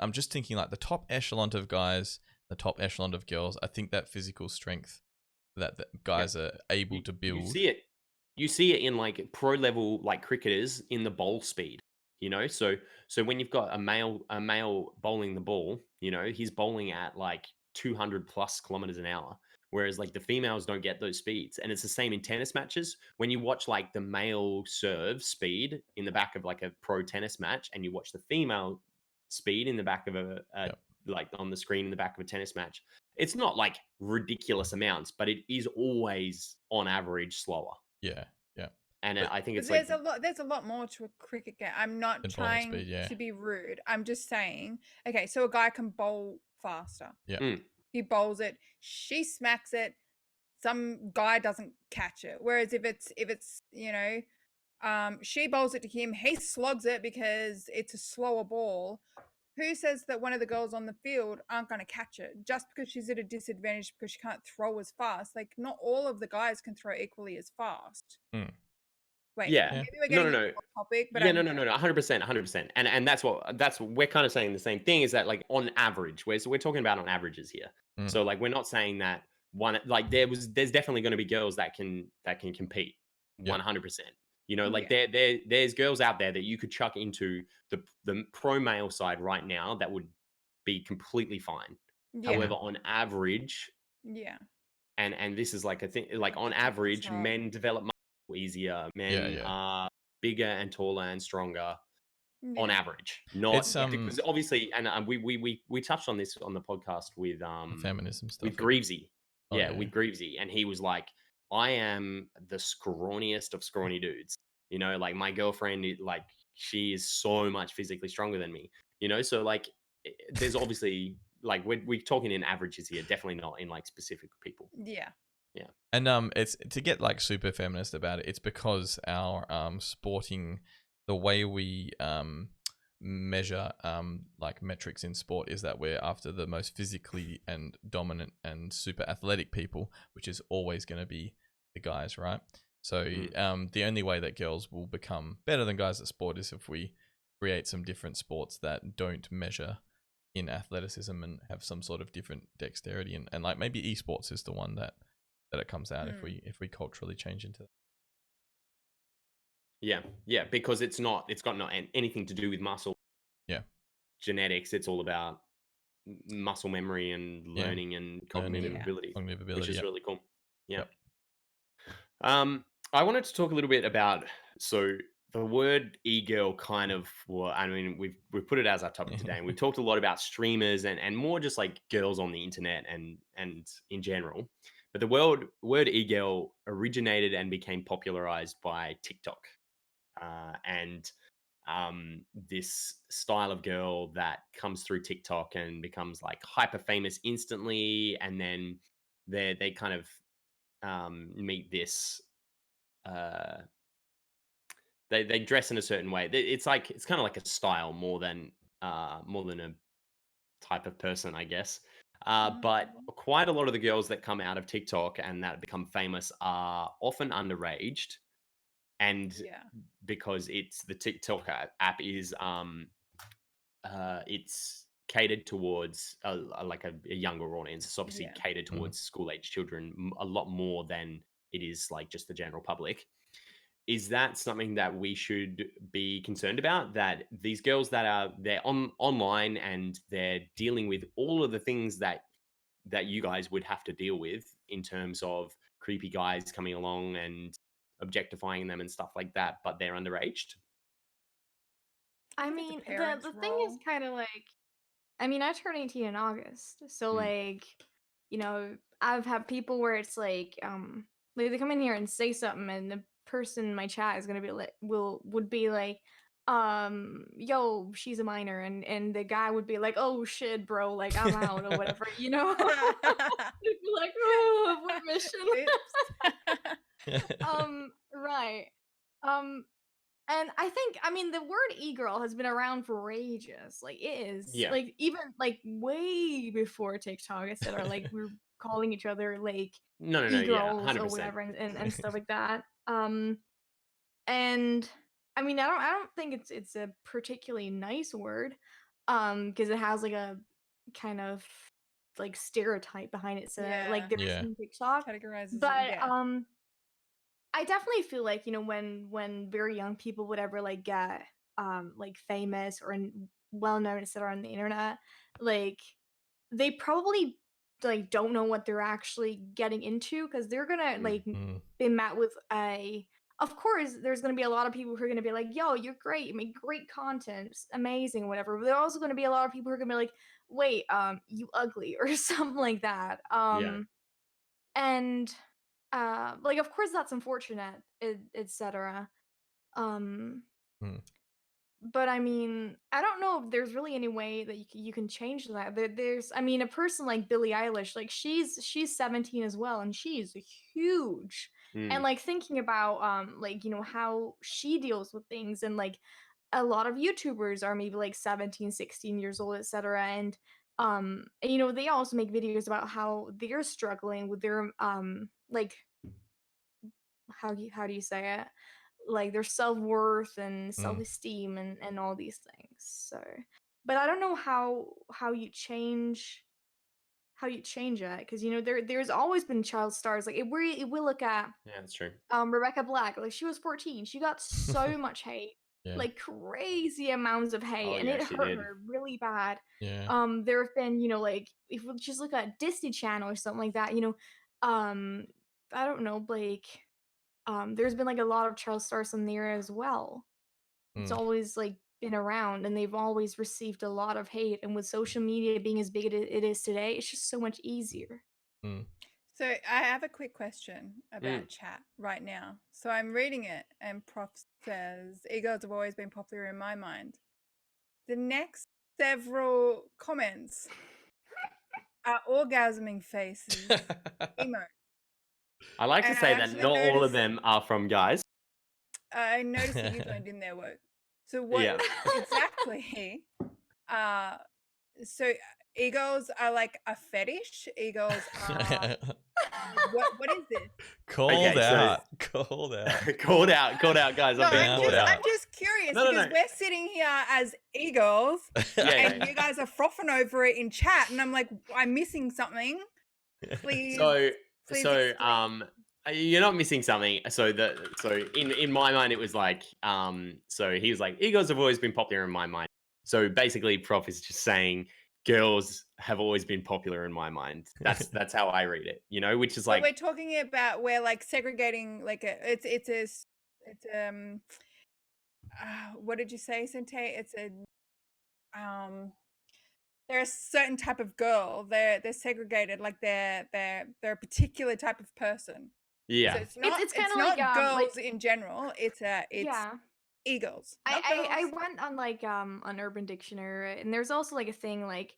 S2: I'm just thinking like the top echelon of guys, the top echelon of girls, I think that physical strength that guys are able to build.
S1: You see it in like pro level like cricketers in the bowl speed, you know. So when you've got a male bowling the ball, you know, he's bowling at like 200 plus kilometers an hour, whereas like the females don't get those speeds. And it's the same in tennis matches. When you watch like the male serve speed in the back of like a pro tennis match, and you watch the female speed in the back of a like on the screen in the back of a tennis match, it's not like ridiculous amounts, but it is always on average slower.
S2: Yeah.
S1: And I think it's
S3: there's a lot more to a cricket game. I'm not trying to be rude. I'm just saying, okay, so a guy can bowl faster.
S2: Yeah.
S3: He bowls it, she smacks it, some guy doesn't catch it. Whereas if it's you know, she bowls it to him, he slogs it because it's a slower ball. who says that one of the girls on the field aren't going to catch it just because she's at a disadvantage because she can't throw as fast? Like, not all of the guys can throw equally as fast.
S2: Mm.
S3: Wait,
S1: Yeah.
S3: maybe we're
S1: No,
S3: getting
S1: no, no.
S3: off topic, but
S1: Yeah,
S3: I'm
S1: no, 100%, 100%. And that's what we're kind of saying the same thing is that like on average, we're talking about on averages here.
S2: Mm.
S1: So like we're not saying that one like there's definitely going to be girls that can compete
S2: Yep.
S1: 100%. You know, like
S3: Yeah.
S1: there's girls out there that you could chuck into the pro male side right now that would be completely fine.
S3: yeah,
S1: However, on average,
S3: yeah,
S1: and this is like a thing, like on average,
S3: right.
S1: men develop much easier. Men
S2: yeah.
S1: are bigger and taller and stronger on
S3: yeah,
S1: average. Not
S2: It's
S1: because obviously, and we touched on this on the podcast with
S2: feminism stuff.
S1: with Greavesy.
S2: Oh,
S1: Yeah,
S2: yeah,
S1: with Greavesy, and he was like, I am the scrawniest of scrawny dudes. You know, like my girlfriend, like she is so much physically stronger than me. You know, so like there's obviously like we're talking in averages here, definitely not in like specific people.
S3: yeah,
S1: Yeah.
S2: And it's to get like super feminist about it. It's because our sporting, the way we measure like metrics in sport is that we're after the most physically and dominant and super athletic people, which is always going to be the guys, right? So the only way that girls will become better than guys at sport is if we create some different sports that don't measure in athleticism and have some sort of different dexterity, and like maybe esports is the one that it comes out if we culturally change into that.
S1: Yeah, because it's got not anything to do with muscle.
S2: Yeah.
S1: Genetics. It's all about muscle memory and learning and cognitive
S3: Yeah.
S1: ability,
S2: Cognitive ability,
S1: which is
S2: yep.
S1: really cool. Yeah.
S2: Yep.
S1: I wanted to talk a little bit about the word e-girl kind of, well, I mean, we've put it as our topic today, and we've talked a lot about streamers and more just like girls on the internet and in general. But the word e-girl originated and became popularized by TikTok, and this style of girl that comes through TikTok and becomes like hyper famous instantly, and then they kind of meet this. They dress in a certain way. It's kind of like a style more than a type of person, I guess. But quite a lot of the girls that come out of TikTok and that become famous are often underaged, and
S3: yeah,
S1: because it's the TikTok app is it's catered towards like a younger audience. It's obviously
S3: Yeah.
S1: catered towards school age children a lot more than it is like just the general public. Is that something that we should be concerned about? That these girls they're online and they're dealing with all of the things that you guys would have to deal with in terms of creepy guys coming along and objectifying them and stuff like that, but they're underaged?
S4: I
S3: think it's a
S4: mean,
S3: parent's
S4: the thing is
S3: role.
S4: kind of like, I mean, I turned 18 in August, so
S1: Mm.
S4: like, I've had people where it's like they come in here and say something, and the person in my chat is gonna be like, would be like, yo, she's a minor, and the guy would be like, oh shit, bro, like I'm out or whatever, you know? They'd be like, oh, abort mission. Right. Um, and I think, I mean, the word e-girl has been around for ages. Like, it is.
S1: Yeah.
S4: Like, even, like, way before TikTok, etc. Like, we're calling each other, like,
S1: No, yeah,
S4: e-girls or
S1: 100%.
S4: whatever, and stuff like that. And, I mean, I don't think it's a particularly nice word, because it has, like, a kind of, like, stereotype behind it. So, like,
S3: Yeah.
S4: there's
S2: Yeah.
S4: in TikTok.
S3: Categorizes it.
S4: But,
S3: Yeah.
S4: I definitely feel like, when very young people would ever like get like famous or well known, etc. on the internet, like they probably like don't know what they're actually getting into, because they're gonna like be met with a, of course there's gonna be a lot of people who are gonna be like, yo, you're great, you make great content, it's amazing, whatever. But there are also gonna be a lot of people who are gonna be like, wait, you ugly or something like that.
S1: Yeah.
S4: And like of course that's unfortunate, etc. um but I mean, I don't know if there's really any way that you can change that. There's, I mean, a person like Billie Eilish, like she's 17 as well, and she's huge. And
S1: Mm.
S4: like thinking about like how she deals with things, and like a lot of YouTubers are maybe like 17, 16 years old, etc. And they also make videos about how they're struggling with their like how do you say it? Like their self-worth and
S2: Mm.
S4: self-esteem and all these things. So, but I don't know how you change it, because there's always been child stars. Like if we look at
S1: Yeah, that's true.
S4: Rebecca Black, like she was 14, she got so much hate,
S2: Yeah.
S4: like crazy amounts of hate,
S1: Oh
S4: and
S1: yeah,
S4: it
S1: she
S4: hurt
S1: did.
S4: her really bad.
S2: Yeah.
S4: There have been, like if we just look at Disney Channel or something like that, I don't know, like there's been like a lot of child stars in there as well. It's
S2: Mm.
S4: always like been around, and they've always received a lot of hate, and with social media being as big as it is today, it's just so much easier.
S2: Mm.
S3: So I have a quick question
S1: Mm.
S3: about chat right now. So I'm reading it, and Prof says e-girls have always been popular in my mind. The next several comments are orgasming faces, emo.
S1: I like to
S3: And I
S1: say that
S3: actually
S1: not all of
S3: noticed,
S1: them are from guys.
S3: I noticed that you joined in there, Woke. So what
S1: Yeah.
S3: exactly? So e-girls are like a fetish. E-girls are what is this?
S2: Called
S1: Okay, so-
S2: out. Called out.
S1: Called out, guys.
S3: No,
S1: I'm being
S2: Found
S1: called
S2: out.
S3: I'm just curious
S1: No, no,
S3: because
S1: no.
S3: we're sitting here as e-girls
S1: Yeah,
S3: and you guys are frothing over it in chat, and I'm like, I'm missing something. Please,
S1: So
S3: please
S1: so
S3: explain.
S1: you're not missing something. So in my mind it was like so he was like egos have always been popular in my mind. So basically Prof is just saying girls have always been popular in my mind. That's how I read it, which is
S3: But
S1: like
S3: we're talking about we're like segregating like what did you say, Sinte? It's a they're a certain type of girl. They're segregated, like they're a particular type of person.
S1: yeah.
S3: So it's not
S4: It's
S3: it's
S4: kinda
S3: not
S4: like,
S3: girls in general. It's
S4: yeah.
S3: e-girls.
S4: I,
S3: Not
S4: I
S3: girls.
S4: went on like on Urban Dictionary, and there's also like a thing like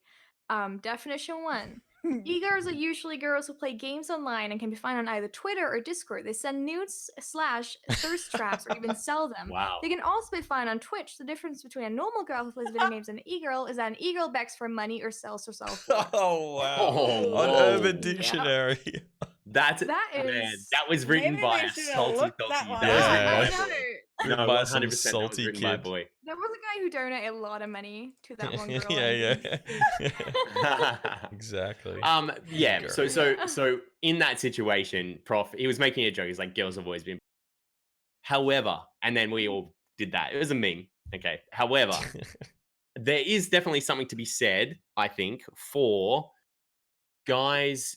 S4: definition 1. E-girls are usually girls who play games online and can be found on either Twitter or Discord. They send nudes / thirst traps or even sell them.
S1: Wow.
S4: They can also be found on Twitch. The difference between a normal girl who plays video games and an e-girl is that an e-girl begs for money or sells herself for.
S2: Oh wow.
S1: Oh,
S2: On
S1: whoa.
S2: Urban
S4: Yeah.
S2: Dictionary.
S1: That
S4: is
S1: man, that was written
S3: Maybe
S1: by
S3: they
S1: a
S3: should have
S1: salty
S3: looked that
S1: salty.
S3: one
S1: That was
S3: up.
S1: written
S2: Yeah.
S1: by
S4: I
S1: a
S4: know.
S1: boy.
S2: Written
S1: No,
S2: by
S1: 100%.
S2: some
S1: That was
S2: salty
S1: written by a
S2: kid.
S1: boy.
S4: There was a guy who donated a lot of money to that one girl.
S2: Yeah,
S4: and
S2: yeah. Exactly.
S1: Yeah.
S2: Girl.
S1: So in that situation, Prof, he was making a joke. He's like, girls have always been. However, and then we all did that. It was a meme. Okay. However, there is definitely something to be said, I think, for guys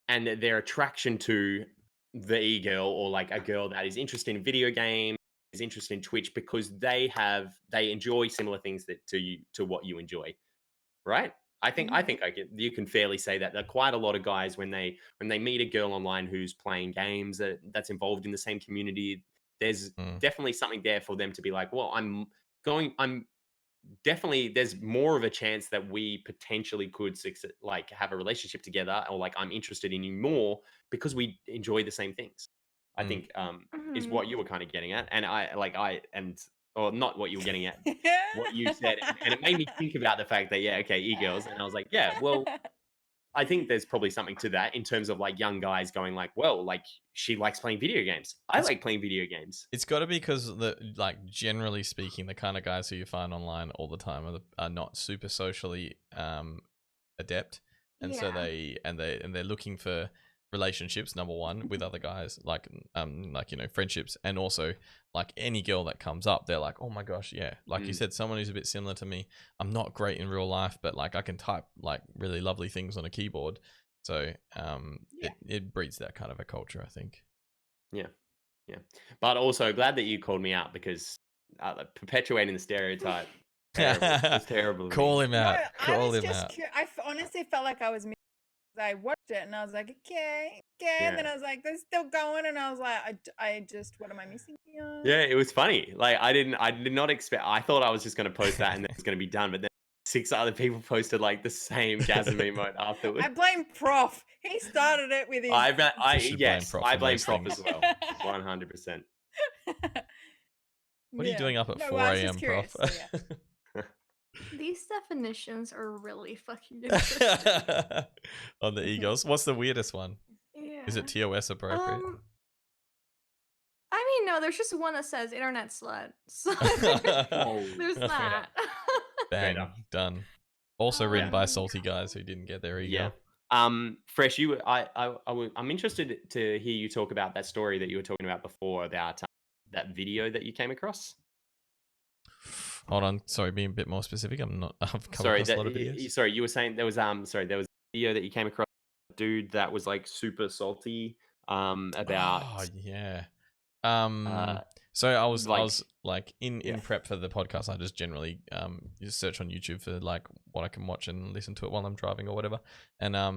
S1: and their attraction to the e-girl or like a girl that is interested in video games, is interested in Twitch because they enjoy similar things to what you enjoy, right? I think you can fairly say that there are quite a lot of guys when they meet a girl online who's playing games that's involved in the same community, there's definitely something there for them to be like, well, I'm definitely, there's more of a chance that we potentially could like have a relationship together, or like I'm interested in you more because we enjoy the same things. I think is what you were kind of getting at, and or not what you were getting at, what you said, and it made me think about the fact that e-girls, and I was like, yeah, well, I think there's probably something to that in terms of like young guys going like, well, like she likes playing video games. I like playing video games.
S2: It's got to be because generally speaking, the kind of guys who you find online all the time are not super socially adept, and so they're looking for relationships, number one, with other guys, like friendships, and also like any girl that comes up, they're like, oh my gosh, yeah, like you said, someone who's a bit similar to me. I'm not great in real life, but like I can type like really lovely things on a keyboard, so it breeds that kind of a culture, I think.
S1: Yeah, but also glad that you called me out, because perpetuating the stereotype, it's terrible.
S2: Call him out.
S3: No,
S2: Call him out.
S3: I honestly felt like I was missing. I watched it and I was like, okay, and then I was like, they're still going, and I was like, I just, what am I missing here?
S1: Yeah, it was funny. Like I did not expect. I thought I was just going to post that and then it's going to be done, but then 6 other people posted like the same Gasm emote afterwards.
S3: I blame Prof. He started it with his.
S1: I
S2: should blame
S1: blame
S2: Prof
S1: I
S2: for
S1: blame
S2: most
S1: Prof
S2: things.
S1: as well, 100%.
S2: What are you doing up at
S3: No,
S2: 4
S3: well, I was just
S2: a.m.,
S3: curious.
S2: prof?
S3: So yeah.
S4: These definitions are really fucking interesting.
S2: On the Eagles. What's the weirdest one? Is it
S4: Yeah.
S2: TOS appropriate?
S4: I mean, no, there's just one that says internet slut. So
S1: Whoa.
S4: there's that.
S2: Bang,
S1: enough.
S2: done. Also written by
S4: Um,
S2: salty guys who didn't get their ego.
S1: Yeah. Fresh, I'm interested to hear you talk about that story that you were talking about before about that video that you came across.
S2: Hold on, sorry, being a bit more specific. I've come
S1: Sorry,
S2: across a lot of videos.
S1: sorry, you were saying there was there was a video that you came across, a dude that was like super salty about
S2: Oh yeah.
S1: uh
S2: So I was
S1: like
S2: like in
S1: yeah.
S2: prep for the podcast, I just generally just search on YouTube for like what I can watch and listen to it while I'm driving or whatever. And I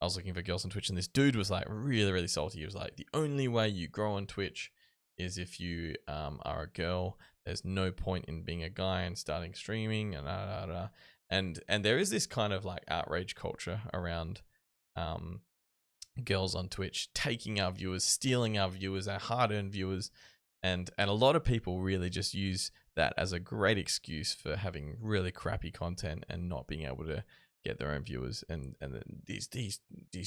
S2: was looking for girls on Twitch, and this dude was like really, really salty. He was like, the only way you grow on Twitch is if you are a girl. There's no point in being a guy and starting streaming and there is this kind of like outrage culture around girls on Twitch taking our viewers, stealing our viewers, our hard-earned viewers, and a lot of people really just use that as a great excuse for having really crappy content and not being able to get their own viewers. And then these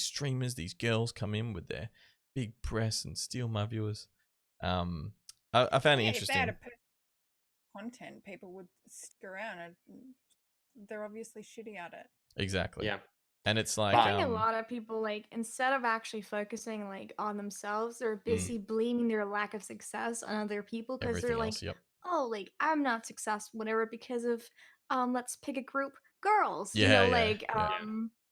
S2: streamers, these girls come in with their big press and steal my viewers. I found it
S3: Yeah, if they
S2: interesting.
S3: had a content, people would stick around. And they're obviously shitty at it.
S2: Exactly.
S1: Yeah.
S2: And it's like
S4: I think a lot of people, like, instead of actually focusing like on themselves, they're busy blaming their lack of success on other people because they're
S2: everything
S4: like,
S2: else. Yep.
S4: oh, like I'm not successful, whatever, because of let's pick a group, girls.
S2: Yeah,
S4: You know,
S2: yeah,
S4: like
S2: yeah.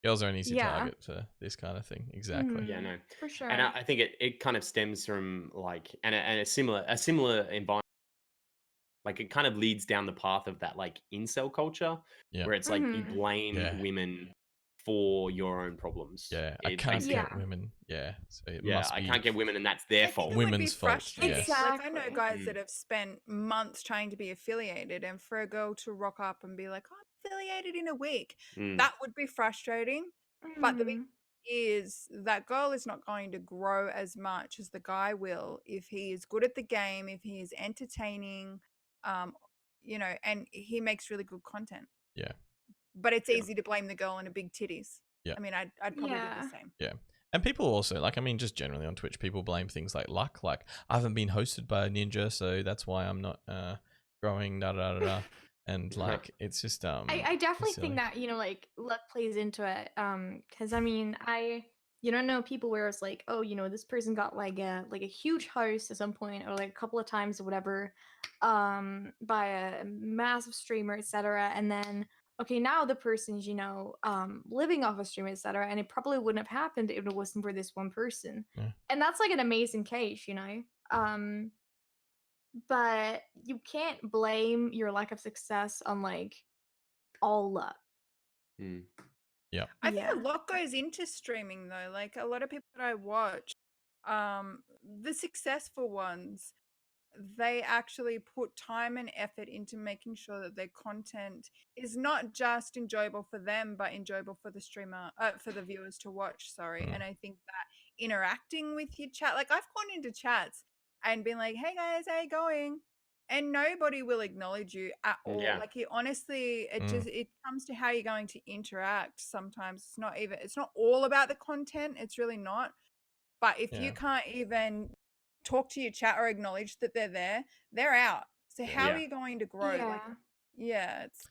S2: Girls are an easy
S4: yeah.
S2: target for this kind of thing. Exactly.
S1: Yeah, no,
S4: for sure.
S1: and I think it kind of stems from like and a similar environment. Like it kind of leads down the path of that like incel culture,
S2: Yeah.
S1: where it's like you blame
S2: Yeah.
S1: women for your own problems.
S2: Yeah, I
S1: It
S2: can't
S1: basically-
S2: get
S4: Yeah.
S2: women. Yeah, so it
S1: yeah,
S2: must
S1: I
S2: be.
S1: can't get women, and that's their
S3: I think
S1: fault.
S3: it would be
S2: Women's fault,
S3: frustrating.
S2: yes.
S3: Like I know
S4: Exactly.
S3: guys that have spent months trying to be affiliated, and for a girl to rock up and be like, "Oh, I'm affiliated in a week," that would be frustrating. But the big
S4: Mhm.
S3: is that girl is not going to grow as much as the guy will if he is good at the game, if he is entertaining, you know, and he makes really good content.
S2: Yeah.
S3: But it's
S1: Yeah.
S3: easy to blame the girl and a big titties.
S2: Yeah.
S3: I mean, I'd probably do
S4: Yeah.
S3: the same.
S2: Yeah. And people also, like, I mean, just generally on Twitch, people blame things like luck. Like, I haven't been hosted by a ninja, so that's why I'm not growing, da da da da. And, like, it's just,
S4: I definitely
S2: silly.
S4: think that, you know, like luck plays into it. Because I mean, you don't know people where it's like, oh, you know, this person got like a huge host at some point or like a couple of times or whatever, by a massive streamer, etc. And then okay, now the person's, you know, living off a stream, etc. And it probably wouldn't have happened if it wasn't for this one person.
S2: Yeah.
S4: And that's like an amazing case, you know. But you can't blame your lack of success on like all luck.
S2: Yeah.
S3: I think a lot goes into streaming though. Like a lot of people that I watch, the successful ones, they actually put time and effort into making sure that their content is not just enjoyable for them, but enjoyable for the streamer, for the viewers to watch. Sorry. And I think that interacting with your chat, like I've gone into chats and been like, "Hey guys, how you going?" And nobody will acknowledge you at all.
S1: Yeah.
S3: Like it honestly, it comes to how you're going to interact. Sometimes it's not all about the content. It's really not. But if you can't even talk to your chat or acknowledge that they're there, they're out. So how
S1: Yeah.
S3: are you going to grow? Like, it's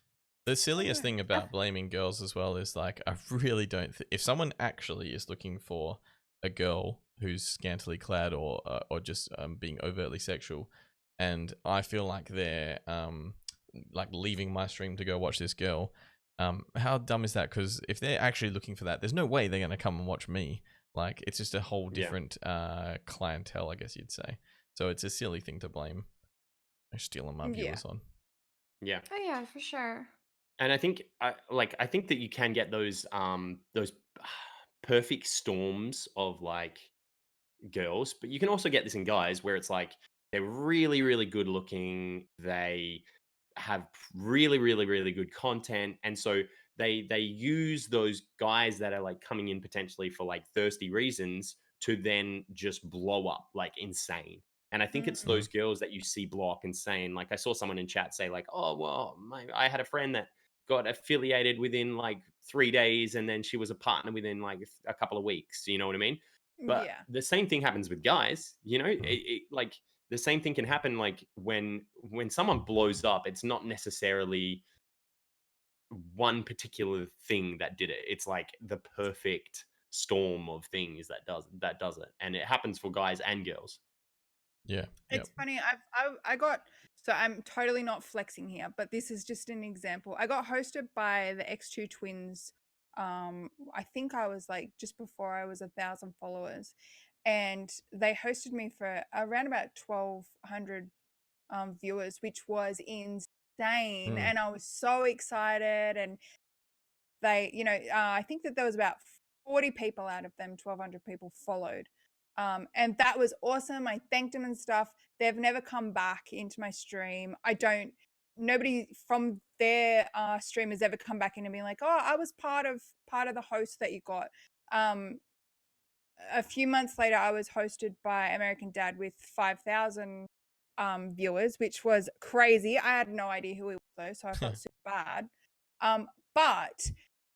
S2: The silliest thing about blaming girls as well is like, I really don't. If someone actually is looking for a girl who's scantily clad or just being overtly sexual, and I feel like they're like leaving my stream to go watch this girl, how dumb is that? Because if they're actually looking for that, there's no way they're gonna come and watch me. Like it's just a whole different clientele, I guess you'd say. So it's a silly thing to blame stealing my viewers on.
S1: Yeah.
S4: Oh yeah, for sure.
S1: And I think I think that you can get those perfect storms of like girls, but you can also get this in guys where it's like they're really, really good looking, they have really, really, really good content, and so they use those guys that are like coming in potentially for like thirsty reasons to then just blow up like insane. And I think it's those girls that you see block and saying, like, I saw someone in chat say, like, oh, well, I had a friend that got affiliated within like 3 days, and then she was a partner within like a couple of weeks. You know what I mean? But
S3: Yeah.
S1: the same thing happens with guys. You know, like the same thing can happen. Like when someone blows up, it's not necessarily one particular thing that did it. It's like the perfect storm of things that does it, and it happens for guys and girls.
S2: Yeah.
S3: It's funny. I got, so I'm totally not flexing here, but this is just an example. I got hosted by the X2 twins. I think I was like just before I was 1,000 followers, and they hosted me for around about 1,200 viewers, which was insane, and I was so excited. And they, I think that there was about 40 people out of them, 1,200 people followed. And that was awesome. I thanked them and stuff. They've never come back into my stream. Nobody from their stream has ever come back in and been like, oh, I was part of the host that you got. A few months later, I was hosted by American Dad with 5,000 viewers, which was crazy. I had no idea who he was though, so I felt super bad. But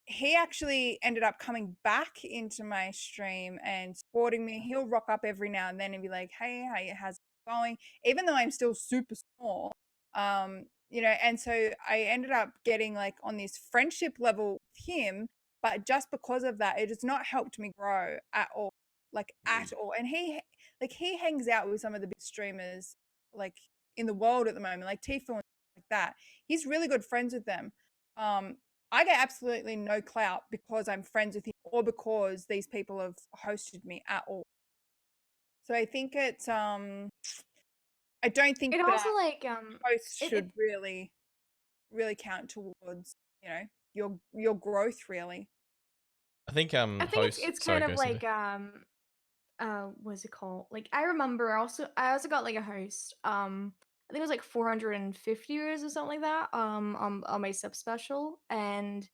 S3: he actually ended up coming back into my stream and supporting me. He'll rock up every now and then and be like, hey, how's it going? Even though I'm still super small. And so I ended up getting like on this friendship level with him, but just because of that, it has not helped me grow at all. And he hangs out with some of the big streamers like in the world at the moment, like Tifu and stuff like that. He's really good friends with them. I get absolutely no clout because I'm friends with him or because these people have hosted me at all. So I think it's I don't think
S4: It
S3: that
S4: also like
S3: hosts should really count towards, your growth really.
S2: I think
S4: I think it's
S2: sorry,
S4: kind of
S2: go,
S4: like
S2: Sinte.
S4: what's it called? Like I remember I also got like a host. I think it was like 450 viewers or something like that. On my sub special. And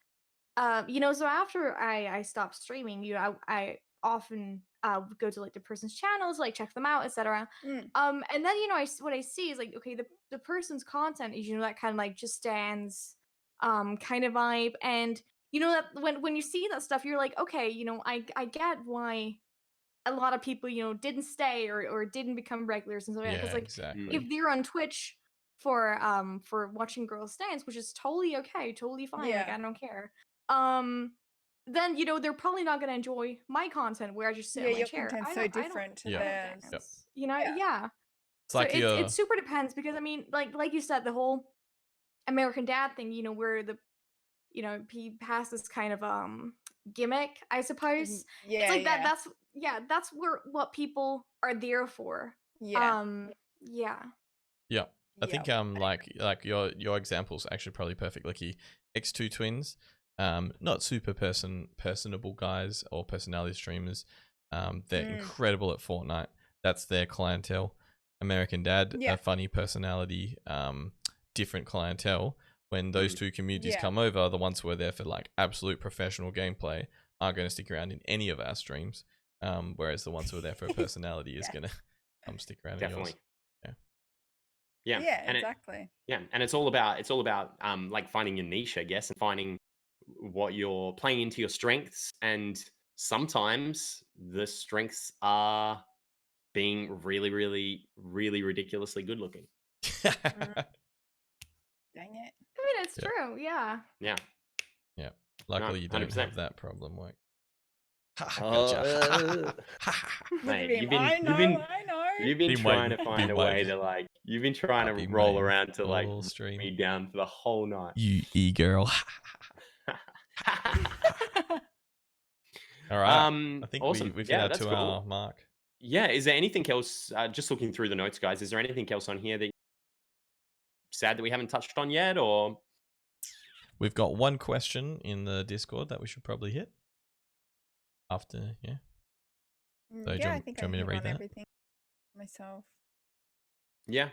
S4: so after I stopped streaming, I often would go to like the person's channels, like check them out, etc. And then what I see is like, okay, the person's content is that kind of like just stands kind of vibe. And that when you see that stuff, you're like, okay, I get why a lot of people didn't stay or didn't become regulars and stuff like that. Because like
S2: exactly.
S4: if they're on Twitch for watching girls dance, which is totally okay, totally fine, like I don't care, then they're probably not gonna enjoy my content where I just sit in my
S3: your
S4: chair.
S3: content's so different to theirs.
S4: Dance, yeah.
S2: It's
S4: So
S2: like
S4: it super depends because I mean, like you said, the whole American Dad thing, where he has this kind of gimmick, I suppose.
S3: Yeah,
S4: it's like that. That's what people are there for.
S3: Yeah.
S4: Yeah.
S2: Yeah. I think like your example's actually probably perfect. Like X2 twins, not super personable guys or personality streamers. They're incredible at Fortnite. That's their clientele. American Dad, a funny personality, different clientele. When those two communities come over, the ones who are there for like absolute professional gameplay aren't going to stick around in any of our streams. Whereas the ones who are there for a personality is going to stick around in yours.
S1: Yeah, and
S3: exactly.
S1: And it's all about like finding your niche, I guess, and finding what you're playing into your strengths. And sometimes the strengths are being really, really, really ridiculously good looking.
S3: Dang it.
S4: I mean, it's true. Yeah.
S1: Yeah.
S2: Luckily, you don't
S1: 100%.
S2: have that problem. Like,
S1: mate, you've been
S2: Been
S1: trying
S2: waiting,
S1: to find
S2: been
S1: a way
S2: waiting.
S1: to like. You've been trying
S2: I've
S1: to
S2: been
S1: roll
S2: waiting
S1: around to like
S2: all stream.
S1: me down for the whole night.
S2: You e-girl. All right. I think
S1: awesome.
S2: we've hit our 2 hour mark.
S1: Yeah. Is there anything else? Just looking through the notes, guys. Is there anything else on here that sad that we haven't touched on yet, or?
S2: We've got one question in the Discord that we should probably hit after, So
S3: I think I
S2: me to
S3: hit
S2: read
S3: on
S2: that?
S3: everything myself.
S1: Yeah.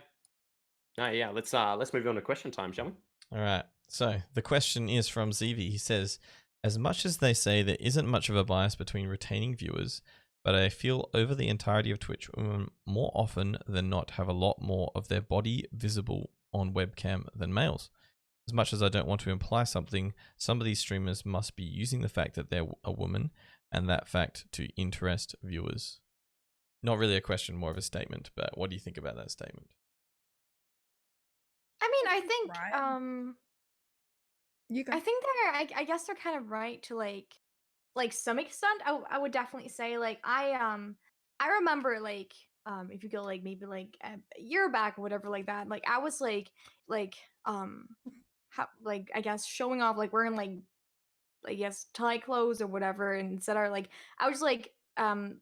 S1: No, yeah. Let's move on to question time, shall we?
S2: All right. So the question is from ZV. He says, as much as they say there isn't much of a bias between retaining viewers, but I feel over the entirety of Twitch, women more often than not have a lot more of their body visible on webcam than males. As much as I don't want to imply something, some of these streamers must be using the fact that they're a woman and that fact to interest viewers. Not really a question, more of a statement, but what do you think about that statement?
S4: I mean, I think
S3: Right. You go.
S4: I think I guess they're kind of right to like some extent. I would definitely say like I remember like if you go like maybe like a year back or whatever like that, like I was like like I guess showing off like wearing like I guess tight clothes or whatever and etc. Like I was like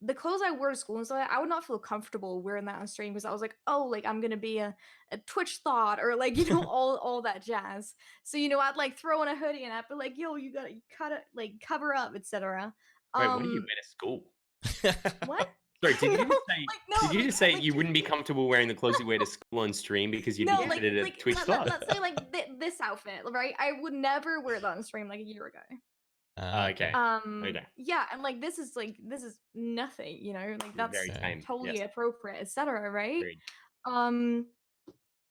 S4: the clothes I wore to school and stuff, I would not feel comfortable wearing that on stream because I was like, oh, like I'm gonna be a Twitch thought or like, you know, all that jazz. So, you know, I'd like throw on a hoodie and I'd be like, yo, you gotta cut it, like cover up, etc.
S1: Wait, what do you wear to school?
S4: What?
S1: Sorry, did you
S4: No,
S1: just say?
S4: like no,
S1: Did you
S4: like
S1: just say
S4: like
S1: you wouldn't be comfortable wearing the clothes you wear to school on stream because you'd be
S4: no, like
S1: considered a
S4: like
S1: Twitch thought?
S4: let's say like this outfit, right? I would never wear that on stream like a year ago.
S1: Okay. Okay.
S4: Yeah, and like this is nothing, you know, like that's
S1: Very tame.
S4: totally
S1: Yes.
S4: appropriate, etc., right?
S1: Agreed.
S4: Um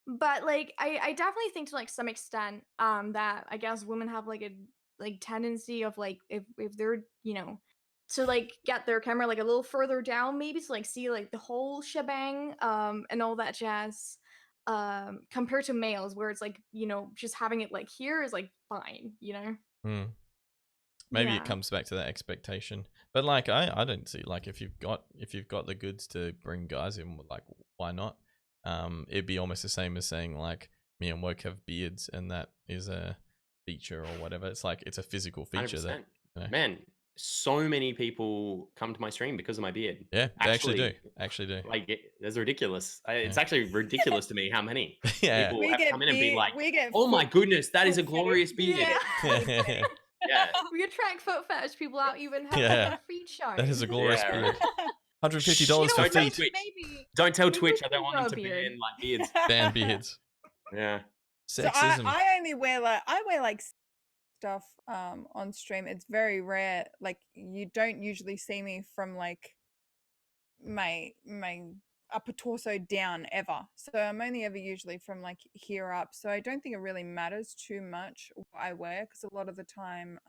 S4: but like I definitely think to like some extent that I guess women have like a like tendency of like if they're, you know, to like get their camera like a little further down maybe to like see like the whole shebang and all that jazz compared to males where it's like, you know, just having it like here is like fine, you know.
S2: Maybe
S4: Yeah.
S2: it comes back to that expectation, but like I don't see like if you've got the goods to bring guys in, like why not? It'd be almost the same as saying like me and Woke have beards and that is a feature or whatever. It's like it's a physical feature
S1: 100%.
S2: that, you know.
S1: Man, so many people come to my stream because of my beard.
S2: Yeah, they actually do.
S1: Like, that's ridiculous. It's actually ridiculous to me how many
S2: Yeah.
S1: people
S3: We
S1: have
S3: get
S1: come in and be
S3: beard-
S1: like,
S3: we get
S1: "Oh my
S3: foot-
S1: goodness, that is a
S3: foot
S1: glorious
S3: fetish."
S1: beard."
S4: Yeah.
S1: Yeah.
S4: We attract foot fetish people out even have
S2: Yeah.
S4: their feet shown.
S2: That is a glorious
S1: Yeah,
S2: beard.
S1: right.
S2: $150
S1: You
S2: for
S1: know what,
S2: feet.
S1: Twitch.
S4: Maybe
S1: Don't tell
S4: maybe
S1: Twitch
S4: we
S1: I don't
S4: can
S1: want
S4: grow
S1: them
S4: a
S1: to
S4: beard.
S1: ban like beards.
S2: Ban beards.
S1: Yeah.
S3: So
S2: Sexism.
S3: I only wear like stuff on stream. It's very rare. Like you don't usually see me from like my upper torso down ever. So I'm only ever usually from like here up. So I don't think it really matters too much what I wear because a lot of the time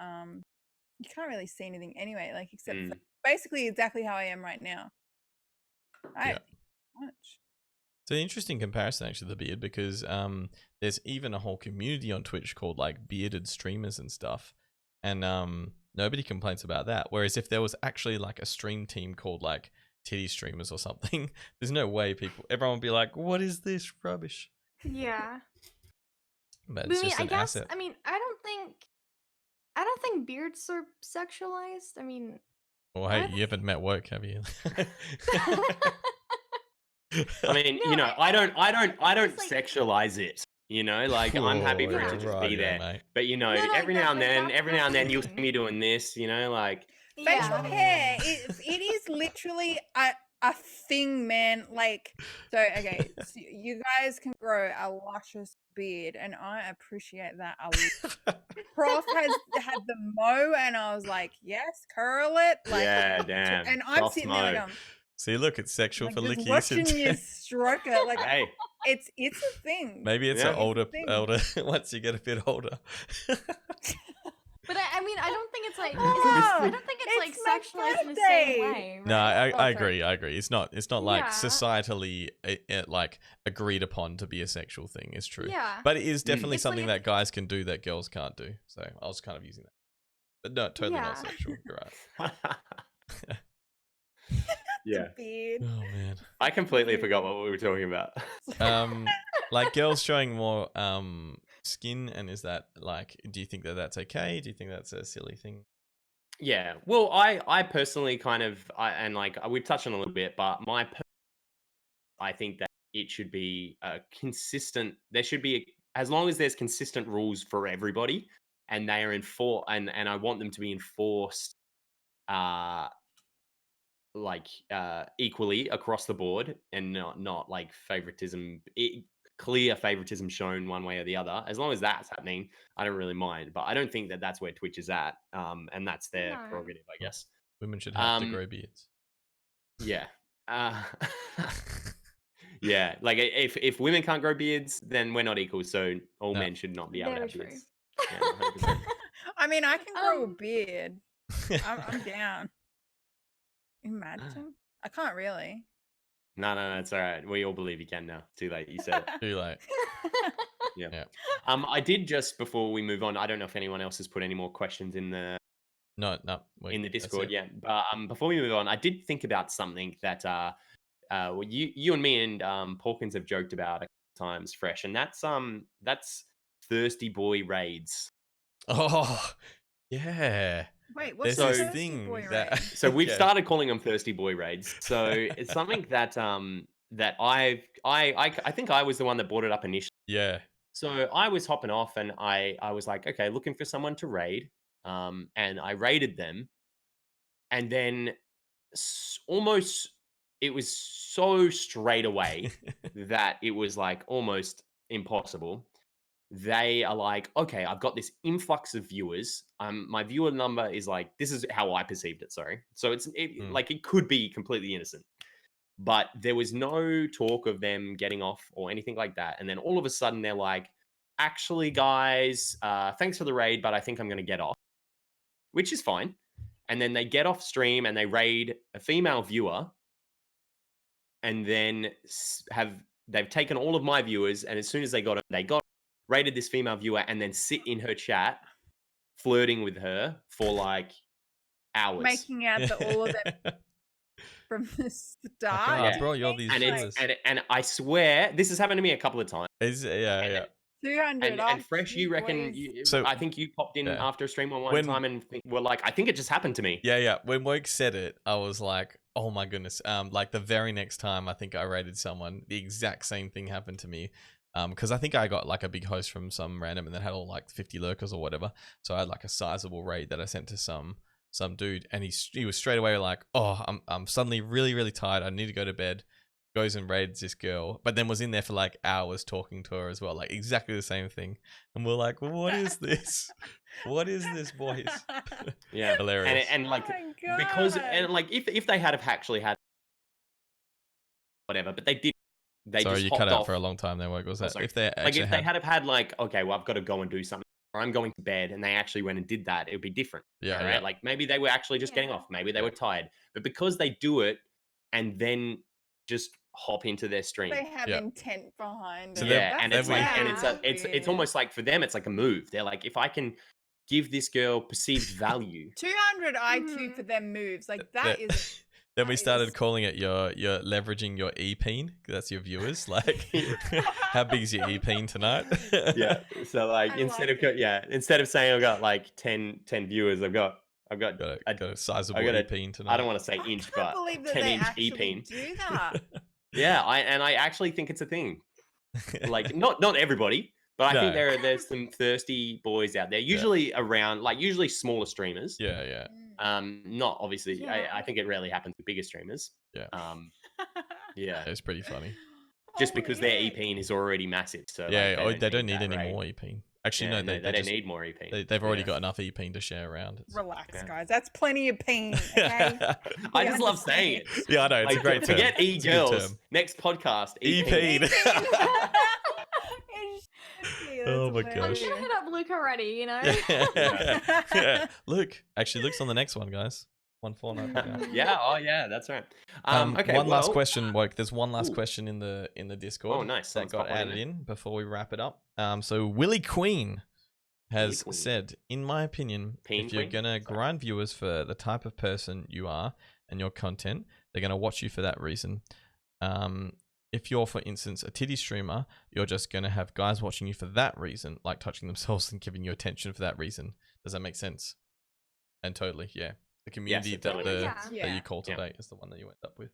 S3: you can't really see anything anyway, like except for basically exactly how I am right now.
S2: Yeah.
S3: Much.
S2: It's an interesting comparison, actually, the beard, because there's even a whole community on Twitch called like bearded streamers and stuff, and nobody complains about that. Whereas if there was actually like a stream team called like titty streamers or something, there's no way everyone would be like, "What is this rubbish?"
S4: Yeah.
S2: But
S4: I
S2: it's
S4: mean,
S2: just
S4: I
S2: an
S4: guess
S2: asset.
S4: I mean I don't think beards are sexualized. I mean,
S2: Well, hey, you haven't met Woke, have you?
S1: I mean,
S4: No,
S1: you know, I don't
S4: it's like-
S1: sexualize it. You know, like I'm happy for it to
S4: yeah,
S1: just be there.
S2: mate.
S1: But you know,
S4: No,
S1: every now and then,
S4: that's
S1: every now and then, you'll see
S4: fine.
S1: me doing this. You know, like
S3: Facial
S4: Yeah.
S3: hair, it is literally a thing, man. Like, so okay, so you guys can grow a luscious beard, and I appreciate that a lot. Prof had the mow, and I was like, yes, curl it, like,
S1: yeah, damn.
S3: and I'm
S1: Soft
S3: sitting there
S1: mo.
S3: like
S2: See, look, it's sexual
S3: like
S2: for
S3: just
S2: Licky
S3: watching
S2: and
S3: you
S2: Sinte.
S3: stroke it, like
S1: Hey,
S3: it's a thing.
S2: Maybe it's
S1: Yeah.
S2: an older
S3: It's a thing.
S2: once you get a bit older.
S4: But I mean, I don't think it's like
S3: Oh,
S4: I don't think it's like
S3: it's my
S4: sexualized in the same
S3: birthday.
S4: way.
S2: No,
S4: right?
S2: I agree. I agree. It's not like
S4: Yeah.
S2: societally like agreed upon to be a sexual thing. It's true.
S4: Yeah.
S2: But it is definitely
S4: It's like
S2: something that guys can do that girls can't do. So I was kind of using that. But no, totally not
S4: Yeah.
S2: sexual. You're right.
S1: yeah.
S3: Beard.
S2: Oh man.
S1: I completely forgot what we were talking about.
S2: Like girls showing more skin, and is that like? Do you think that that's okay? Do you think that's a silly thing?
S1: Yeah. Well, I personally kind of and like we've touched on a little bit, but I think that it should be consistent. There should be, as long as there's consistent rules for everybody, and they are enforced, and I want them to be enforced, equally across the board, and not like favoritism. Clear favoritism shown one way or the other. As long as that's happening, I don't really mind. But I don't think that that's where Twitch is at, and that's their
S4: No.
S1: prerogative, I guess.
S2: Women should have to grow beards.
S1: Yeah. Yeah. Like if women can't grow beards, then we're not equal. So all
S2: No.
S1: men should not be able to
S4: Very
S1: have
S4: true.
S1: beards. Yeah, 100%.
S3: I mean, I can grow a
S4: Um,
S3: beard. I'm down. Imagine. I can't really.
S1: No, it's all right. We all believe you can now. Too late. You said it.
S2: Too late.
S1: Yeah.
S2: Yeah.
S1: I did just before we move on. I don't know if anyone else has put any more questions in the
S2: No, wait, that's
S1: Discord
S2: it.
S1: yet. But before we move on, I did think about something that well, you and me and Porkins have joked about a couple times, Fresh, and that's thirsty boy raids.
S2: Oh, yeah.
S3: Wait, what's
S2: There's
S3: the
S2: this
S3: thirsty boy
S2: thing that
S3: raid?
S1: So we've
S2: yeah.
S1: started calling them thirsty boy raids. So it's something that that I think I was the one that brought it up initially.
S2: Yeah.
S1: So I was hopping off and I was like, okay, looking for someone to raid. And I raided them. And then almost it was so straight away that it was like almost impossible. They are like, okay, I've got this influx of viewers. My viewer number is like, this is how I perceived it. Sorry. So like it could be completely innocent, but there was no talk of them getting off or anything like that. And then all of a sudden they're like, actually, guys, thanks for the raid, but I think I'm going to get off, which is fine. And then they get off stream and they raid a female viewer, and then they've taken all of my viewers, and as soon as they got raided this female viewer, and then sit in her chat, flirting with her for like hours,
S3: Making out that all of them from the start.
S2: Like,
S1: Yeah.
S2: bro, you're these
S1: and
S2: viewers.
S1: and I swear this has happened to me a couple of times.
S2: Yeah.
S3: 200
S1: And Fresh, you reckon?
S2: So-
S1: I think you popped in
S2: yeah.
S1: after a stream one time and were like, I think it just happened to me.
S2: Yeah. When Woke said it, I was like, oh my goodness. Like the very next time I think I raided someone, the exact same thing happened to me. Because I think I got like a big host from some random and then had all like 50 lurkers or whatever. So I had like a sizable raid that I sent to some dude, and he was straight away like, oh, I'm suddenly really, really tired. I need to go to bed. Goes and raids this girl, but then was in there for like hours talking to her as well, like exactly the same thing. And we're like, well, what is this? What is this, boys?
S1: Yeah,
S2: hilarious.
S1: And like
S3: Oh
S1: because and like if they had have actually had whatever, but they did. They
S2: Sorry,
S1: just
S2: you
S1: hopped
S2: cut out
S1: off.
S2: for a long time there. What was that?
S1: Sorry.
S2: If they
S1: Like
S2: actually
S1: if
S2: had,
S1: they had have had like, okay, well, I've got to go and do something, or I'm going to bed, and they actually went and did that, it would be different.
S2: yeah,
S1: right? Like maybe they were actually just getting
S4: Yeah.
S1: off. Maybe they were tired, but because they do it and then just hop into their stream.
S3: They have
S2: Yeah.
S3: intent behind
S2: So
S3: it.
S1: Yeah,
S3: That's
S1: and it's like, and
S4: weird.
S1: it's almost like for them, it's like a move. They're like, if I can give this girl perceived value,
S3: 200 IQ for them moves. Like that is.
S2: Then we
S3: that
S2: started
S3: is-
S2: calling it your leveraging your e-peen. That's your viewers. Like, how big is your e-peen tonight?
S1: yeah. So like
S3: I
S1: instead
S3: like
S1: of instead of saying I've got like 10 viewers, I've got
S2: got a sizable
S1: I got a-
S2: e-peen tonight.
S1: I don't want to say
S3: I
S1: inch,
S3: can't
S1: but
S3: believe that
S1: 10
S3: they
S1: inch
S3: actually
S1: e-peen.
S3: do that.
S1: Yeah, I actually think it's a thing. Like not everybody, but I think
S2: No.
S1: there's some thirsty boys out there. Usually around usually smaller streamers.
S2: Yeah.
S1: Not obviously.
S4: Yeah.
S1: I think it rarely happens with bigger streamers.
S2: Yeah.
S1: Yeah.
S2: It's pretty funny.
S1: Just
S3: Oh,
S1: because their
S3: yeah.
S1: EP is already massive. So
S2: Yeah,
S1: like,
S2: they don't need
S1: that,
S2: any
S1: right?
S2: more e-peen. Actually,
S1: Yeah,
S2: no, they
S1: don't
S2: just
S1: need more EP.
S2: they've already
S1: Yeah.
S2: got enough e-peen to share around. It's-
S3: Relax,
S1: Yeah.
S3: guys. That's plenty of pain. Okay.
S1: I
S3: We
S1: just love saying it.
S3: understand.
S2: Yeah, I know, it's a great term.
S1: Forget
S2: It's a good
S1: e-girls.
S2: term.
S1: Next podcast,
S2: E-peen. Oh my
S4: I'm
S2: gosh.
S4: gonna hit up Luke already, you know?
S2: Yeah. Luke. Actually, Luke's on the next one, guys. 149.
S1: Yeah. Oh, yeah. That's right. Okay.
S2: One last
S1: well,
S2: question, Woke. There's one last
S1: ooh.
S2: question in the Discord.
S1: Oh, nice.
S2: That
S1: Someone's
S2: got
S1: got one in
S2: added
S1: there.
S2: in before we wrap it up. So Willie Queen has
S1: Queen.
S2: said, in my opinion,
S1: Peen
S2: if you're
S1: Queen?
S2: gonna
S1: Sorry.
S2: grind viewers for the type of person you are and your content, they're gonna watch you for that reason. If you're, for instance, a titty streamer, you're just going to have guys watching you for that reason, like touching themselves and giving you attention for that reason. Does that make sense? And totally, yeah. The community
S1: it totally
S4: makes
S2: that
S4: sense.
S3: Yeah.
S2: you cultivate is the one that you end up with.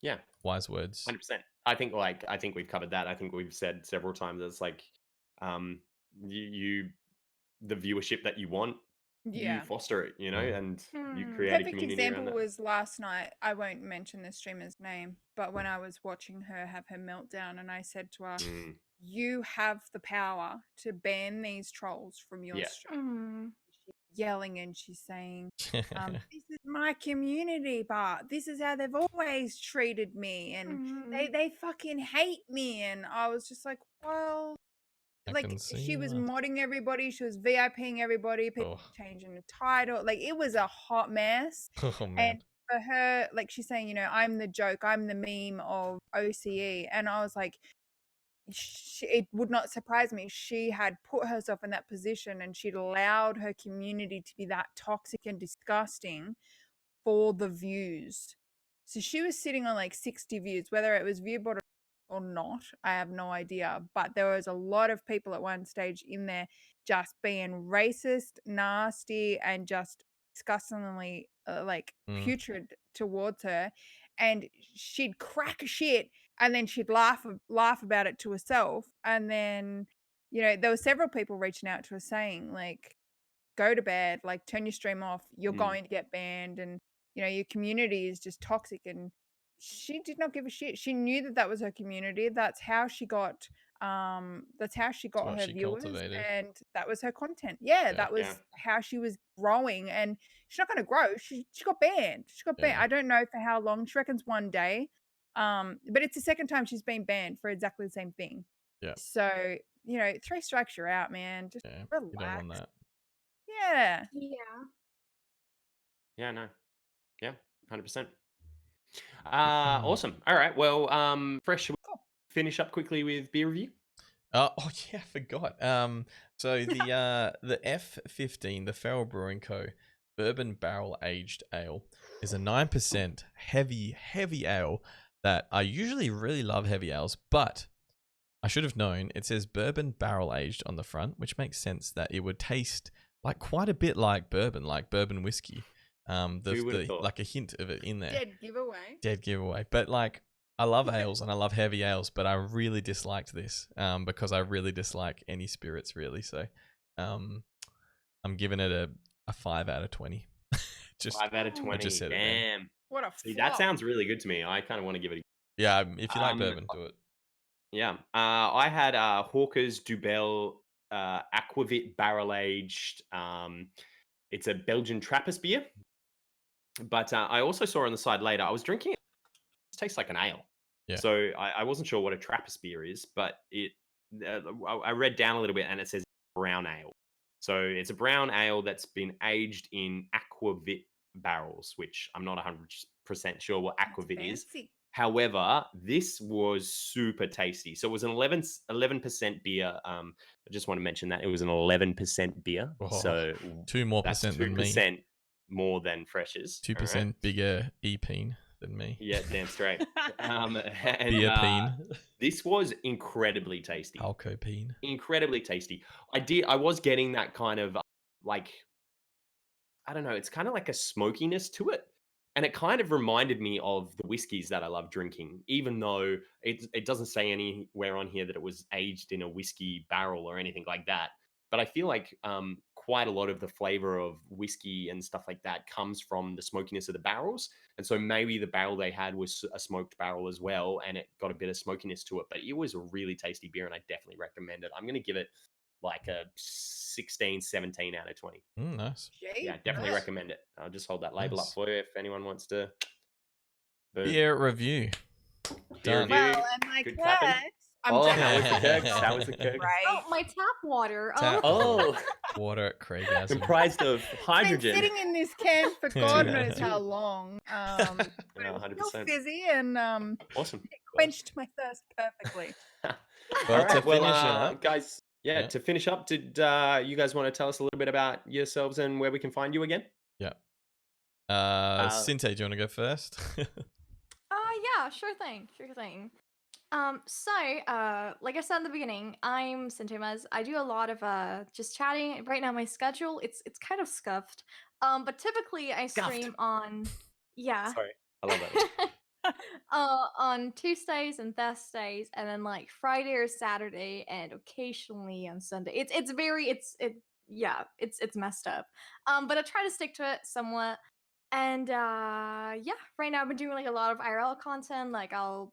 S1: Yeah.
S2: Wise words.
S1: 100%. I think we've covered that. I think we've said several times it's like you the viewership that you want,
S3: Yeah.
S1: you foster it, you know, and you
S4: Hmm.
S1: create a
S3: Perfect
S1: community around
S3: example
S1: that.
S3: was last night. I won't mention the streamer's name, but when I was watching her have her meltdown, and I said to her,
S1: Mm,
S3: "You have the power to ban these trolls from your
S1: Yeah.
S3: stream."
S4: Mm.
S3: She's yelling and she's saying, "This is my community, but this is how they've always treated me, and
S4: Mhm.
S3: they fucking hate me. And I was just like, well,
S2: I
S3: like
S2: can see
S3: she was
S2: that.
S3: modding everybody, she was VIPing everybody, people
S2: Oh,
S3: changing the title, like it was a hot mess.
S2: oh man.
S3: And for her, like she's saying, I'm the joke, I'm the meme of OCE, and I was like, it would not surprise me. She had put herself in that position, and she'd allowed her community to be that toxic and disgusting for the views. So she was sitting on like 60 views, whether it was viewbot or not, I have no idea. But there was a lot of people at one stage in there just being racist, nasty, and just disgustingly like
S2: Mm.
S3: putrid towards her. And she'd crack a shit, and then she'd laugh about it to herself. And then, there were several people reaching out to her saying, like, go to bed, like turn your stream off, you're going to get banned, and your community is just toxic. And she did not give a shit. She knew that that was her community. That's how she got
S2: It's what
S3: her
S2: she
S3: viewers,
S2: cultivated.
S3: and that was her content. Yeah,
S2: Yeah.
S3: that was
S1: Yeah.
S3: how she was growing. And she's not going to grow. She got banned.
S2: Yeah.
S3: I don't know for how long. She reckons one day. But it's the second time she's been banned for exactly the same thing.
S2: Yeah.
S3: So 3 strikes, you're out, man. Just
S2: Yeah.
S3: relax.
S2: You don't want that.
S3: Yeah.
S4: Yeah.
S1: Yeah, no. Yeah, 100%.
S2: Mm.
S1: Awesome. All right. Well, Fresh, should we finish up quickly with beer review?
S2: Oh yeah, I forgot. So the F15, the Feral Brewing Co. Bourbon Barrel Aged Ale is a 9% heavy ale that I usually really love heavy ales, but I should have known it says bourbon barrel aged on the front, which makes sense that it would taste like quite a bit like bourbon whiskey.
S1: Who would have thought?
S2: Like a hint of it in there.
S3: Dead giveaway.
S2: But like, I love ales and I love heavy ales, but I really disliked this because I really dislike any spirits really. So I'm giving it a 5 out of 20. Just
S1: 5 out of 20.
S2: I just said it then.
S1: Damn.
S3: What a
S1: See, that
S3: flop.
S1: sounds really good to me. I kind of want to give it a
S2: Yeah, if you like bourbon, do it.
S1: Yeah. I had Hawker's Dubel Aquavit Barrel Aged. It's a Belgian Trappist beer. But I also saw on the side later, I was drinking it. It tastes like an ale.
S2: Yeah.
S1: So I wasn't sure what a Trappist beer is, but I read down a little bit and it says brown ale. So it's a brown ale that's been aged in Aquavit barrels, which I'm not 100% sure what Aquavit is.
S3: Fancy.
S1: However, this was super tasty. So it was an 11% beer. I just want to mention that it was an 11% beer.
S2: Oh,
S1: So
S2: 2 more
S1: that's
S2: percent than me.
S1: 2% more than Fresh's.
S2: 2% bigger e-peen than me.
S1: Yeah, damn straight. And,
S2: Beer peen.
S1: This was incredibly tasty.
S2: Alcopene.
S1: Incredibly tasty. I was getting that kind of like, I don't know, it's kind of like a smokiness to it. And it kind of reminded me of the whiskeys that I love drinking, even though it doesn't say anywhere on here that it was aged in a whiskey barrel or anything like that. But I feel like quite a lot of the flavor of whiskey and stuff like that comes from the smokiness of the barrels. And so maybe the barrel they had was a smoked barrel as well, and it got a bit of smokiness to it. But it was a really tasty beer, and I definitely recommend it. I'm going to give it like a 16, 17 out of 20.
S2: Nice.
S1: Yeah, definitely recommend it. I'll just hold that label up for you if anyone wants to. Boom.
S2: Beer review.
S1: Beer
S2: Done.
S1: review.
S3: Well, and my
S1: Good
S3: Kirks.
S1: clapping.
S3: I'm
S1: Oh,
S3: joking.
S1: that was the Kirks. That was the Kirks.
S3: Right.
S4: Oh, my tap water.
S2: Tap
S1: Oh,
S2: water, Craigasm.
S1: comprised of
S3: It's been
S1: hydrogen.
S3: sitting in this can for God knows how long.
S1: Yeah,
S3: But it was still
S1: 100%.
S3: fizzy, and
S1: Awesome.
S3: it quenched my thirst perfectly.
S2: Well,
S1: All right,
S2: to
S1: well,
S2: finish up,
S1: guys,
S2: Yeah.
S1: to finish up, did you guys want to tell us a little bit about yourselves and where we can find you again?
S2: yeah. Sinte, do you want to go first?
S4: Yeah, sure thing. So, like I said in the beginning, I'm Sinte. I do a lot of just chatting. Right now my schedule, it's kind of scuffed. But typically I
S1: Scuffed.
S4: stream on
S1: Sorry, I love that.
S4: on Tuesdays and Thursdays, and then like Friday or Saturday, and occasionally on Sunday. It's messed up. But I try to stick to it somewhat. And yeah, right now I've been doing like a lot of IRL content. Like I'll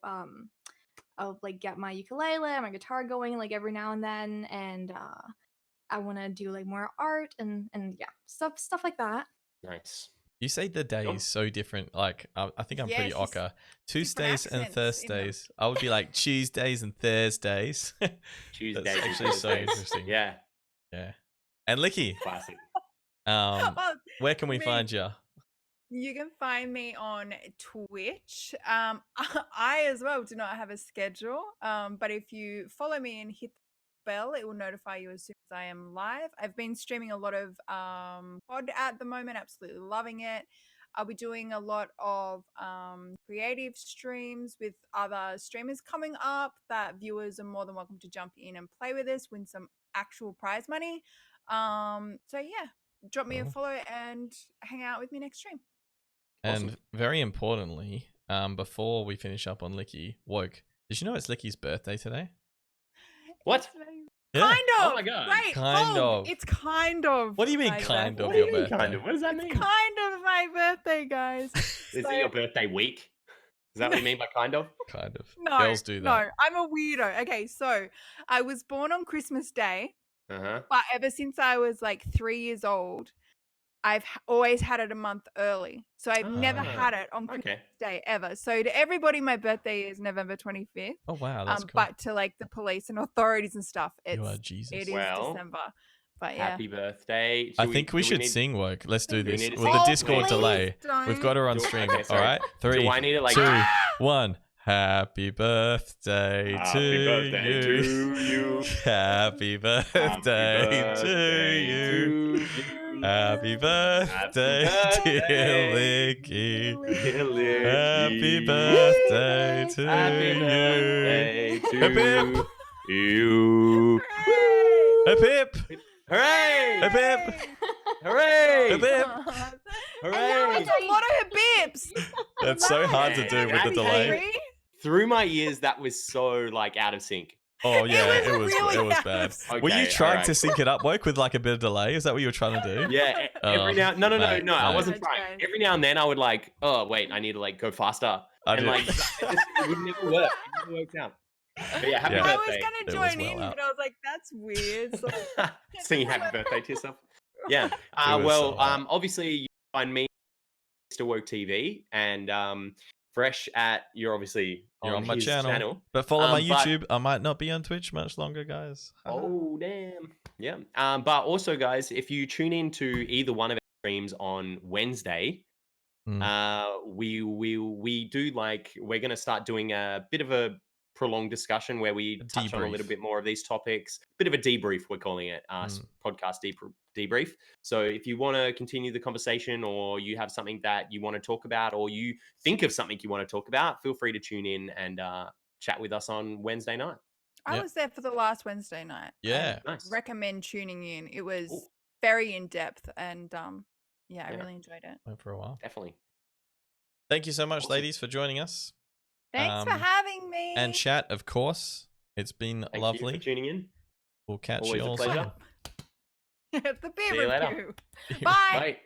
S4: like get my ukulele, my guitar going like every now and then, and I want to do like more art and yeah, stuff like that.
S1: Nice.
S2: You say the days so different. Like I think I'm
S3: Yes,
S2: pretty
S3: you
S2: ochre. Tuesdays and
S3: accents in them.
S2: Thursdays. I would be like Tuesdays and Thursdays.
S1: Tuesdays.
S2: That's
S1: and
S2: actually so
S1: Thursdays.
S2: interesting.
S1: Yeah,
S2: Yeah. And Licky,
S1: classic.
S3: Well,
S2: where can we
S3: me-
S2: find you?
S3: You can find me on Twitch. I as well do not have a schedule. But if you follow me and hit the bell, it will notify you as soon as I am live. I've been streaming a lot of pod at the moment, absolutely loving it. I'll be doing a lot of creative streams with other streamers coming up that viewers are more than welcome to jump in and play with us, win some actual prize money. So yeah, drop me a
S2: Cool.
S3: follow and hang out with me next stream.
S2: And
S1: Awesome.
S2: very importantly, before we finish up on Licky, Woke, did you know it's Licky's birthday today?
S1: What?
S2: Yeah.
S3: Kind of.
S1: Oh my God.
S3: Wait,
S2: Kind
S3: hold.
S2: of.
S3: It's kind of.
S2: What do you mean
S3: my
S2: kind
S3: birthday.
S2: of
S1: What do
S2: your
S1: you mean,
S2: birthday?
S1: kind of? What does that mean?
S3: It's kind of my birthday, guys.
S1: Is
S3: So-
S1: it your birthday week? Is that what you mean by kind of?
S2: Kind of.
S3: No,
S2: Girls do that.
S3: No, I'm a weirdo. Okay, so I was born on Christmas Day, but ever since I was like 3 years old, I've always had it a month early. So I've never
S2: Ah,
S3: had it on Christmas
S1: Okay.
S3: Day ever. So to everybody, my birthday is November 25th.
S2: Oh wow, that's cool.
S3: But to like the police and authorities and stuff,
S2: You are
S3: it
S2: Jesus.
S3: is
S1: Well,
S3: December. But yeah.
S1: Happy birthday.
S2: I think we
S1: do
S2: should
S1: need-
S2: sing, Woke. Let's do
S1: Do we
S2: this
S1: need to
S2: with
S1: sing?
S2: a
S1: Oh,
S2: Discord
S1: please
S2: delay. We've got her on
S1: Do-
S2: stream.
S1: okay,
S2: All
S1: sorry.
S2: right, 3,
S1: Do I need it like
S2: 2, 1. Happy birthday
S1: Happy birthday
S2: to you.
S1: to you.
S2: Happy birthday to you. Happy birthday, dear Licky. Happy birthday to
S1: Happy
S2: you.
S1: birthday to
S2: Hip,
S1: you.
S2: Hip hip.
S1: Hooray!
S2: Hip hip.
S1: Hooray!
S2: Hip hip.
S3: And now
S1: Hooray!
S3: it's a lot of bips.
S2: That's so hard to do with the delay.
S1: Through my ears, that was so like out of sync.
S2: Oh yeah, it
S3: was
S2: was
S3: really
S2: bad.
S1: Okay,
S2: Were you trying
S1: alright.
S2: to sync it up, Woke, with like a bit of delay? Is that what you were trying to do?
S1: Yeah, every
S2: Oh,
S1: now no,
S2: mate,
S1: I
S2: mate.
S1: wasn't
S3: Guys.
S1: trying. Every now and then I would like, oh wait, I need to like go faster.
S2: I
S1: And
S2: did.
S1: like it would never work. It never worked out. But yeah, happy
S2: Yeah.
S3: I was
S1: birthday.
S3: gonna
S2: It was
S3: join
S2: well
S3: in,
S2: out.
S3: but I was like, that's weird. So
S1: Singing happy birthday to yourself. Yeah.
S2: was
S1: Well,
S2: so hard.
S1: obviously you can find me Mr. Woke TV and Fresh at you're obviously
S2: You're on my
S1: his
S2: channel. But follow my
S1: but-
S2: YouTube. I might not be on Twitch much longer, guys.
S1: Oh damn. Yeah. But also guys, if you tune in to either one of our streams on Wednesday, we do like we're gonna start doing a bit of a prolonged discussion where we
S2: A
S1: touch on a little
S2: debrief.
S1: bit more of these topics, bit of a debrief we're calling it, podcast debrief. So if you want to continue the conversation or you have something that you want to talk about or you think of something you want to talk about, feel free to tune in and chat with us on Wednesday night.
S3: I
S2: Yep.
S3: was there for the last Wednesday night.
S2: Yeah.
S1: Nice.
S3: Recommend tuning in. It was
S1: Ooh.
S3: very in depth and yeah, I
S1: Yeah.
S3: really enjoyed it.
S2: Went for a while.
S1: Definitely.
S2: Thank you so much,
S1: Awesome.
S2: ladies, for joining us.
S3: Thanks for having me.
S2: And chat, of course. It's been
S1: Thank you
S2: lovely.
S1: for tuning in.
S2: We'll catch
S1: Always
S2: you
S1: a
S2: all
S1: pleasure.
S2: soon.
S3: the beer
S1: See you later.
S3: review. Bye.
S1: Bye.